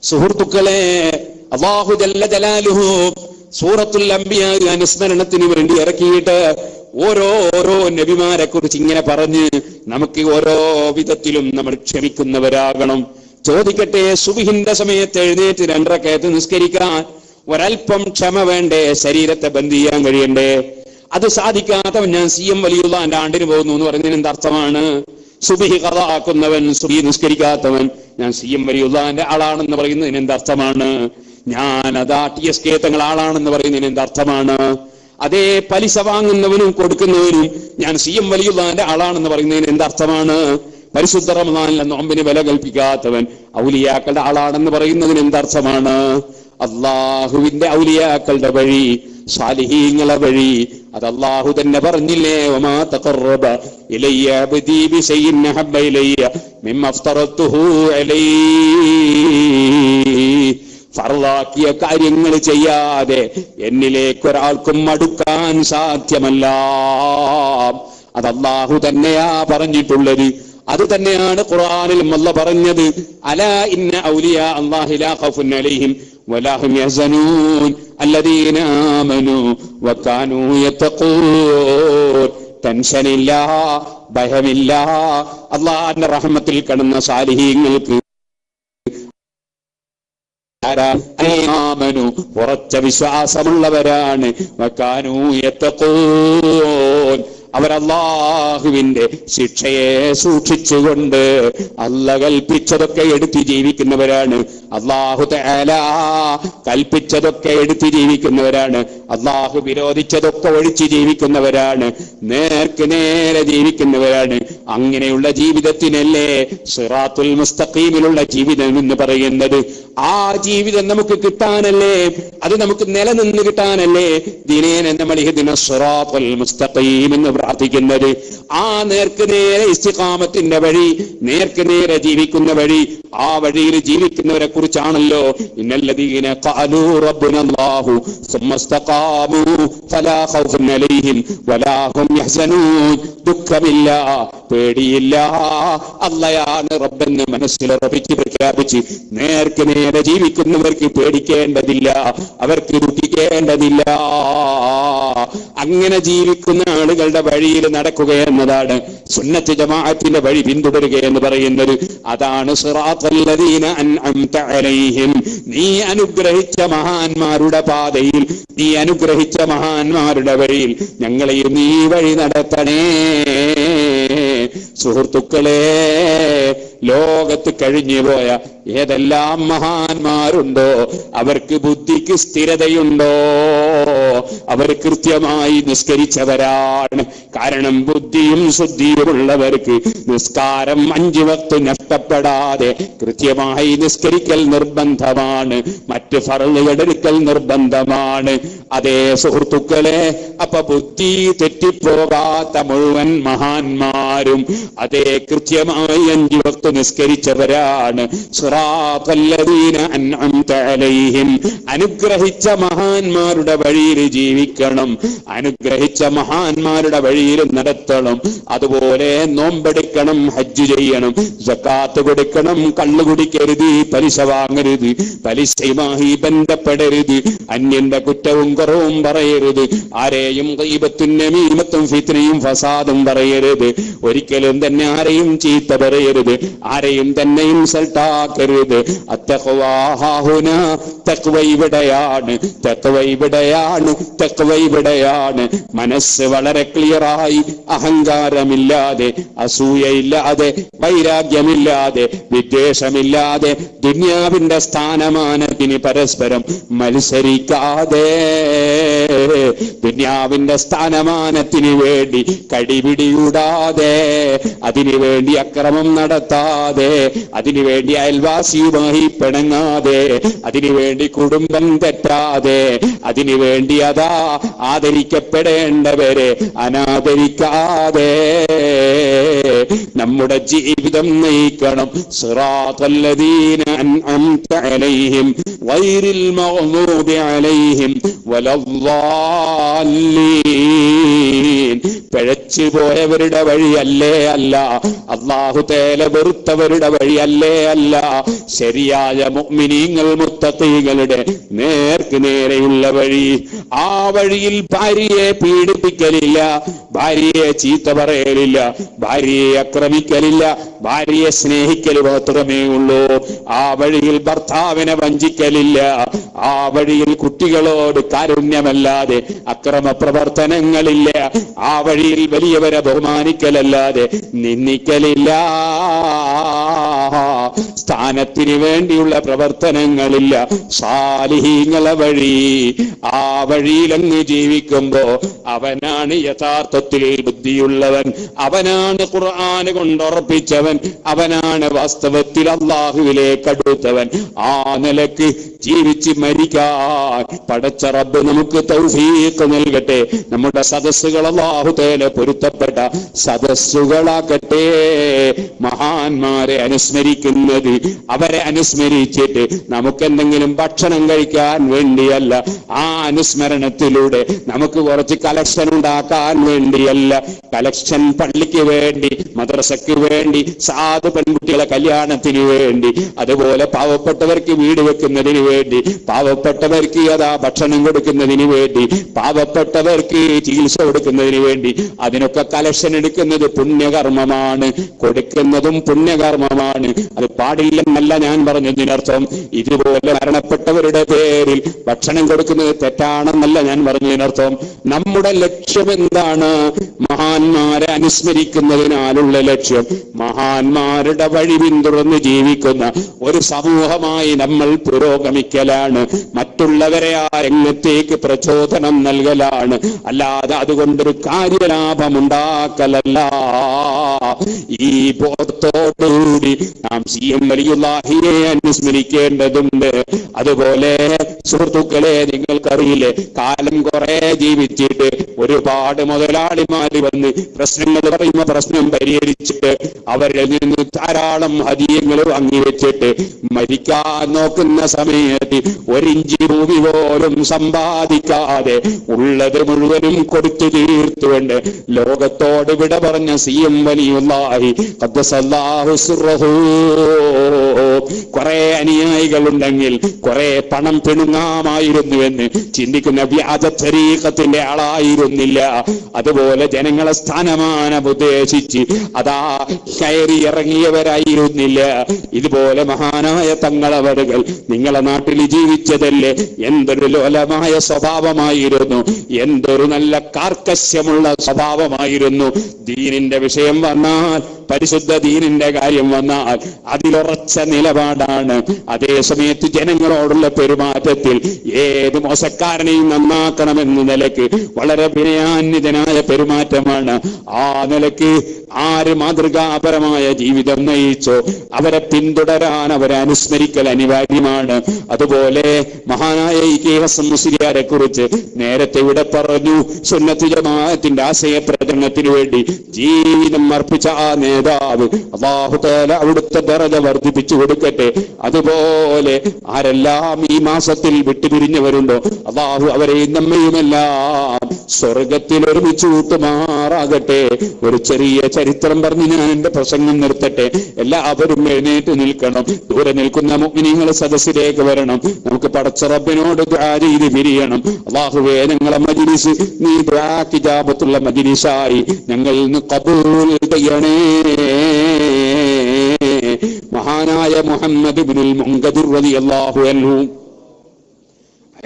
സുഹൃത്തുക്കളെ, അല്ലാഹു ജല്ല ജലാലുഹു സൂറത്തുൽ അംബിയാ അനുസ്മരണത്തിന് വേണ്ടി ഇറക്കിയിട്ട് ഓരോ നബിമാരെ കുറിച്ച് ഇങ്ങനെ പറഞ്ഞ് നമുക്ക് ഓരോ വിധത്തിലും നമ്മൾ ക്ഷമിക്കുന്നവരാകണം. ചോദിക്കട്ടെ, സുബ്ഹിന്റെ സമയത്ത് എഴുന്നേറ്റ് 2 റക്അത്ത് നിസ്കരിക്കാൻ ഒരൽപ്പം ക്ഷമ വേണ്ടേ? ശരീരത്തെ ബന്ദ് ചെയ്യാൻ കഴിയണ്ടേ? അത് സാധിക്കാത്തവൻ ഞാൻ CM വലിയുള്ളാന്റെ ആണ്ടിന് പോകുന്നു എന്ന് പറയുന്നതിന് എന്തർത്ഥമാണ്? സുബ്ഹി ഖളാ ആക്കുന്നവൻ, സുബ്ഹി നിസ്കരിക്കാത്തവൻ ഞാൻ CM വലിയുള്ളാന്റെ ആളാണെന്ന് പറയുന്നതിന് എന്തർത്ഥമാണ്? ഞാൻ അതാ TSK തങ്ങൾ ആളാണെന്ന് പറയുന്നതിന് എന്തർത്ഥമാണ്? അതേ പലിശ വാങ്ങുന്നവനും കൊടുക്കുന്നവനും ഞാൻ CM വലിയുള്ളാന്റെ ആളാണെന്ന് പറയുന്നതിന് എന്തർത്ഥമാണ്? പരിശുദ്ധ റമദാനിലെ നോമ്പിന് വില കൽപ്പിക്കാത്തവൻ ഔലിയാക്കളുടെ ആളാണെന്ന് പറയുന്നതിന് എന്തർത്ഥമാണ്? അള്ളാഹുവിന്റെ ഔലിയാക്കളുടെ വഴി, സാലിഹീങ്ങളെ വഴി, അത് അള്ളാഹു തന്നെ പറഞ്ഞില്ലേ? വമാ തഖറബ ഇലയ്യ അബ്ദീ ബിശൈഇൻ അഹബ്ബ ഇലയ്യ മിമ്മ അഫ്തറതുഹു അലൈഹി. ഫർളാക്കിയ കാര്യങ്ങൾ ചെയ്യാതെ എന്നിലേക്ക് ഒരാൾക്കും അടുക്കാൻ സാധ്യമല്ല. അത് അള്ളാഹു തന്നെയാ പറഞ്ഞിട്ടുള്ളത്. അത് തന്നെയാണ് ഖുർആനിലും അല്ലാഹ് പറഞ്ഞത്. അലാ ഇന്ന ഔലിയാ അല്ലാഹി ലാ ഖൗഫുൻ അലൈഹിം വലാ ഹും യഹ്സനൂൻ അല്ലദീന ആമനൂ വകാനൂ യത്തഖൂൻ. ടെൻഷനില്ല, ഭയമില്ല. അല്ലാഹുവിന്റെ റഹ്മത്തിൽ കടന്ന സാലിഹീങ്ങൾക്ക് ഉറച്ച വിശ്വാസമുള്ളവരാണ്. വകാനൂ യത്തഖൂൻ, അവർ അല്ലാഹുവിന്റെ ശിക്ഷയെ സൂക്ഷിച്ചുകൊണ്ട് അല്ലാഹ് കൽപ്പിച്ചതൊക്കെ എടുത്ത് ജീവിക്കുന്നവരാണ്. അല്ലാഹു തആല കൽപ്പിച്ചതൊക്കെ എടുത്ത് ജീവിക്കുന്നവരാണ്. അല്ലാഹു വിരോധിച്ചതൊക്കെ ഒഴിച്ച് ജീവിക്കുന്നവരാണ്. നേർക്ക് നേരെ ജീവിക്കുന്നവരാണ്. അങ്ങനെയുള്ള ജീവിതത്തിനല്ലേ സിറാത്തുൽ മുസ്തഖീമിലുള്ള ജീവിതം എന്ന് പറയുന്നത്. ആ ജീവിതം നമുക്ക് കിട്ടാനല്ലേ, അത് നമുക്ക് നിലനിന്ന് കിട്ടാനല്ലേ ദിനേന നമ്മൾ ഇഹ്ദിന സിറാത്തുൽ മുസ്തഖീം എന്ന് പ്രാർത്ഥിക്കുന്നത്. ആ നേർക്ക് നേരെ ഇസ്തിഖാമത്തിന്റെ വഴി, നേർക്ക് നേരെ ജീവിക്കുന്ന വഴി, ആ വഴിയിൽ ജീവിക്കുന്നവരെ കുറിച്ചാണല്ലോ ഇന്നല്ലദീന ഖാലൂ റബ്ബുനല്ലാഹു സുമ്മ ഇസ്തഖാമൂ ഫലാ ഖൗഫുൻ അലൈഹിം വലാ ഹും യഹ്സനൂൻ. ദുഃഖമില്ല, പേടിയില്ല, അല്ലാഹയാണ് റബ്ബെന്ന് മനസ്സിലുറപ്പിച്ച് പ്രഖ്യാപിച്ച് നേർക്ക് നേരെ ജീവിക്കുന്നവർക്ക് പേടിക്കേണ്ടതില്ല, അവർക്ക് ദുഃഖിക്കേണ്ടതില്ല. അങ്ങനെ ജീവിക്കുന്ന ആളുകളുടെ വഴിയിൽ നടക്കുക എന്നതാണ് സുന്നത്ത് ജമാഅത്തിന്റെ വഴി പിന്തുടരുക എന്ന് പറയുന്നത്. അതാണ് സിറാത്തൽ ലദീന അൻഅംത അലൈഹിം. നീ അനുഗ്രഹിച്ച മഹാന്മാരുടെ പാതയിൽ, നീ അനുഗ്രഹിച്ച മഹാന്മാരുടെ വഴിയിൽ ഞങ്ങളെയും നീ വഴി നടത്തണേ. സുഹൃത്തുക്കളെ, ലോകത്ത് കഴിഞ്ഞു പോയ ഏതെല്ലാം മഹാന്മാരുണ്ടോ അവർക്ക് ബുദ്ധിക്ക് സ്ഥിരതയുണ്ടോ? അവർ കൃത്യമായി നിസ്കരിച്ചവരാണ്. കാരണം ബുദ്ധിയും ശുദ്ധിയുമുള്ളവർക്ക് നിസ്കാരം 5 വക്ത് നഷ്ടപ്പെടാതെ കൃത്യമായി നിസ്കരിക്കൽ നിർബന്ധമാണ്. മറ്റ് ഫർളുകൾ എടുക്കൽ നിർബന്ധമാണ്. അതേ സുഹൃത്തുക്കളെ, അപ്പൊ ബുദ്ധി തെറ്റിപ്പോകാത്ത മുഴുവൻ മഹാന്മാരും അതേ കൃത്യമായി 5 വക്ത് നിസ്കരിച്ചവരാണ്. സിറാത്തൽ ലദീന അൻഅംത അലൈഹിം. അനുഗ്രഹിച്ച മഹാന്മാരുടെ വഴിയിൽ ജീവിക്കണം, അനുഗ്രഹിച്ച മഹാന്മാരുടെ വഴിയിൽ നടത്തണം. അതുപോലെ നോമ്പെടുക്കണം, ഹജ്ജ് ചെയ്യണം, സക്കാത്ത് കൊടുക്കണം, കള്ളു കുടിക്കരുത്, പലിശ വാങ്ങരുത്, പലിശയുമായി ബന്ധപ്പെടരുത്, അന്യന്റെ കുറ്റവും കുറവും പറയരുത്, ആരെയും ഗീബത്തും നമീമത്തും ഫിത്നയും ഫസാദും പറയരുത്, ഒരിക്കലും തന്നെ ആരെയും ചീത്ത പറയരുത്, ആരെയും തന്നെ ഇൻസൾട്ടാക്കരുത്. അത്തഖ്വാ ഹാഹുനാ, തഖ്വ ഇവിടെയാണ്, തഖ്വ ഇവിടെയാണ്, തഖ്വ ഇവിടെയാണ്. മനസ്സ് വളരെ ക്ലിയറായി, അഹങ്കാരമില്ലാതെ, അസൂയയില്ലാതെ, വൈരാഗ്യമില്ലാതെ, വിദ്വേഷമില്ലാതെ, ദുനിയാവിന്റെ സ്ഥാനമാനത്തിന് പരസ്പരം മത്സരിക്കാതെ, ദുനിയാവിന്റെ സ്ഥാനമാനത്തിന് വേണ്ടി കടിപിടിയൂടാതെ, അതിനുവേണ്ടി അക്രമം നടത്താതെ, അതിനുവേണ്ടി അയൽവാസിയുമായി പിണങ്ങാതെ, അതിനുവേണ്ടി കുടുംബം തെറ്റാതെ, അതിനുവേണ്ടി അതാ ആദരിക്കപ്പെടേണ്ടവരെ അനാദരിക്കാതെ നമ്മുടെ ജീവിതം നയിക്കണം. സിറാത്തൽ ലദീന അൻഅംത അലൈഹിം ഗൈറിൽ മഗ്ദൂബി അലൈഹിം വലദ്ദാല്ലീൻ. പിഴച്ചു പോയവരുടെ വഴിയല്ലേ അല്ല, അല്ലാഹു തആല വെറുത്തവരുടെ വഴിയല്ലേ അല്ല, ശരിയായ മുഅ്മിനീങ്ങൾ മുത്തഖീകളുടെ നേർക്ക് നേരെയുള്ള വഴി. ആ വഴിയിൽ ഭാര്യയെ പീഡിപ്പിക്കലില്ല, ഭാര്യയെ ചീത്ത പറയലില്ല, ഭാര്യയെ ആക്രമിക്കലില്ല, ഭാര്യയെ സ്നേഹിക്കൽ മാത്രമേ ഉള്ളൂ. ആ വഴിയിൽ ഭർത്താവിനെ വഞ്ചിക്കലില്ല. ആ വഴിയിൽ കുട്ടികളോട് കാരുണ്യമല്ലാതെ അക്രമ പ്രവർത്തനങ്ങളില്ല. ആ വഴിയിൽ വലിയവരെ ബഹുമാനിക്കലല്ലാതെ നിന്ദിക്കലില്ല. സ്ഥാനത്തിന് വേണ്ടിയുള്ള പ്രവർത്തനങ്ങളില്ല. സാലിഹീങ്ങളെ വഴി, ആ വഴിയിലങ്ങ് ജീവിക്കുമ്പോ അവനാണ് യഥാർത്ഥത്തിൽ ബുദ്ധിയുള്ളവൻ, അവനാണ് ഖുർആൻ കൊണ്ടുറപ്പിച്ചവൻ, അവനാണ് വാസ്തവത്തിൽ അല്ലാഹുവിലേക്ക് അടുത്തവൻ. ആ നിലക്ക് ജീവിച്ച് മരിക്കാൻ പടച്ച റബ്ബ് നമുക്ക് തൗഫീഖ് നൽകട്ടെ. നമ്മുടെ സദസ്സുകൾ അല്ലാഹു തആല പൊരുത്തപ്പെട്ട സദസ്സുകളാക്കട്ടെ. മഹാന്മാരെ അനുസ്മരിക്കുന്നത് അവരെ അനുസ്മരിച്ചിട്ട് നമുക്കെന്തെങ്കിലും ഭക്ഷണം കഴിക്കാൻ വേണ്ടിയല്ല, ആ അനുസ്മരണത്തിലൂടെ നമുക്ക് കുറച്ച് കളക്ഷൻ ഉണ്ടാക്കാൻ വേണ്ടിയല്ല. കളക്ഷൻ പള്ളിക്ക് വേണ്ടി, മദ്രസക്ക് വേണ്ടി, സാധു പെൺകുട്ടികളെ കല്യാണത്തിന് വേണ്ടി, അതുപോലെ പാവപ്പെട്ടവർക്ക് വീട് വെക്കുന്നതിന് വേണ്ടി, പാവപ്പെട്ടവർക്ക് അതാ ഭക്ഷണം കൊടുക്കുന്നതിന് വേണ്ടി, പാവപ്പെട്ടവർക്ക് ചികിത്സ കൊടുക്കുന്നതിന് വേണ്ടി, അതിനൊക്കെ കളക്ഷൻ എടുക്കുന്നത് പുണ്യകർമ്മമാണ്, കൊടുക്കുന്നതും പുണ്യകർമ്മമാണ്. അത് പാടില്ലെന്നല്ല ഞാൻ പറഞ്ഞതിനർത്ഥം. ഇതുപോലെ മരണപ്പെട്ടവരുടെ പേരിൽ ഭക്ഷണം കൊടുക്കുന്നത് തെറ്റാണെന്നല്ല ഞാൻ പറഞ്ഞതിനർത്ഥം. നമ്മുടെ ലക്ഷ്യം എന്താണ്? മഹാന്മാരെ അനുസ്മരിക്കുന്നതിനാലുള്ള ലക്ഷ്യം മഹാന്മാരുടെ വഴി പിന്തുടർന്ന് ജീവിക്കുന്ന ഒരു സമൂഹമായി നമ്മൾ പുരോഗമിക്കലാണ്. മറ്റുള്ളവരെ ആ രംഗത്തേക്ക് പ്രചോദനം നൽകലാണ്, അല്ലാതെ അതുകൊണ്ടൊരു കാര്യലാഭമുണ്ടാക്കലല്ല. ഈ ബോധത്തോടുകൂടി നാം CM വലിയുല്ലാഹിയെ അനുസ്മരിക്കേണ്ടതുണ്ട്. അതുപോലെ സുഹൃത്തുക്കളെ, നിങ്ങൾക്കറിയില്ലേ, കാലം കുറെ ജീവിച്ചിട്ട് ഒരുപാട് മുതലാളിമാര് വന്ന് പ്രശ്നങ്ങൾ പറയുമ്പോൾ പ്രശ്നം പരിഹരിച്ചിട്ട് അവരിൽ നിന്ന് ധാരാളം ഹദിയങ്ങൾ വാങ്ങിവെച്ചിട്ട് മരിക്കാൻ നോക്കുന്ന സമയത്ത് ഒരിഞ്ചി ഭൂമി പോലും സമ്പാദിക്കാതെ ഉള്ളത് മുഴുവനും കൊടുത്തു തീർത്തുകൊണ്ട് ലോകത്തോട് വിട പറഞ്ഞ CM വലിയുല്ലാഹി ഖദ്ദസല്ലാഹു സിർറഹു, കുറെ അനുയായികളുണ്ടെങ്കിൽ കുറെ പണം പിണുങ്ങാമായിരുന്നുവെന്ന് ചിന്തിക്കുന്ന വ്യാജ തരീഖത്തിന്റെ ആളായിരുന്നില്ല. അതുപോലെ ജനങ്ങളെ സ്ഥാനമാനം ഉദ്ദേശിച്ച് അതാ കയറി ഇറങ്ങിയവരായിരുന്നില്ല. ഇതുപോലെ മഹാനായ തങ്ങളവരുകൾ നിങ്ങളെ നാട്ടിൽ ജീവിച്ചതല്ലേ, എന്തൊരു ലോലമായ സ്വഭാവമായിരുന്നു, എന്തൊരു നല്ല കാർക്കശ്യമുള്ള സ്വഭാവമായിരുന്നു. ദീനിന്റെ വിഷയം വന്നാൽ, പരിശുദ്ധ ദീനിന്റെ കാര്യം വന്നാൽ അതിലുറച്ച നിലപാടാണ്. അതേ സമയത്ത് ജനങ്ങളോടുള്ള പെരുമാറ്റത്തിൽ ഏത് മോശക്കാരനെയും നന്നാക്കണമെന്ന നിലയ്ക്ക് വളരെ വിനയാന്വിതനായ പെരുമാറ്റമാണ്. ആ നിലയ്ക്ക് ആര് മാതൃകാപരമായ ജീവിതം നയിച്ചോ അവരെ പിന്തുടരാൻ, അവരെ അനുസ്മരിക്കൽ അനിവാര്യമാണ്. അതുപോലെ മഹാനായ ഇ.കെ. ഹസൻ മുസ്ലിയാരെ കുറിച്ച് നേരത്തെ ഇവിടെ പറഞ്ഞു. സുന്നത്ത് ജമാഅത്തിന്റെ ആശയ പ്രചരണത്തിനു വേണ്ടി ജീവിതം അർപ്പിച്ച ആ നേതാവ് അല്ലാഹു തആല അവിടുത്തെ ദറജ വർദ്ധിപ്പിച്ചു കൊടുക്കട്ടെ. അതുപോലെ ആരെല്ലാം ഈ മാസത്തിൽ വിട്ടുപിരിഞ്ഞവരുണ്ടോ അല്ലാഹു അവരെയും നമ്മയുമെല്ലാം സ്വർഗത്തിൽ ഒരുമിച്ച് കൂട്ടുമാറാകട്ടെ. ഒരു ചെറിയ ചരിത്രം പറഞ്ഞ് ഞാൻ എന്റെ പ്രസംഗം നിർത്തട്ടെ. എല്ലാവരും എഴുന്നേറ്റ് നിൽക്കണം. ദൂരെ നിൽക്കുന്ന മുഅ്മിനീങ്ങൾ സദസ്സിലേക്ക് വരണം. നമുക്ക് പടച്ച റബ്ബിനോട് ദുആ ചെയ്ത് പിരിയണം. അല്ലാഹുവേ, ഞങ്ങളെ മജ്ലിസ് നീ ദുആക്ക് ഇജാബത്തുള്ള മജ്ലിസായി ഞങ്ങളിൽ നിന്ന് ഖബൂൽ ചെയ്യണേ. മഹാനായ മുഹമ്മദ് ഇബ്നുൽ മുൻകദിർ റളിയല്ലാഹു അൻഹു,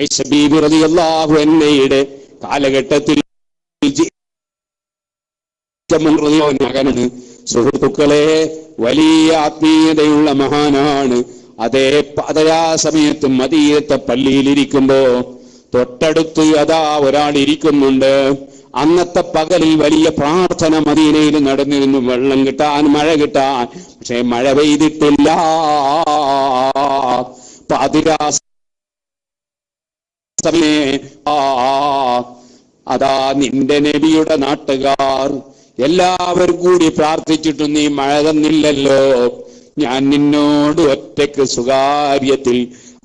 ഐഷ ബീബി റളിയല്ലാഹു അൻഹയുടെ കാലഘട്ടത്തിൽ മകനാണ്. സുഹൃത്തുക്കളെ, വലിയ ആത്മീയതയുള്ള മഹാനാണ്. അതേ സമയത്ത് മദീനത്തെ പള്ളിയിലിരിക്കുമ്പോ തൊട്ടടുത്ത് അതാ ഒരാൾ ഇരിക്കുന്നുണ്ട്. അന്നത്തെ പകലിൽ വലിയ പ്രാർത്ഥന മദീനയിൽ നടന്നിരുന്നു, വെള്ളം കിട്ടാൻ, മഴ കിട്ടാൻ. പക്ഷെ മഴ പെയ്തിട്ടില്ല. അതാ നിന്റെ നബിയുടെ നാട്ടുകാർ എല്ലാവരും കൂടി പ്രാർത്ഥിച്ചിട്ടും നീ മഴ തന്നില്ലല്ലോ. ഞാൻ നിന്നോട് ഒറ്റയ്ക്ക് സ്വകാര്യത്തിൽ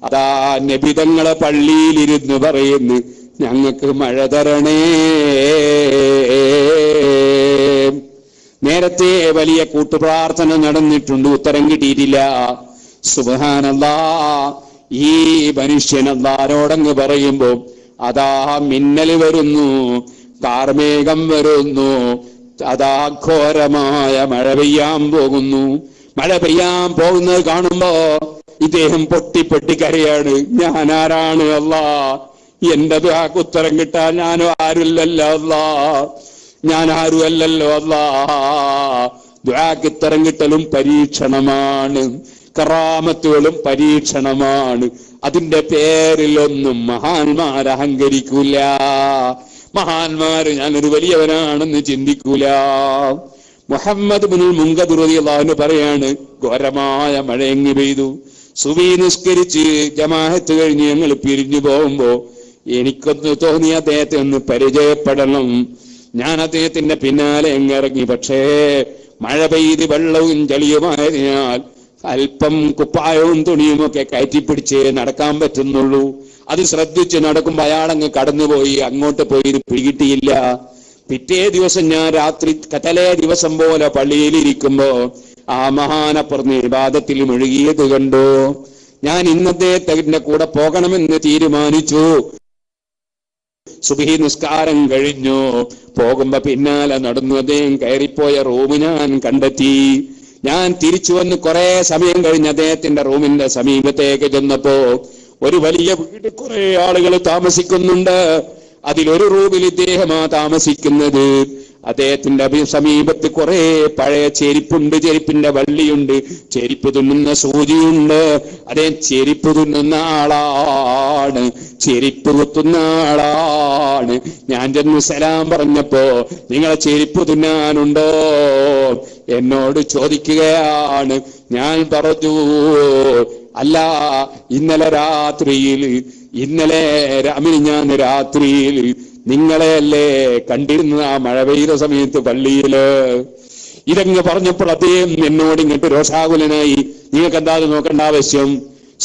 അതാ നബിതങ്ങളെ പള്ളിയിലിരുന്ന് പറയുന്നു, ഞങ്ങൾക്ക് മഴ തരണേ. നേരത്തെ വലിയ കൂട്ടുപ്രാർത്ഥന നടന്നിട്ടുണ്ട്, ഉത്തരം കിട്ടിയിട്ടില്ല. സുബ്ഹാനല്ലാഹ്, ഈ മനുഷ്യൻ അല്ലാഹുവോടങ്ങ് പറയുമ്പോ അതാ മിന്നൽ വരുന്നു, കാർമേഘം വരുന്നു, അതാ ഘോരമായ മഴ പെയ്യാൻ പോകുന്നു. മഴ പെയ്യാൻ പോകുന്നത് കാണുമ്പോ ഇദ്ദേഹം പൊട്ടിപ്പൊട്ടിക്കരയാണ്. ഞാൻ ആരാണ് അല്ലാഹ്? എന്റെ ദുആക്ക് ഉത്തരം കിട്ടാൻ ഞാനും ആരുമല്ലല്ലോ അല്ലാഹ്, ഞാൻ ആരുമല്ലല്ലോ അല്ലാഹ്. ദുആക്ക് ഉത്തരം കിട്ടലും പരീക്ഷണമാണ്, കറാമത്തുകളും പരീക്ഷണമാണ്. അതിന്റെ പേരിലൊന്നും മഹാന്മാർ അഹങ്കരിക്കൂല. മഹാന്മാര് ഞാനൊരു വലിയവനാണെന്ന് ചിന്തിക്കൂല. മുഹമ്മദ് ഇബ്നുൽ മുൻകദിർ റളിയല്ലാഹു അൻഹു പറയാണ്, ഘോരമായ മഴ എങ്ങി പെയ്തു. സുബഹി നിസ്കരിച്ച് ജമാഅത്ത് കഴിഞ്ഞ് ഞങ്ങൾ പിരിഞ്ഞു പോകുമ്പോ എനിക്കൊന്ന് തോന്നി അദ്ദേഹത്തെ ഒന്ന് പരിചയപ്പെടണം. ഞാൻ അദ്ദേഹത്തിന്റെ പിന്നാലെ എങ്ങിറങ്ങി. പക്ഷേ മഴ പെയ്ത് വെള്ളവും ചളിയുമായതിനാൽ അല്പം കുപ്പായവും തുണിയും ഒക്കെ കയറ്റിപ്പിടിച്ച് നടക്കാൻ പറ്റുന്നുള്ളൂ. അത് ശ്രദ്ധിച്ച് നടക്കുമ്പോ അയാളങ്ങ് കടന്നുപോയി, അങ്ങോട്ട് പോയി പിടികിട്ടിയില്ല. പിറ്റേ ദിവസം ഞാൻ രാത്രി തലേ ദിവസം പോലെ പള്ളിയിലിരിക്കുമ്പോ ആ മഹാനപ്പുറന്ന് ഇബാദത്തിൽ മുഴുകിയത് കണ്ടു. ഞാൻ ഇന്നദ്ദേഹത്തിന്റെ കൂടെ പോകണമെന്ന് തീരുമാനിച്ചു. സുബ്ഹി നിസ്കാരം കഴിഞ്ഞു. പോകുമ്പോ പിന്നാലെ നടന്നു അദ്ദേഹം കയറിപ്പോയ റൂം ഞാൻ കണ്ടെത്തി. ഞാൻ തിരിച്ചു വന്ന് കുറെ സമയം കഴിഞ്ഞ് അദ്ദേഹത്തിന്റെ റൂമിന്റെ സമീപത്തേക്ക് ചെന്നപ്പോ ഒരു വലിയ വീട്, കുറെ ആളുകൾ താമസിക്കുന്നുണ്ട്. അതിലൊരു റൂമിൽ ഇദ്ദേഹമാ താമസിക്കുന്നത്. അദ്ദേഹത്തിന്റെ സമീപത്ത് കുറെ പഴയ ചെരിപ്പുണ്ട്, ചെരിപ്പിന്റെ വള്ളിയുണ്ട്, ചെരിപ്പ് തുന്നുന്ന സൂചിയുണ്ട്. അദ്ദേഹം ചെരിപ്പ് തുന്നുന്ന ആളാണ്, ചെരിപ്പ് കുത്തുന്ന ആളാണ്. ഞാൻ ചെന്ന് സലാം പറഞ്ഞപ്പോ നിങ്ങളെ ചെരിപ്പ് തുന്നാനുണ്ടോ എന്നോട് ചോദിക്കുകയാണ്. ഞാൻ പറഞ്ഞു, അല്ല, ഇന്നലെ ഞാൻ രാത്രിയിൽ നിങ്ങളെയല്ലേ കണ്ടിരുന്ന ആ മഴ പെയ്ത സമയത്ത് പള്ളിയില്. ഇതങ്ങ് പറഞ്ഞപ്പോൾ അദ്ദേഹം എന്നോട് ഇങ്ങോട്ട് രോഷാകുലനായി. നിങ്ങൾക്ക് എന്താ അത് നോക്കേണ്ട ആവശ്യം?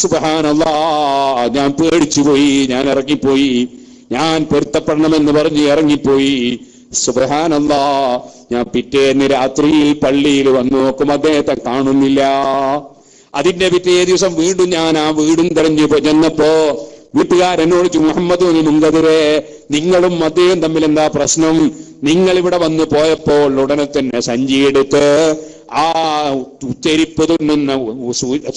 സുബ്ഹാനല്ലാഹ്, ഞാൻ പേടിച്ചുപോയി, ഞാൻ ഇറങ്ങിപ്പോയി, ഞാൻ പൊരുത്തപ്പെടണമെന്ന് പറഞ്ഞ് ഇറങ്ങിപ്പോയി. സുബ്ഹാനല്ലാഹ്, ഞാൻ പിറ്റേന്ന് രാത്രിയിൽ പള്ളിയിൽ വന്നു നോക്കും, അദ്ദേഹത്തെ കാണുന്നില്ല. അതിന്റെ പിറ്റേ ദിവസം വീണ്ടും ഞാൻ ആ വീടും തെരഞ്ഞു ചെന്നപ്പോ വീട്ടുകാരെന്നോട് ചോദിച്ചു, മുഹമ്മദ് മുങ്കദിറെ, നിങ്ങളും അദ്ദേഹം തമ്മിൽ എന്താ പ്രശ്നം? നിങ്ങൾ ഇവിടെ വന്ന് പോയപ്പോൾ ഉടനെ തന്നെ സഞ്ചിയെടുത്ത് ആ ചെരിപ്പ് തുന്നുന്ന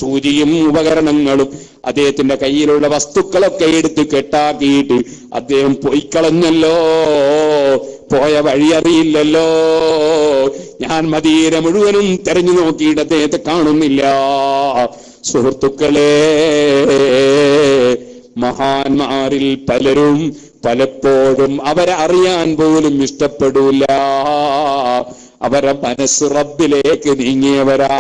സൂചിയും ഉപകരണങ്ങളും അദ്ദേഹത്തിന്റെ കയ്യിലുള്ള വസ്തുക്കളൊക്കെ എടുത്ത് കെട്ടാക്കിയിട്ട് അദ്ദേഹം പൊയ്ക്കളഞ്ഞല്ലോ, പോയ വഴി അറിയില്ലല്ലോ. ഞാൻ മദീന മുഴുവനും തെരഞ്ഞു നോക്കിയിട്ട് അദ്ദേഹത്തെ കാണുന്നില്ല. സുഹൃത്തുക്കളെ, മഹാന്മാരിൽ പലരും പലപ്പോഴും അവരെ അറിയാൻ പോലും ഇഷ്ടപ്പെടൂല. അവരെ മനസ്സ് റബ്ബിലേക്ക് നീങ്ങിയവരാണ്.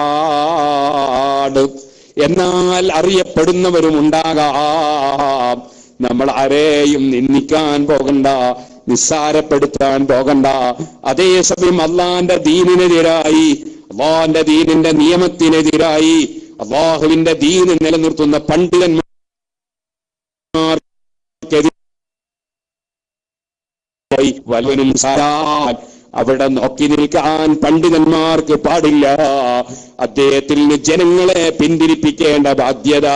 എന്നാൽ അറിയപ്പെടുന്നവരും ഉണ്ടാകാം. നമ്മൾ ആരെയും നിന്ദിക്കാൻ പോകണ്ട, നിസ്സാരപ്പെടുത്താൻ പോകണ്ട. അതേസമയം അള്ളാന്റെ ദീനിനെതിരായി, അള്ളാന്റെ ദീനിന്റെ നിയമത്തിനെതിരായി അള്ളാഹുവിന്റെ ദീന് നിലനിർത്തുന്ന പണ്ഡിതന്മാർ വലവനും സാരാൻ അവിടെ നോക്കി നിൽക്കാൻ പണ്ഡിതന്മാർക്ക് പാടില്ല. അദ്ദേഹത്തിൽ നിന്ന് ജനങ്ങളെ പിന്തിരിപ്പിക്കേണ്ട ബാധ്യത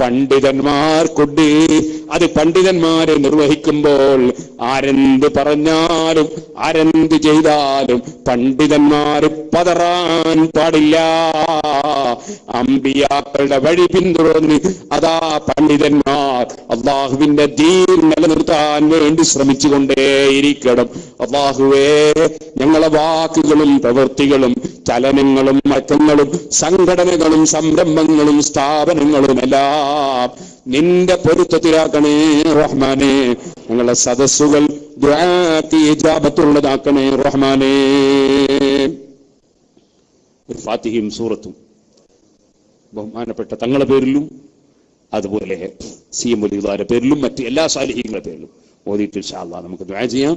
പണ്ഡിതന്മാർക്കുണ്ട്. അത് പണ്ഡിതന്മാരെ നിർവഹിക്കുമ്പോൾ ആരെന്ത് പറഞ്ഞാലും ആരെന്ത് ചെയ്താലും പണ്ഡിതന്മാർ പതറാൻ പാടില്ല. അമ്പിയാക്കളുടെ വഴി പിന്തുടർന്ന് അതാ പണ്ഡിതന്മാർ അള്ളാഹുവിന്റെ ദീൻ നിലനിർത്താൻ വേണ്ടി ശ്രമിച്ചുകൊണ്ടേയിരിക്കണം. അള്ളാഹുവേ, ഞങ്ങളെ വാക്കുകളും പ്രവൃത്തികളും ചലനങ്ങളും മറ്റങ്ങളും സംഘടനകളും സംരംഭങ്ങളും സ്ഥാപനങ്ങളും എല്ലാം നിന്റെ പൊരുത്തത്തിലാക്കണേ റഹ്മാനെ. ഞങ്ങളെ സദസ്സുകൾ ദുആക്ക് ഇജാബത്തുള്ളതാക്കണേ റഹ്മാനെ. ഫാത്തിഹയും സൂറത്തും ബഹുമാനപ്പെട്ട തങ്ങളുടെ പേരിലും അതുപോലെ സി എം വലിയുടെ പേരിലും മറ്റ് എല്ലാ സാലിഹീങ്ങളുടെ പേരിലും ഓതിയിട്ട് ഇൻഷാ അല്ലാഹ് നമുക്ക് ദുആ ചെയ്യാം.